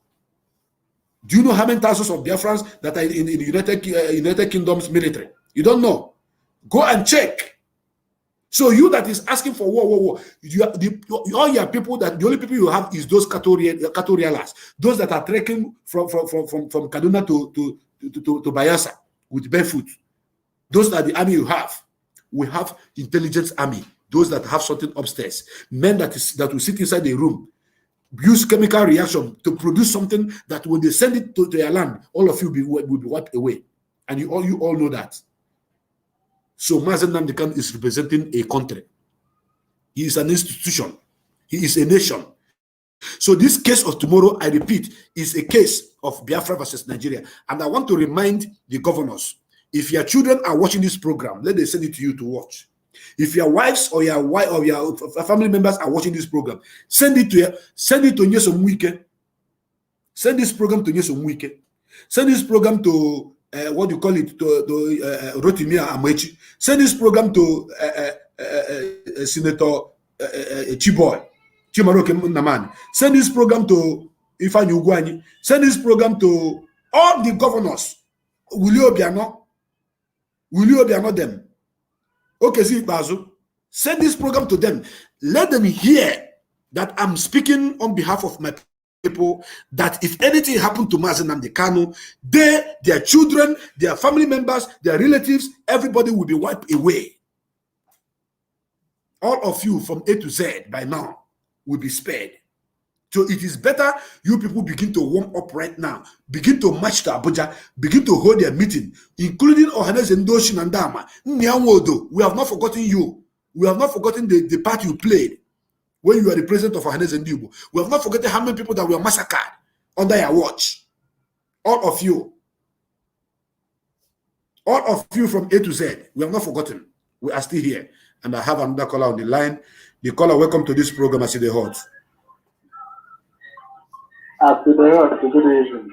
how many thousands of Biafrans that are in the United Kingdom's military? You don't know. Go and check. So you that is asking for war, war, war, all your people, that the only people you have is those Katorialas, those that are trekking from Kaduna to Bayelsa with barefoot. Those are the army you have. We have intelligence army, those that have something upstairs, men that will sit inside the room, use chemical reaction to produce something that when they send it to their land, all of you will be wiped away. And you all know that. So Mazen Nnamdi Kanu is representing a country. He is an institution. He is a nation. So this case of tomorrow, I repeat, is a case of Biafra versus Nigeria. And I want to remind the governors, if your children are watching this program, let them send it to you to watch. If your wives or your family members are watching this program, send it to Nyesom Wike. Send this program to Nyesom Wike. Send this program to what do you call it, to Rotimia Amechi. Send this program to Senator Chimaroke Naman. Send this program to Ifeanyi Ugwuanyi. Send this program to all the governors. Will you be not them? Okay, see, Bazu. Send this program to them. Let them hear that I'm speaking on behalf of my people, that if anything happened to Mazen Nnamdi Kanu, their children, their family members, their relatives, everybody will be wiped away. All of you from A to Z by now will be spared. So it is better you people begin to warm up right now. Begin to march to Abuja. Begin to hold their meeting, including Ohanes and Doshin and Dama. Nyanwodo, we have not forgotten you. We have not forgotten the part you played when you were the president of Ohanes and Dubu. We have not forgotten how many people that were massacred under your watch. All of you. All of you from A to Z. We have not forgotten. We are still here. And I have another caller on the line. The caller, welcome to this program. I see the hot. Good evening.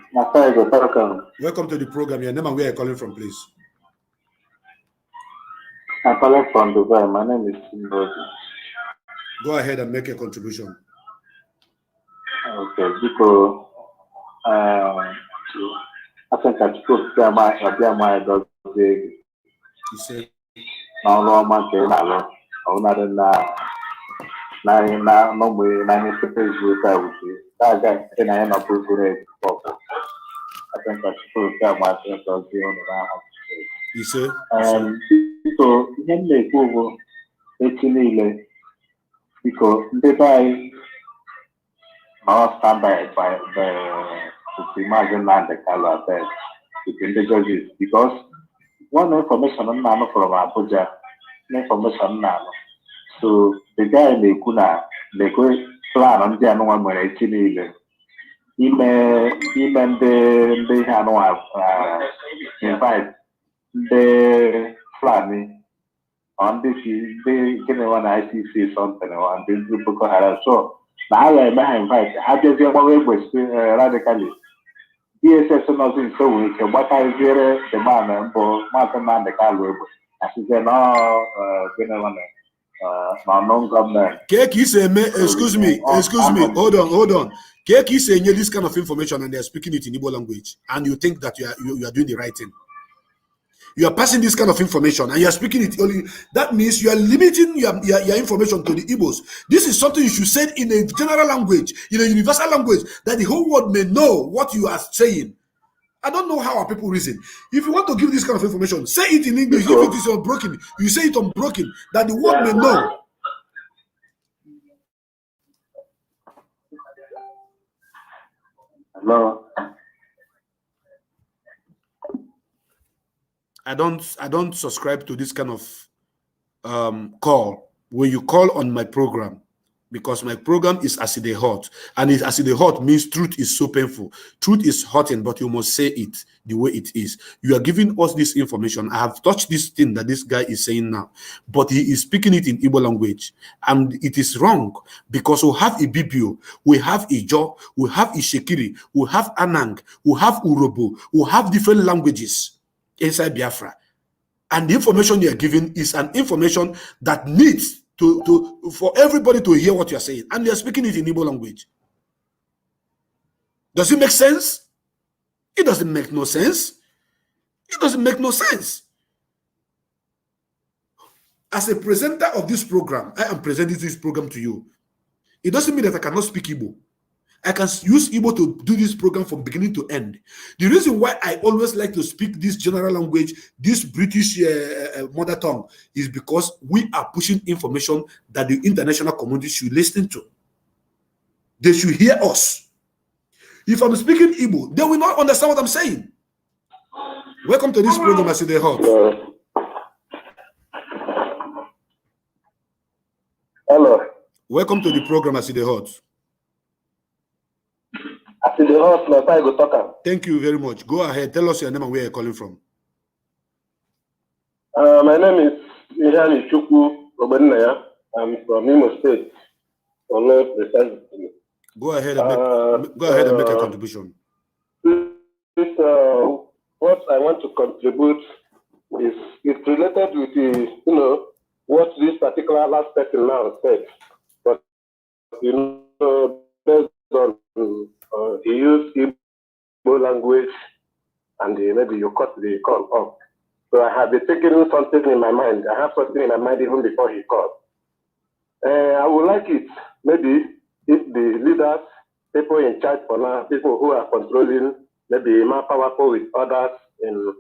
Welcome to the program. Your name and where are you calling from, please? I'm calling from Dubai. My name is Simboji. Go ahead and make a contribution. Okay, because I think I spoke to my dog. You say? No, that guy and I am not going to I think I should tell my friends of you say? So when they go over actually because they buy our standby by the Mazen Nnamdi Kanu that between the judges because one information on Nano from Abuja, information Nano. So the guy in the Kuna, they go plan on the one where actually even they have invite the Fulani, on this they can one ICC something or this Boko Haram. So now I may invite. How does your way was radically? DSS nothing so weak. What I hear the man and Martin man the Calvo. As you say, no, non-government. Cake is excuse me, hold on. Cake is saying this kind of information and they're speaking it in Igbo language, and you think that you are doing the right thing. You are passing this kind of information and you are speaking it only. That means you are limiting your information to the Igbos. This is something you should say in a general language, in a universal language, that the whole world may know what you are saying. I don't know how our people reason. If you want to give this kind of information, say it in English. If it is unbroken, you say it unbroken, that the world may know. No. I don't subscribe to this kind of call when you call on my program, because my program is as it hot, and it as it hot means truth is so painful. Truth is hurting, but you must say it the way it is. You are giving us this information. I have touched this thing that this guy is saying now, but he is speaking it in Igbo language, and it is wrong, because we have a Bibio, we have Ijo, we have Ishekiri, we have Anang, we have Urobo, we have different languages inside Biafra, and the information you are giving is an information that needs for everybody to hear what you are saying, and you are speaking it in Igbo language. Does it make sense? It doesn't make no sense. It doesn't make no sense. As a presenter of this program, I am presenting this program to you. It doesn't mean that I cannot speak Igbo. I can use Igbo to do this program from beginning to end. The reason why I always like to speak this general language, this British mother tongue, is because we are pushing information that the international community should listen to. They should hear us. If I'm speaking Igbo, they will not understand what I'm saying. Welcome to this program, as they heard. Hello. Welcome to the program, as they heard. Thank you very much. Go ahead. Tell us your name and where you're calling from. My name is Ihani Chukwu Obenaya. I'm from Imo State. Go ahead and make a contribution. What I want to contribute is it's related with the, what this particular last person now said. But based on he used Igbo language, and maybe you cut the call off. So I have been thinking something in my mind. I have something in my mind even before he called. I would like it, maybe, if the leaders, people in charge for now, people who are controlling, maybe more powerful with others in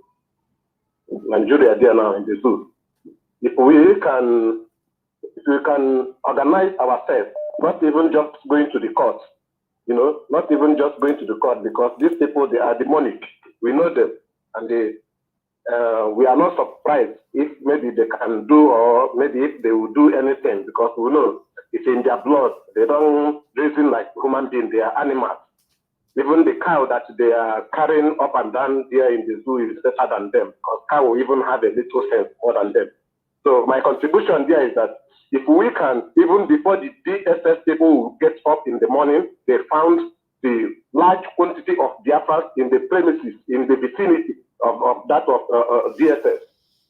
Nigeria there now in the zoo. If we can organize ourselves, not even just going to the court, not even just going to the court, because these people, they are demonic. We know them, and we are not surprised if maybe they can do, or maybe if they will do anything, because we know it's in their blood. They don't reason like human beings, they are animals. Even the cow that they are carrying up and down there in the zoo is better than them, because cow will even have a little sense more than them. So my contribution there is that if we can, even before the DSS people get up in the morning, they found the large quantity of Biafra in the premises, in the vicinity of that of DSS,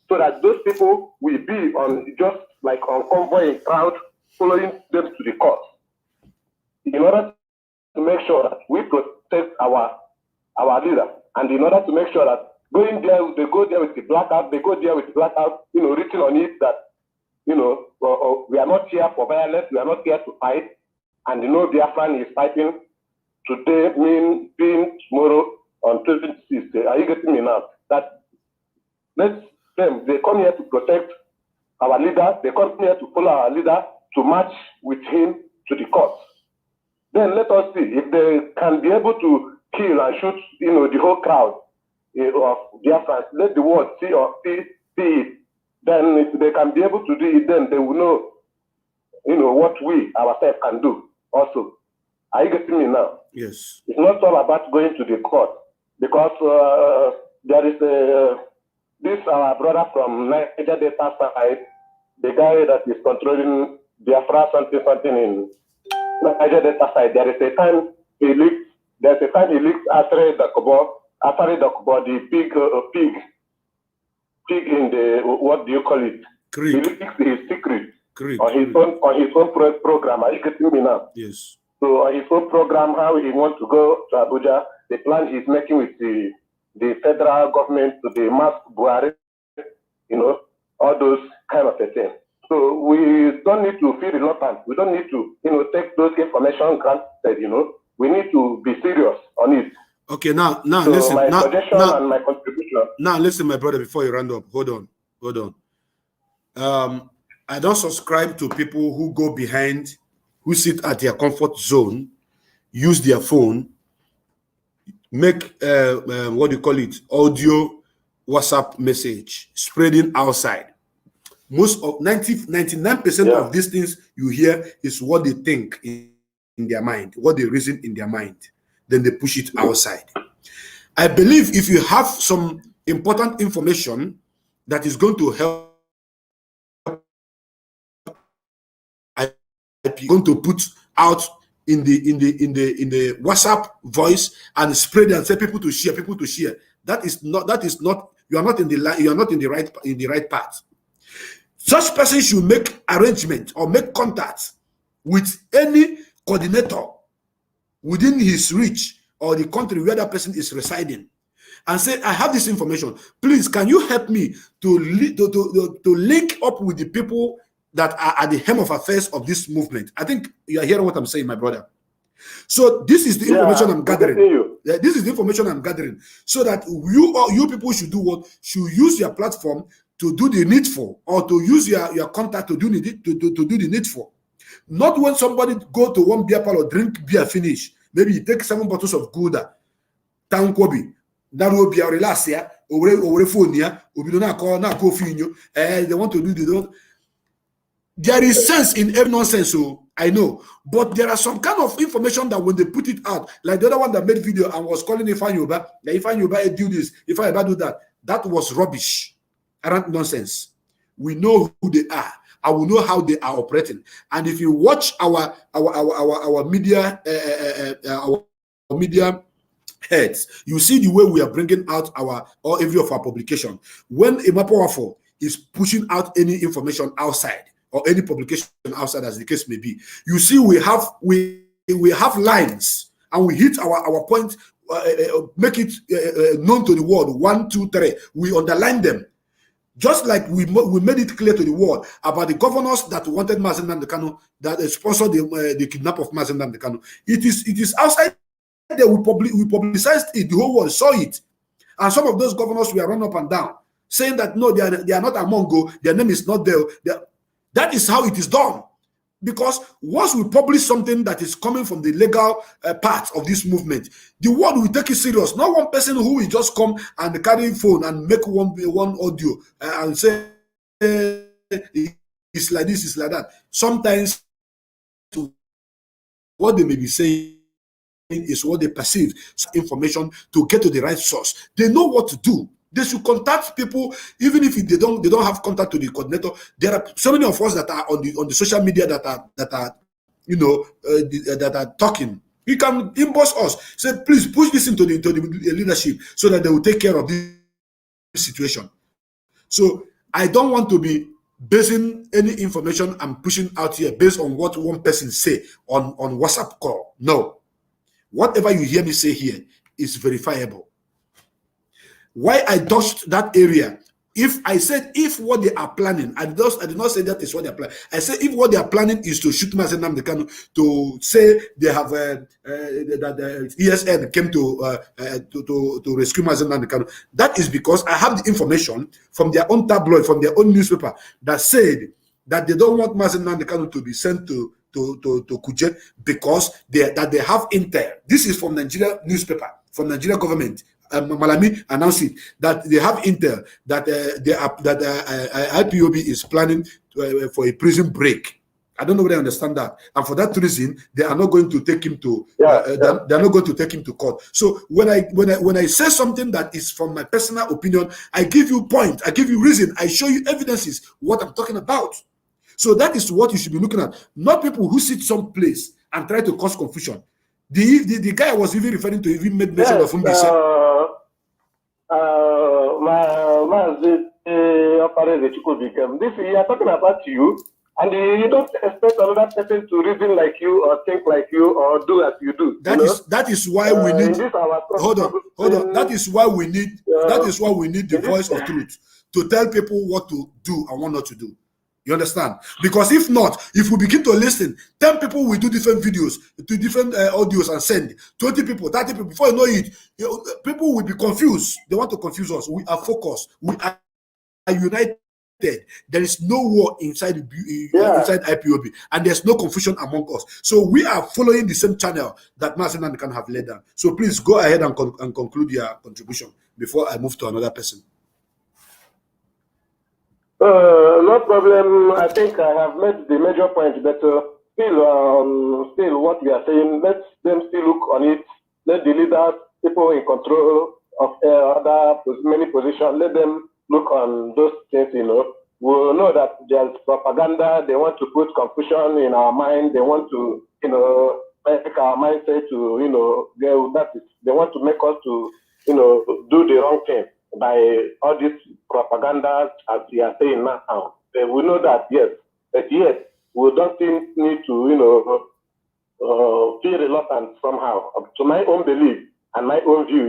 so that those people will be on just like on convoy in crowd, following them to the court, in order to make sure that we protect our leader, and in order to make sure that going there, they go there with the blackout, written on it that, we are not here for violence, we are not here to fight, and Biafran is fighting today, being tomorrow on 26th. Are you getting me now? That they come here to protect our leader, they come here to follow our leader, to march with him to the court. Then let us see if they can be able to kill and shoot, the whole crowd of Biafrans. Let the world see it. Then if they can be able to do it, then they will know, what we ourselves can do also. Are you getting me now? Yes. It's not all about going to the court, because there is this our brother from Niger Delta side, the guy that is controlling Biafra something in Niger Delta side, there is a time he leaked Atari Dokubo, the pig in the, what do you call it? Creek. He leaks his secret Creek. on his own program. Are you getting me now? Yes. So on his own program, how he wants to go to Abuja, the plan he's making with the federal government to the mass Buhari, all those kind of a thing. So we don't need to feel reluctant. We don't need to, take those information granted, We need to be serious on it. Okay, now so listen. My now, suggestion now, and my contribution. Now listen, my brother, before you round up, hold on. I don't subscribe to people who go behind, who sit at their comfort zone, use their phone, make what do you call it, audio WhatsApp message spreading outside. Most of 99% of these things you hear is what they think in their mind, what they reason in their mind. Then they push it outside. I believe if you have some important information that is going to help, I'm going to put out in the WhatsApp voice and spread and say people to share. That is not. You are not in the right path. Such person should make arrangement or make contact with any coordinator within his reach or the country where that person is residing, and say, I have this information. Please, can you help me to link up with the people that are at the helm of affairs of this movement? I think you are hearing what I'm saying, my brother. So this is the information I'm gathering. This is the information I'm gathering, so that you people should do what? Should use your platform to do the needful, or to use your contact to do the needful. Not when somebody go to one beer parlor, drink beer, finish. Maybe you take 7 bottles of Gouda, town Kobe, that will be a relax here, over phone here, they want to do the. There is sense in every nonsense, so I know, but there are some kind of information that when they put it out, like the other one that made video and was calling Ifan Yoba, that Ifan Yoba do this, Ifan Yoba do that was rubbish, arrant nonsense. We know who they are. I will know how they are operating. And if you watch our media heads, you see the way we are bringing out every of our publication. When Imapawafo is pushing out any information outside or any publication outside, as the case may be, you see we have lines, and we hit our point, make it known to the world. 1, 2, 3. We underline them. Just like we made it clear to the world about the governors that wanted Mazen Nnamdi Kanu, that sponsored the kidnap of Mazen Nnamdi Kanu. It is outside there. We publicized it. The whole world saw it, and some of those governors were run up and down, saying that no, they are not among go. Their name is not there. That is how it is done. Because once we publish something that is coming from the legal part of this movement, the world will take it serious. Not one person who will just come and carry phone and make one audio and say it's like this, it's like that. Sometimes what they may be saying is what they perceive information to get to the right source. They know what to do. They should contact people, even if they don't have contact to the coordinator. There are so many of us that are on the social media that are talking. You can inbox us, say, please push this into the leadership so that they will take care of this situation. So I don't want to be basing any information I'm pushing out here based on what one person say on WhatsApp call. No. Whatever you hear me say here is verifiable. Why I dodged that area? If I said if what they are planning, I did not say that is what they are planning. I said if what they are planning is to shoot Mazen Nnamdi Kanu, to say they have that ESN came to rescue Mazen Nnamdi Kanu, that is because I have the information from their own tabloid, from their own newspaper, that said that they don't want Mazen Nnamdi Kanu to be sent to Kuje because they have intel. This is from Nigeria newspaper, from Nigeria government. Malami announced it, that they have intel that IPOB is planning for a prison break I don't know whether I understand that. And for that reason, they are not going to take him to they're not going to take him to court. So when I say something that is from my personal opinion, I give you point, I give you reason, I show you evidences what I'm talking about. So that is what you should be looking at, not people who sit someplace and try to cause confusion. The guy I was even referring to even made mention of Mbisi. This you are talking about you, and you don't expect another person to reason like you or think like you or do as you do. That is why we need. Hold on. That is why we need. That is why we need the voice of truth to tell people what to do and what not to do. You understand? Because if not, if we begin to listen, 10 people will do different videos, do different audios and send 20 people, 30 people. Before you know it, people will be confused. They want to confuse us. We are focused. We are united. There is no war inside inside IPOB, and there's no confusion among us. So we are following the same channel that Mazen can have led down. So please go ahead and conclude your contribution before I move to another person. No problem. I think I have made the major point, but still what we are saying, let them still look on it. Let the leaders, people in control of many positions, let them look on those things, We will know that there's propaganda. They want to put confusion in our mind. They want to, make our mindset to, they want to make us to, do the wrong thing by all this propaganda, as we are saying now. We know that, yes, but yes, we don't need to, feel reluctant somehow. To my own belief and my own view,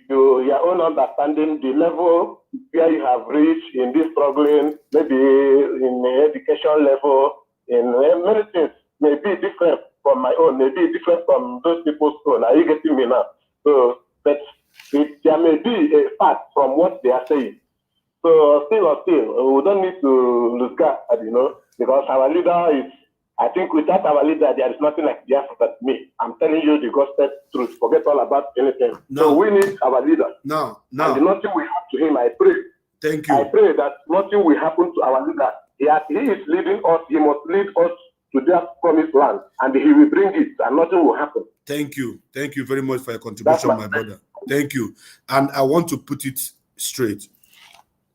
your own understanding, the level where you have reached in this struggling, maybe in the education level, in many things, may be different from my own, may be different from those people's own. Are you getting me now? So, but there may be a fact from what they are saying. So still, we don't need to lose guard, because our leader is, I think without our leader, there is nothing like Biafra but me. I'm telling you the gospel truth. Forget all about anything. No. So we need our leader. No. And nothing will happen to him, I pray. Thank you. I pray that nothing will happen to our leader. He is leading us. He must lead us to that promised land, and he will bring it, and nothing will happen. Thank you. Thank you very much for your contribution, my brother. Thank you. And I want to put it straight.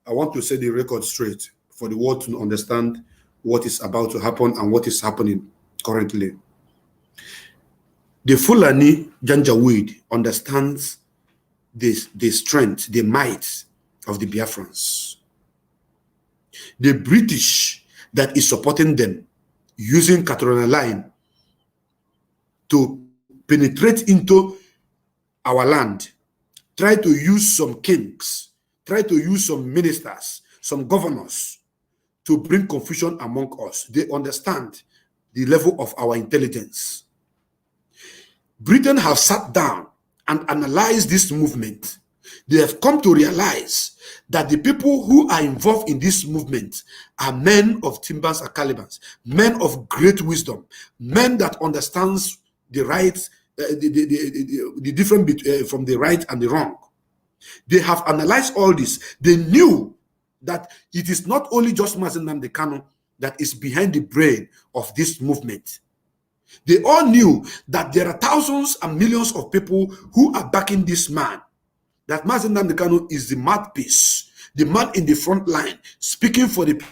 I want to set the record straight for the world to understand what is about to happen and what is happening currently. The Fulani Janjaweed understands the strength, the might of the Biafrans. The British that is supporting them using Catriona Line to penetrate into our land, try to use some kings, try to use some ministers, some governors to bring confusion among us. They understand the level of our intelligence. Britain have sat down and analyzed this movement. They have come to realize that the people who are involved in this movement are men of timbers and calibers, men of great wisdom, men that understands the right, the difference from the right and the wrong. They have analyzed all this. They knew that it is not only just Mazen Nnamdi Kanu that is behind the brain of this movement. They all knew that there are thousands and millions of people who are backing this man. That Mazen Nnamdi Kanu is the mouthpiece, the man in the front line, speaking for the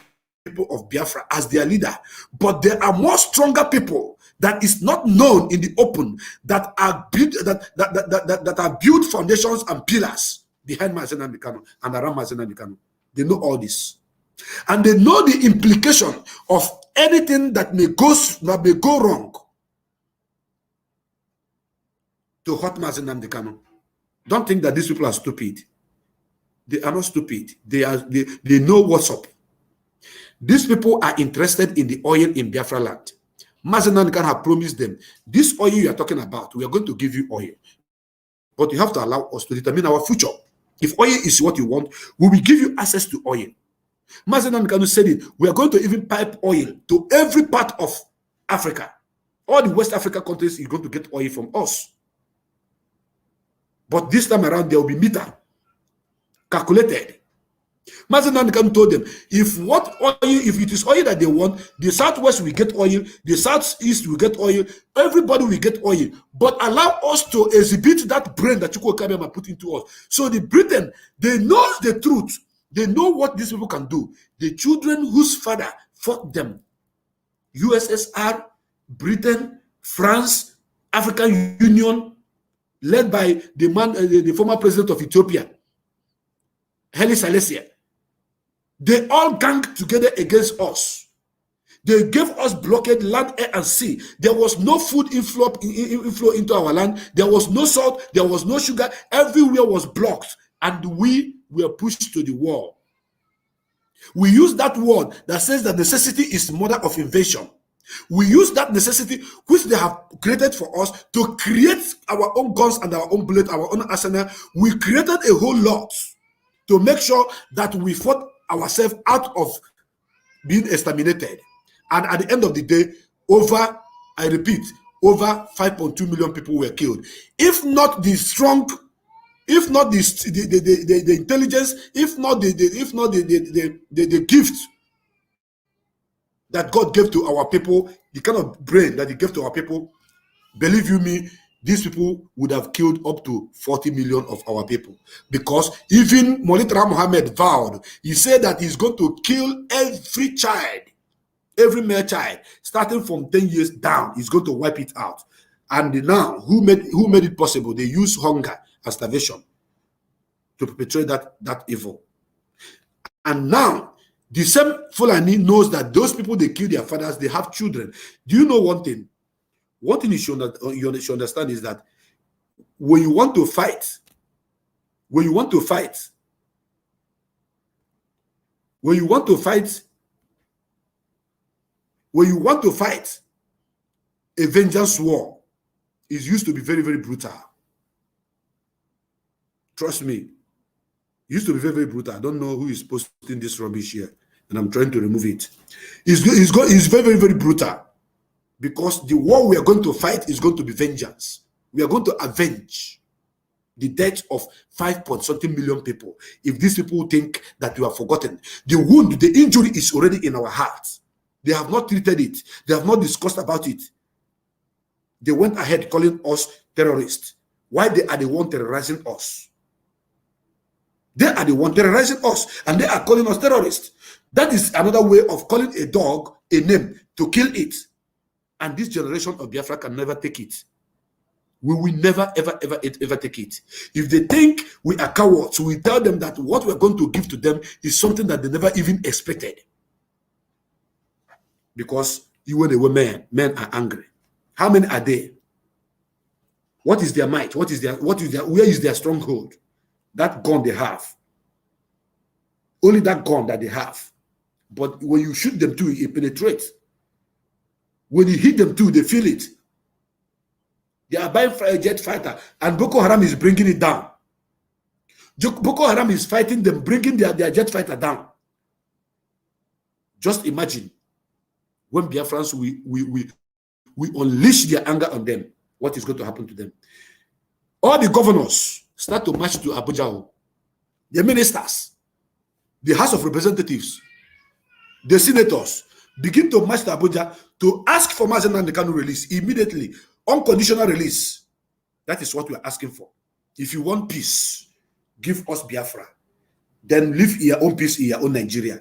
people of Biafra as their leader. But there are more stronger people that is not known in the open, that are built, that are built foundations and pillars behind Mazen Nnamdi Kanu and around Mazen Nnamdi Kanu. They know all this, and they know the implication of anything that may go wrong to hurt Mazen Nnamdi Kanu. Don't think that these people are stupid. They are not stupid. They know what's up. These people are interested in the oil in Biafra land. Mazen Nnamdi Kanu have promised them, this oil you are talking about, we are going to give you oil. But you have to allow us to determine our future. If oil is what you want, we will give you access to oil. Mazen Nnamdi Kanu said it, we are going to even pipe oil to every part of Africa. All the West Africa countries are going to get oil from us. But this time around, there will be meter calculated. Mazen Nnamdi Kanu told them, if it is oil that they want, the Southwest will get oil, the Southeast will get oil, everybody will get oil. But allow us to exhibit that brain that Chukwu Okabiyama put into us. So the Britain, they know the truth. They know what these people can do. The children whose father fought them, USSR, Britain, France, African Union, led by the former president of Ethiopia, Haile Selassie, they all ganged together against us. They gave us blockade, land, air, and sea. There was no food inflow into our land. There was no salt. There was no sugar. Everywhere was blocked. And we were pushed to the wall. We use that word that says that necessity is the mother of invention. We use that necessity which they have created for us to create our own guns and our own bullets, our own arsenal. We created a whole lot to make sure that we fought ourselves out of being exterminated. And at the end of the day, over 5.2 million people were killed. If not the strong, if not the intelligence, if not the gift that God gave to our people, the kind of brain that He gave to our people, believe you me, these people would have killed up to 40 million of our people. Because even Molitara Muhammad vowed, he said that he's going to kill every child, every male child, starting from 10 years down. He's going to wipe it out. And now, who made it possible? They use hunger and starvation to perpetrate that evil. And now, the same Fulani knows that those people, they kill their fathers, they have children. Do you know one thing? One thing you should understand is that when you want to fight a vengeance war, is used to be very, very brutal. Trust me. It used to be very, very brutal. I don't know who is posting this rubbish here, and I'm trying to remove it. It's very, very, very brutal. Because the war we are going to fight is going to be vengeance. We are going to avenge the death of 5.something million people. If these people think that we have forgotten, the wound, the injury is already in our hearts. They have not treated it. They have not discussed about it. They went ahead calling us terrorists. Why they are the one terrorizing us? They are the one terrorizing us, and they are calling us terrorists. That is another way of calling a dog a name to kill it. And this generation of Biafra can never take it. We will never, ever, ever, ever take it. If they think we are cowards, we tell them that what we're going to give to them is something that they never even expected. Because when they were men are angry. How many are they? What is their might? Where is their stronghold? That gun they have. Only that gun that they have. But when you shoot them too, it penetrates. When you hit them too, they feel it. They are buying a jet fighter, and Boko Haram is bringing it down. Boko Haram is fighting them, bringing their jet fighter down. Just imagine when Biafrans, we unleash their anger on them, what is going to happen to them? All the governors start to march to Abuja. The ministers, the House of Representatives, the senators begin to march to Abuja to ask for Mazen Nnamdi Kanu release immediately, unconditional release. That is what we are asking for. If you want peace, give us Biafra. Then live in your own peace in your own Nigeria.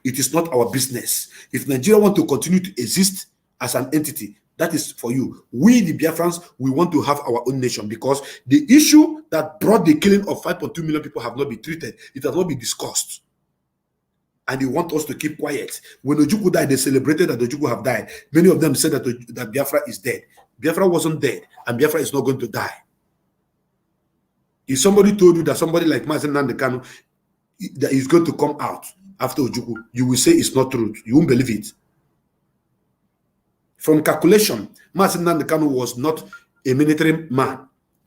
It is not our business. If Nigeria want to continue to exist as an entity, that is for you. We, the Biafrans, we want to have our own nation, because the issue that brought the killing of 5.2 million people have not been treated. It has not been discussed. And they want us to keep quiet. When Ojukwu died, they celebrated that Ojukwu have died. Many of them said that Biafra is dead. Biafra wasn't dead, and Biafra is not going to die. If somebody told you that somebody like Mazen Nnamdi Kanu that is going to come out after Ojukwu, you will say it's not true. You won't believe it. From calculation, Mazen Nnamdi Kanu was not a military man.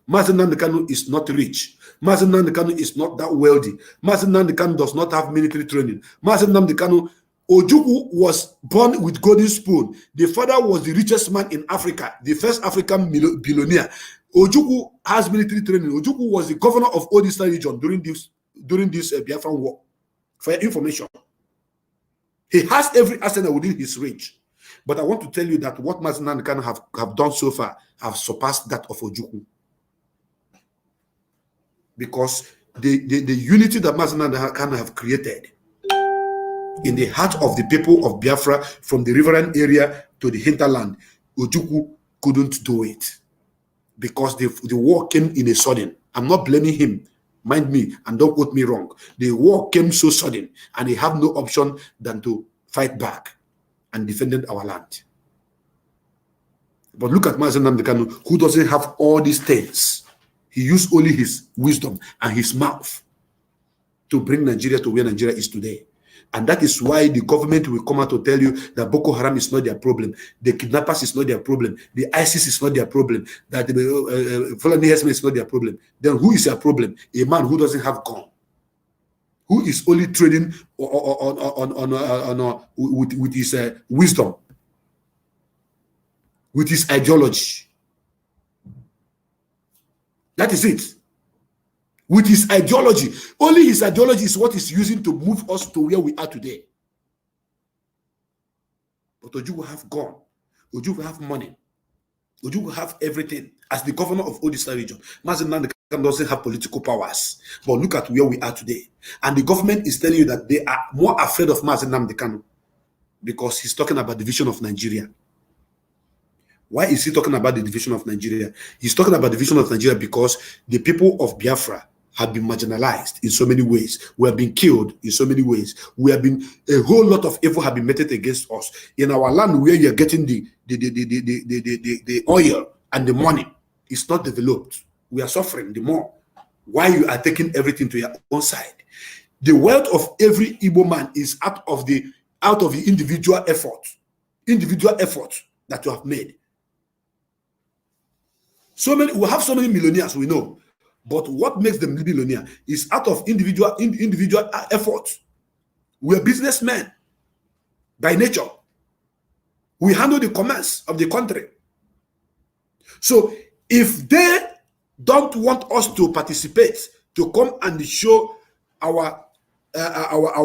Mazen Nnamdi Kanu is not rich. Mazen Nnamdi Kanu is not that wealthy. Mazen Nnamdi Kanu does not have military training. Mazen Nnamdi Kanu, Ojukwu was born with golden spoon. The father was the richest man in Africa, the first African billionaire. Ojukwu has military training. Ojukwu was the governor of Odisa region during this Biafran war. For your information, he has every arsenal within his reach. But I want to tell you that what Mazi Nnamdi Kanu have done so far have surpassed that of Ojukwu. Because the unity that Mazi Nnamdi Kanu have created in the heart of the people of Biafra, from the riverine area to the hinterland, Ojukwu couldn't do it. Because the war came in a sudden. I'm not blaming him, mind me, and don't quote me wrong. The war came so sudden, and they have no option than to fight back and defend our land. But look at Mazi Nnamdi Kanu, who doesn't have all these things. He used only his wisdom and his mouth to bring Nigeria to where Nigeria is today. And that is why the government will come out to tell you that Boko Haram is not their problem, the kidnappers is not their problem, the ISIS is not their problem, that the Fulani herdsmen is not their problem. Then who is their problem? A man who doesn't have gun, who is only trading with his wisdom, with his ideology. That is it. With his ideology. Only his ideology is what is using to move us to where we are today. But Oju will have gun. Oju will have money. Oju will have everything. As the governor of Odisa region, Mazi Nnamdi Kanu doesn't have political powers. But look at where we are today. And the government is telling you that they are more afraid of Mazi Nnamdi Kanu because he's talking about the division of Nigeria. Why is he talking about the division of Nigeria? He's talking about the division of Nigeria because the people of Biafra have been marginalized in so many ways. We have been killed in so many ways. We have been, a whole lot of evil have been meted against us. In our land where you're getting the oil and the money, it's not developed. We are suffering the more. Why you are taking everything to your own side? The wealth of every Igbo man is out of the individual effort that you have made. We have so many millionaires, we know. But what makes them millionaire is out of individual effort. We are businessmen by nature. We handle the commerce of the country. So if they don't want us to participate, to come and show our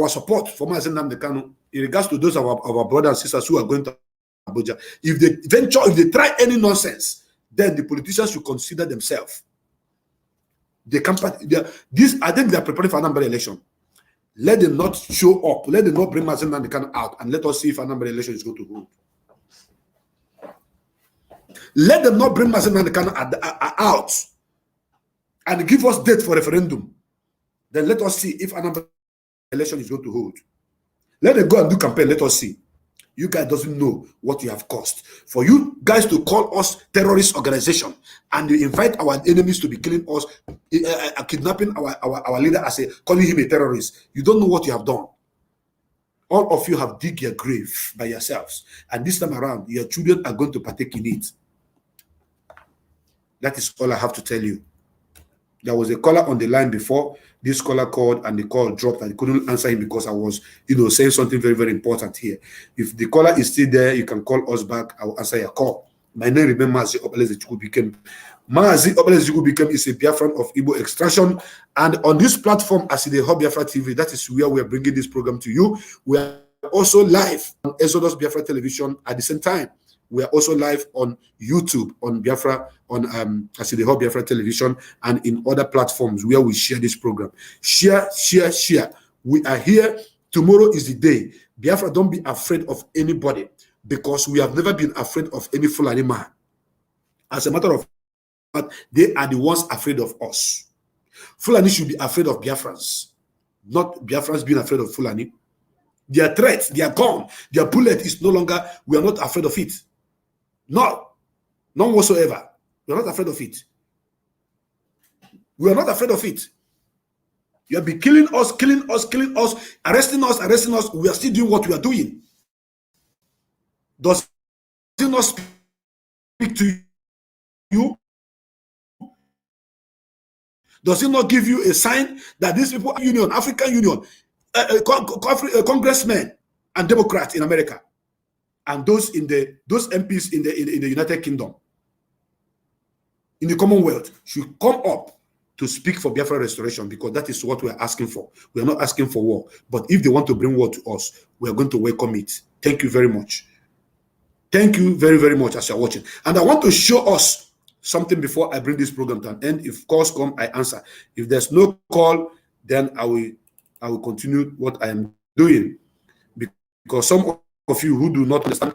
support for Mazi Nnamdi Kanu in regards to those of our brothers and sisters who are going to Abuja, if they try any nonsense, then the politicians should consider themselves. I think they are preparing for another election. Let them not show up. Let them not bring Mazi Nnamdi Kanu out, and let us see if another election is going to hold. Let them not bring Mazi Nnamdi Kanu out and give us date for referendum. Then let us see if another election is going to hold. Let them go and do campaign. Let us see. You guys doesn't know what you have caused. For you guys to call us terrorist organization and you invite our enemies to be killing us, kidnapping our leader calling him a terrorist. You don't know what you have done. All of you have dig your grave by yourselves. And this time around, your children are going to partake in it. That is all I have to tell you. There was a caller on the line before. This caller called and the call dropped. I couldn't answer him because I was, saying something very, very important here. If the caller is still there, you can call us back. I will answer your call. My name remains Mazi Obeleze Chukwubikem. Mazi Obeleze Chukwubikem is a Biafran of Igbo extraction. And on this platform, as the Hub Biafra TV, that is where we are bringing this program to you. We are also live on Exodus Biafra Television at the same time. We are also live on YouTube, on Biafra, on the Hub Biafra Television, and in other platforms where we share this program. Share. We are here. Tomorrow is the day. Biafra, don't be afraid of anybody, because we have never been afraid of any Fulani man. As a matter of fact, they are the ones afraid of us. Fulani should be afraid of Biafrans, not Biafrans being afraid of Fulani. Their threats, they are gone. Their bullet is no longer, we are not afraid of it. No, none whatsoever. We are not afraid of it. We are not afraid of it. You have been killing us, arresting us. We are still doing what we are doing. Does it not speak to you? Does it not give you a sign that these people, African Union, congressmen and Democrats in America, and those MPs in the United Kingdom, in the Commonwealth, should come up to speak for Biafra restoration, because that is what we are asking for. We are not asking for war. But if they want to bring war to us, we are going to welcome it. Thank you very much. Thank you very, very much as you're watching. And I want to show us something before I bring this program to an end. If calls come, I answer. If there's no call, then I will continue what I am doing. Because some of you who do not understand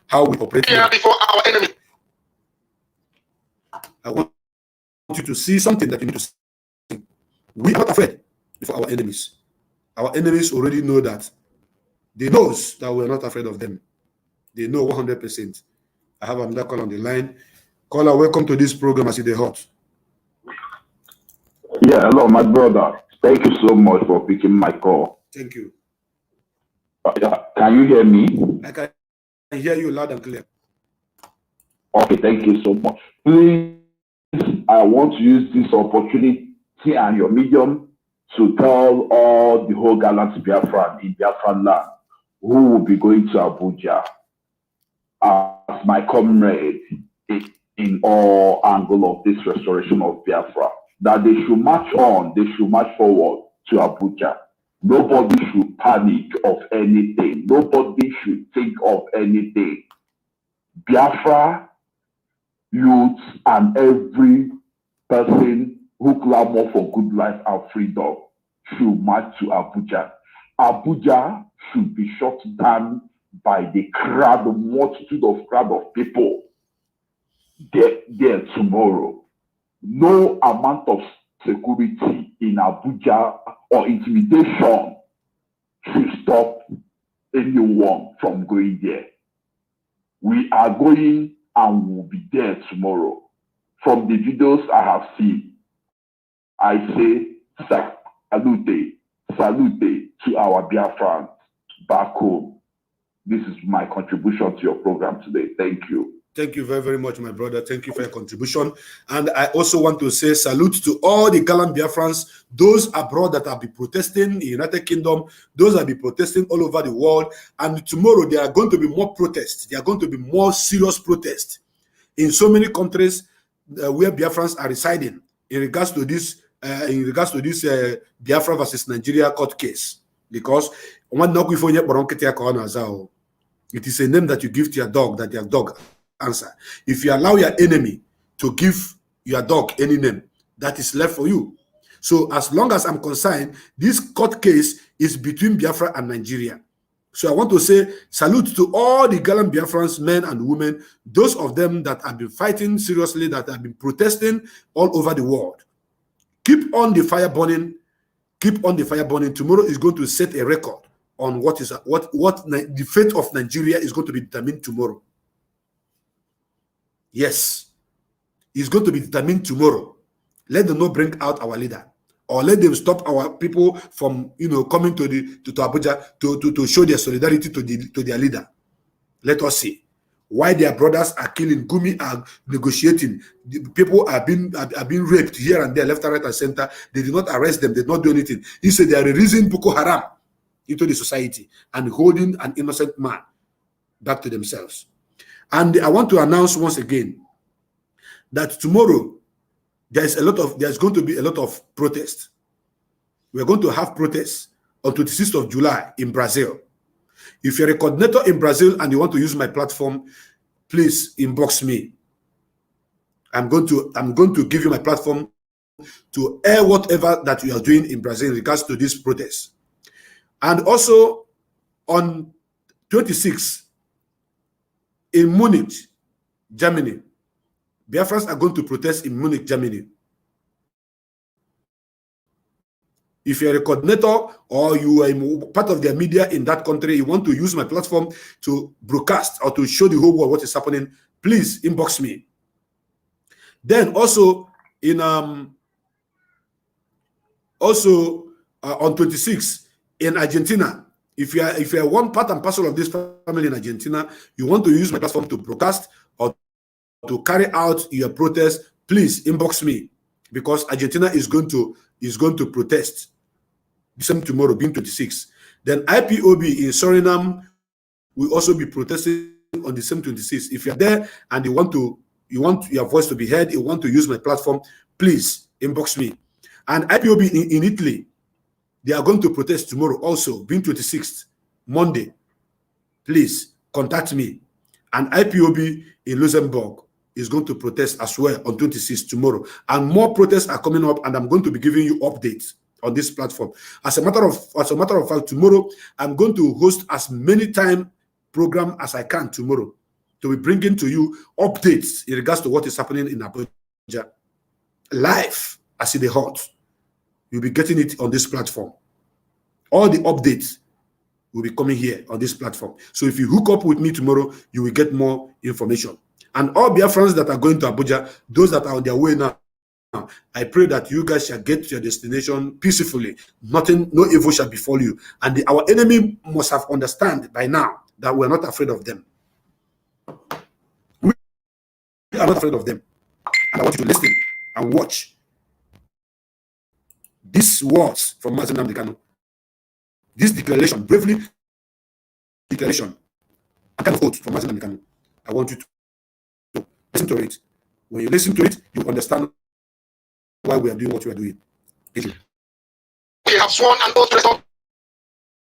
how we operate here before our enemy, I want you to see something that you need to see. We are not afraid before our enemies. Our enemies already know that. They know that we're not afraid of them. They know 100%. I have another call on the line. Caller, welcome to this program. I see the hot. Yeah, hello, my brother. Thank you so much for picking my call. Thank you. Can you hear me? I can hear you loud and clear. Okay, thank you so much. Please, I want to use this opportunity and your medium to tell all the whole gallant Biafran in Biafran land who will be going to Abuja as my comrade in all angle of this restoration of Biafra, that they should march on, they should march forward to Abuja. Nobody should panic of anything. Nobody should think of anything. Biafra, youth, and every person who clamor for good life and freedom should march to Abuja. Abuja should be shut down by the crowd, the multitude of people there tomorrow. No amount of security in Abuja or intimidation should stop anyone from going there. We are going and will be there tomorrow. From the videos I have seen, I say salute to our Biafrans back home. This is my contribution to your program today. Thank you. Thank you very, very much, my brother. Thank you for your contribution. And I also want to say salute to all the gallant Biafrans, those abroad that have been protesting in the United Kingdom, those that have been protesting all over the world. And tomorrow there are going to be more protests. There are going to be more serious protests in so many countries where Biafrans are residing in regards to this Biafra versus Nigeria court case. Because it is a name that you give to your dog, that your dog answer. If you allow your enemy to give your dog any name, that is left for you. So as long as I'm concerned, this court case is between Biafra and Nigeria. So I want to say salute to all the gallant Biafrans, men and women, those of them that have been fighting seriously, that have been protesting all over the world. Keep on the fire burning. Keep on the fire burning. Tomorrow is going to set a record on what the fate of Nigeria is going to be determined tomorrow. Yes, it's going to be determined tomorrow. Let them not bring out our leader, or let them stop our people from coming to Abuja to show their solidarity to their leader. Let us see why their brothers are killing. Gumi are negotiating. The people are being raped here and there, left and right and center. They did not arrest them. They did not do anything. He said they are releasing Boko Haram into the society and holding an innocent man back to themselves. And I want to announce once again that tomorrow there's going to be a lot of protest. We're going to have protests on 26th of July in Brazil. If you're a coordinator in Brazil and you want to use my platform, please inbox me. I'm going to give you my platform to air whatever that you are doing in Brazil in regards to this protest. And also on 26th in Munich, Germany, Biafrans are going to protest in Munich, Germany. If you're a coordinator or you are part of their media in that country, you want to use my platform to broadcast or to show the whole world what is happening, please inbox me. Then also on 26 in Argentina, if you are one part and parcel of this family in Argentina, you want to use my platform to broadcast or to carry out your protest, please inbox me, because Argentina is going to protest the same tomorrow, being 26. Then IPOB in Suriname will also be protesting on the same 26. If you're there and you want your voice to be heard, you want to use my platform, please inbox me. And IPOB in Italy, they are going to protest tomorrow also, being 26th, Monday. Please contact me. And IPOB in Luxembourg is going to protest as well on 26th tomorrow. And more protests are coming up, and I'm going to be giving you updates on this platform. As a matter of fact, tomorrow I'm going to host as many time program as I can tomorrow to be bringing to you updates in regards to what is happening in Abuja live as in the hot. You'll be getting it on this platform. All the updates will be coming here on this platform. So if you hook up with me tomorrow, you will get more information. And all Biafrans that are going to Abuja, those that are on their way now, I pray that you guys shall get to your destination peacefully. Nothing, no evil shall befall you. And our enemy must have understand by now that we're not afraid of them. We are not afraid of them. And I want you to listen and watch these words from Mazen Namdekano. This declaration, bravely declaration, a kind of quote from Mazen Namdekano. I want you to listen to it. When you listen to it, you understand why we are doing what we are doing. Thank you. We have sworn an oath to restore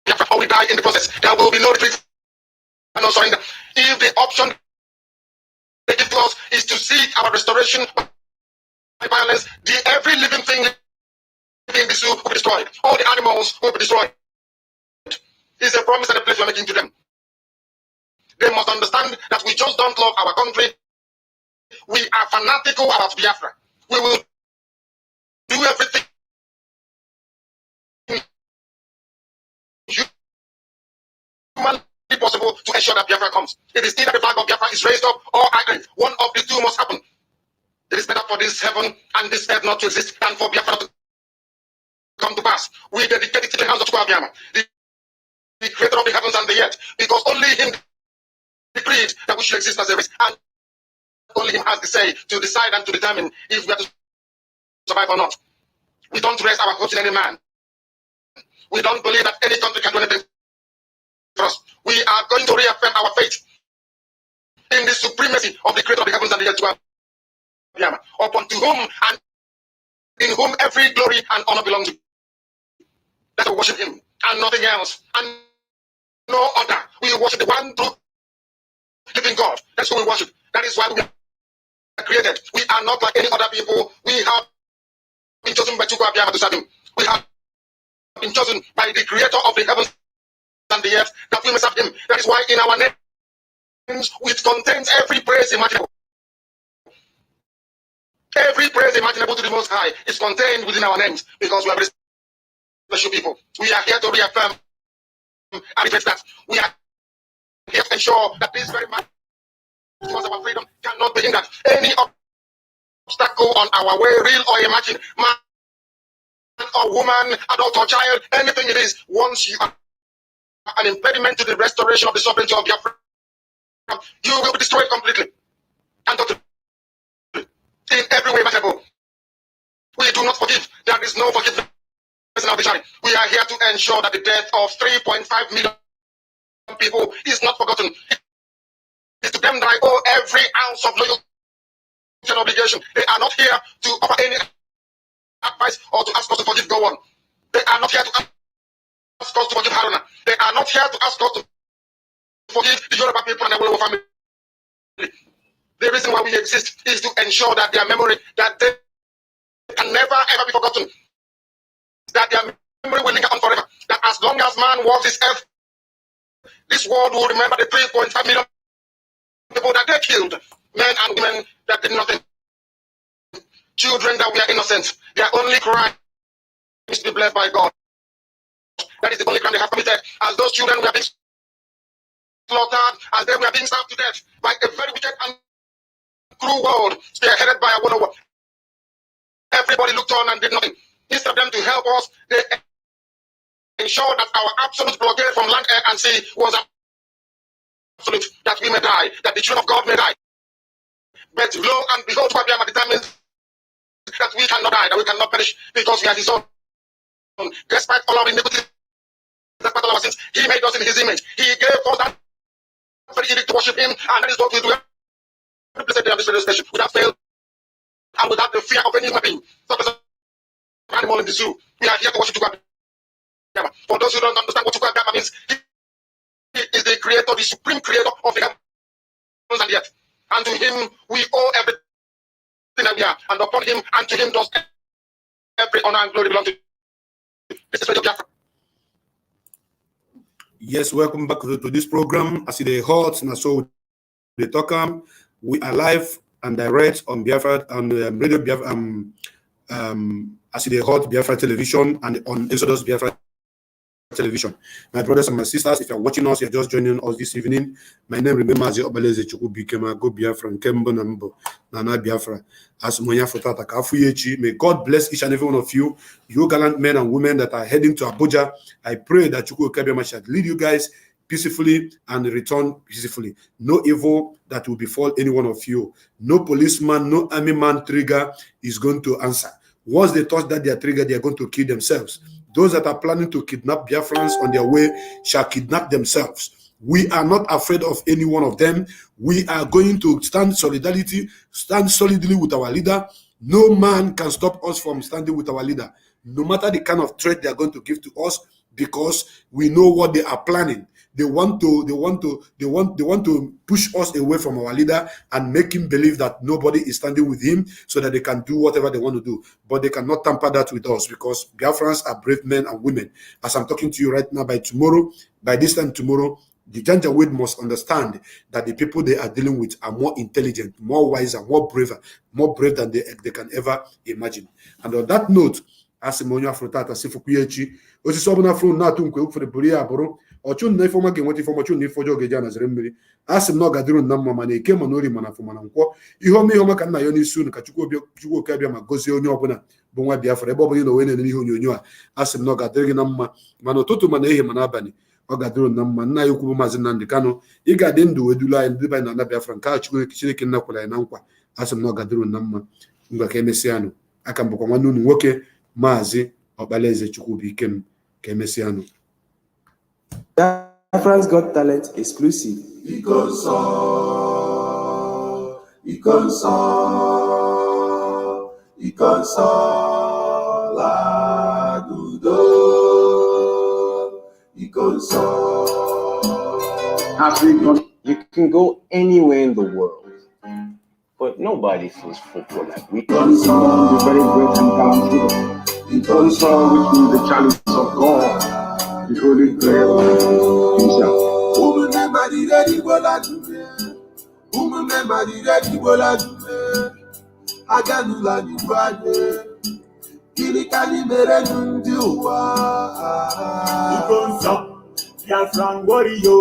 Biafra, or we die in the process. There will be no retreat and no surrender. If the option they give to us is to seek our restoration by violence, every living thing in the zoo will be destroyed. All the animals will be destroyed. It's a promise and a pledge we're making to them. They must understand that we just don't love our country. We are fanatical about Biafra. We will do everything humanly possible to ensure that Biafra comes. It is either the flag of Biafra is raised up or I end. One of the two must happen. It is better for this heaven and this earth not to exist than for Biafra to come to pass. We dedicate it to the hands of Biafra, the creator of the heavens and the earth, because only him decreed that we should exist as a race, and only him has the say to decide and to determine if we are to survive or not. We don't rest our hopes in any man. We don't believe that any country can do anything for us. We are going to reaffirm our faith in the supremacy of the creator of the heavens and the earth, upon to whom and in whom every glory and honor belongs to. Let us worship him and nothing else, and no other. We worship the one true living God. That's who we worship. That is why we are created. We are not like any other people. We have been chosen by Biafra to serve him. We have been chosen by the creator of the heavens and the earth that we may serve him. That is why in our names, which contains every praise imaginable, every praise imaginable to the Most High is contained within our names, because we are very special people. We are here to reaffirm and repeat that we are here to ensure that this very man towards our freedom cannot be hindered. Any obstacle on our way, real or imagined, man or woman, adult or child, anything it is, once you are an impediment to the restoration of the sovereignty of Biafra, you will be destroyed completely and totally, in every way imaginable. We do not forgive. There is no forgiveness in our vision. We are here to ensure that the death of 3.5 million people is not forgotten. It's to them that I owe every ounce of loyalty and obligation. They are not here to offer any advice or to ask us to forgive Gowon. They are not here to ask us to forgive Haruna. They are not here to ask us to forgive the Yoruba people and the Wolowo family. The reason why we exist is to ensure that their memory, that they can never ever be forgotten, that their memory will linger on forever, that as long as man walks this earth, this world will remember the 3.5 million people that they killed, men and women that did nothing, children that were innocent. Their only crime is to be blessed by God. That is the only crime they have committed. As those children were being slaughtered, as they were being starved to death by a very wicked and cruel world, spearheaded by a Wolowo. Everybody looked on and did nothing. Instead of them to help us, they ensured that our absolute blockade from land, air, and sea was absolute, that we may die, that the children of God may die. But lo and behold, Biafra determines that we cannot die, that we cannot perish, because we are his own. Despite all our iniquities, despite all our sins, he made us in his image. He gave us that very edict to worship him, and that is what we do. Every blessed day of this radio station, without fail and without the fear of any human being. So animal in the zoo. We are here to worship Chukwu Abiyama. For those who don't understand what Chukwu Abiyama means, he is the creator, the supreme creator of the heavens and the earth. And to him we owe everything that we are. And upon him and to him does every honor and glory belong to you. This is Radio Biafra. Yes, welcome back to this program. I see the hot and so the talk. We are live and direct on Biafra on Radio Biafra. I see the hot Biafra television and on Exodus Biafra television. My brothers and my sisters, if you're watching us, you're just joining us this evening. My name remains Obaleze Chukwubikema Go Biafra and Kembo Nambo Nana Biafra. As Monya Fotata Kafuyechi. May God bless each and every one of you, you gallant men and women that are heading to Abuja. I pray that Chukwu Abiyama shall lead you guys peacefully and return peacefully. No evil that will befall any one of you. No policeman, no army man trigger is going to answer. Once they touch that their trigger, they are going to kill themselves. Those that are planning to kidnap Biafrans on their way shall kidnap themselves. We are not afraid of any one of them. We are going to stand solidly with our leader. No man can stop us from standing with our leader, no matter the kind of threat they are going to give to us, because we know what they are planning. They want to push us away from our leader and make him believe that nobody is standing with him so that they can do whatever they want to do. But they cannot tamper that with us, because Biafrans are brave men and women. As I'm talking to you right now, by this time tomorrow, the Janjaweed must understand that the people they are dealing with are more intelligent, more wiser, more brave than they can ever imagine. And on that note, as Monya Frotata Sifukuyechi, Osisobuna Fru Natum for the Buria Boro, or Chun Nefoma game what if Fojo Gajanas Remedy, as no Gadrun Namamane, came on Ori Manafumananko, Ihomi Homaka Nayoni soon, Kachuko Kabiama, Gozio Nyobuna, Bonwa Biafra, Bobo, when and you as no Gadriganama, Manototu Manehe Manabani, or Gadrun Namana Yukumazan and the Cano, Iga Dendu, Edula and Dubai and Biafran, Chicken Nakola and Anqua, as no Gadrun Nama, Ngakemesiano, Akambokamanu, Woke. Mazi Obaleze Chukwubikem Kemesiano. Biafran's Got Talent exclusive. You can go anywhere in the world, but nobody feels football like we can. The very great and talented. Which means the chalice of God, the Holy Grail himself. Biafran warrior,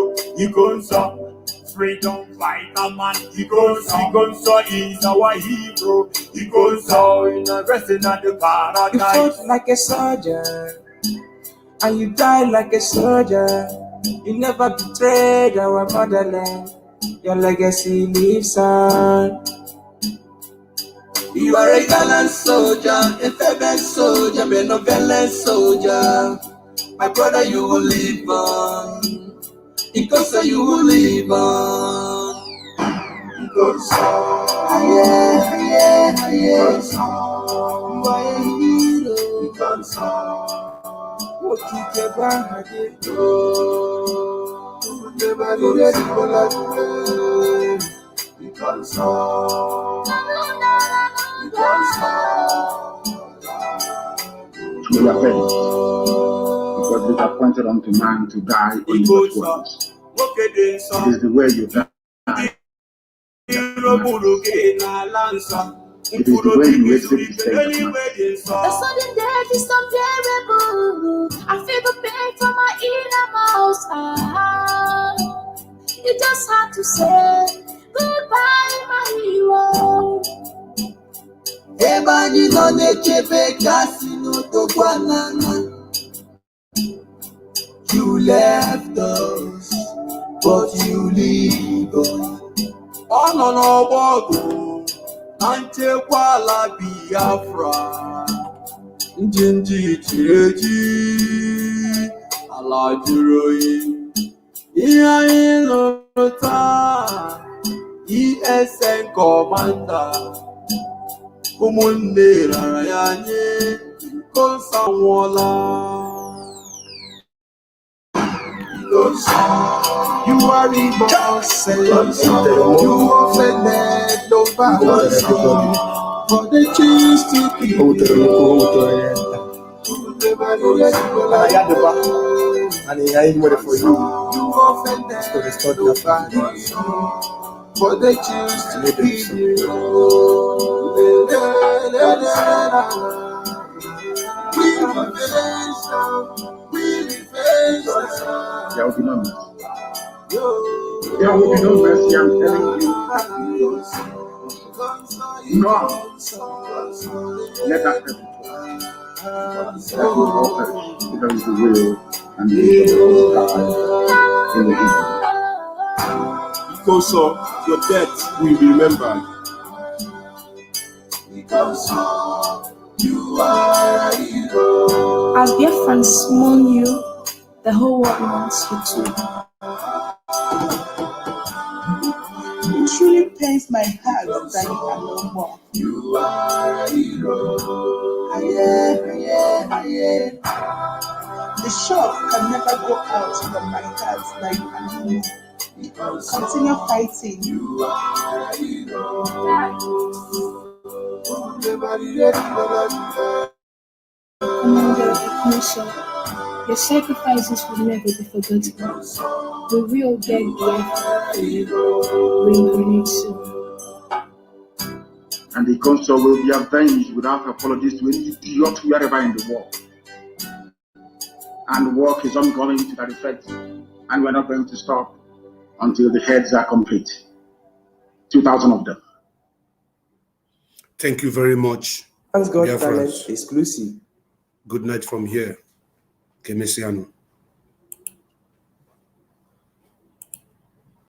freedom fighter man, Ikonso is our hero, Ikonso in a wrestling at the paradise. You fought like a soldier, and you died like a soldier. You never betrayed our motherland. Your legacy lives on. You are a gallant soldier, a fervent soldier, benevolent soldier. My brother, you will live on. Because you will live on. Because We are friends. Because it is appointed unto man to die in the world. It is the way you die. It is the way you receive the same. The sudden death is unbearable. I feel the pain from my innermost heart. You just have to say goodbye, my hero. Ebani no nechebe kasino to banana. You left us, but you live on. Ono no bogo, Antekwala Biafra, Njinji Chireji, Ala Juroyi, Iya Ilota, ESN Commander, Umunde Rayanye, You are the boss, you offended nobody, but they choose to keep you. And I ain't ready for you. You offended nobody, but they choose to keep you. There will be no mercy. There will be no mercy, I'm telling you. No. Let that person talk. That will all perish. Because it's the will and the will of God in the evening. Because of your death will be remembered. Because you are a hero. As Biafrans mourn you, the whole world mourns you too. It truly pains my heart that you are no more. You are a hero. The shock can never go out from my heart that you are no more. Continue fighting. You are a hero. Commander Ekmuso, your sacrifices will never be forgotten. We will get Biafra reincarnate soon. And the council will be avenged without apologies to any idiot wherever in the world. And work is ongoing to that effect. And we're not going to stop until the heads are complete. 2,000 of them. Thank you very much. Thanks God Biafrans. Talent exclusive. Good night from here. Kemesiano.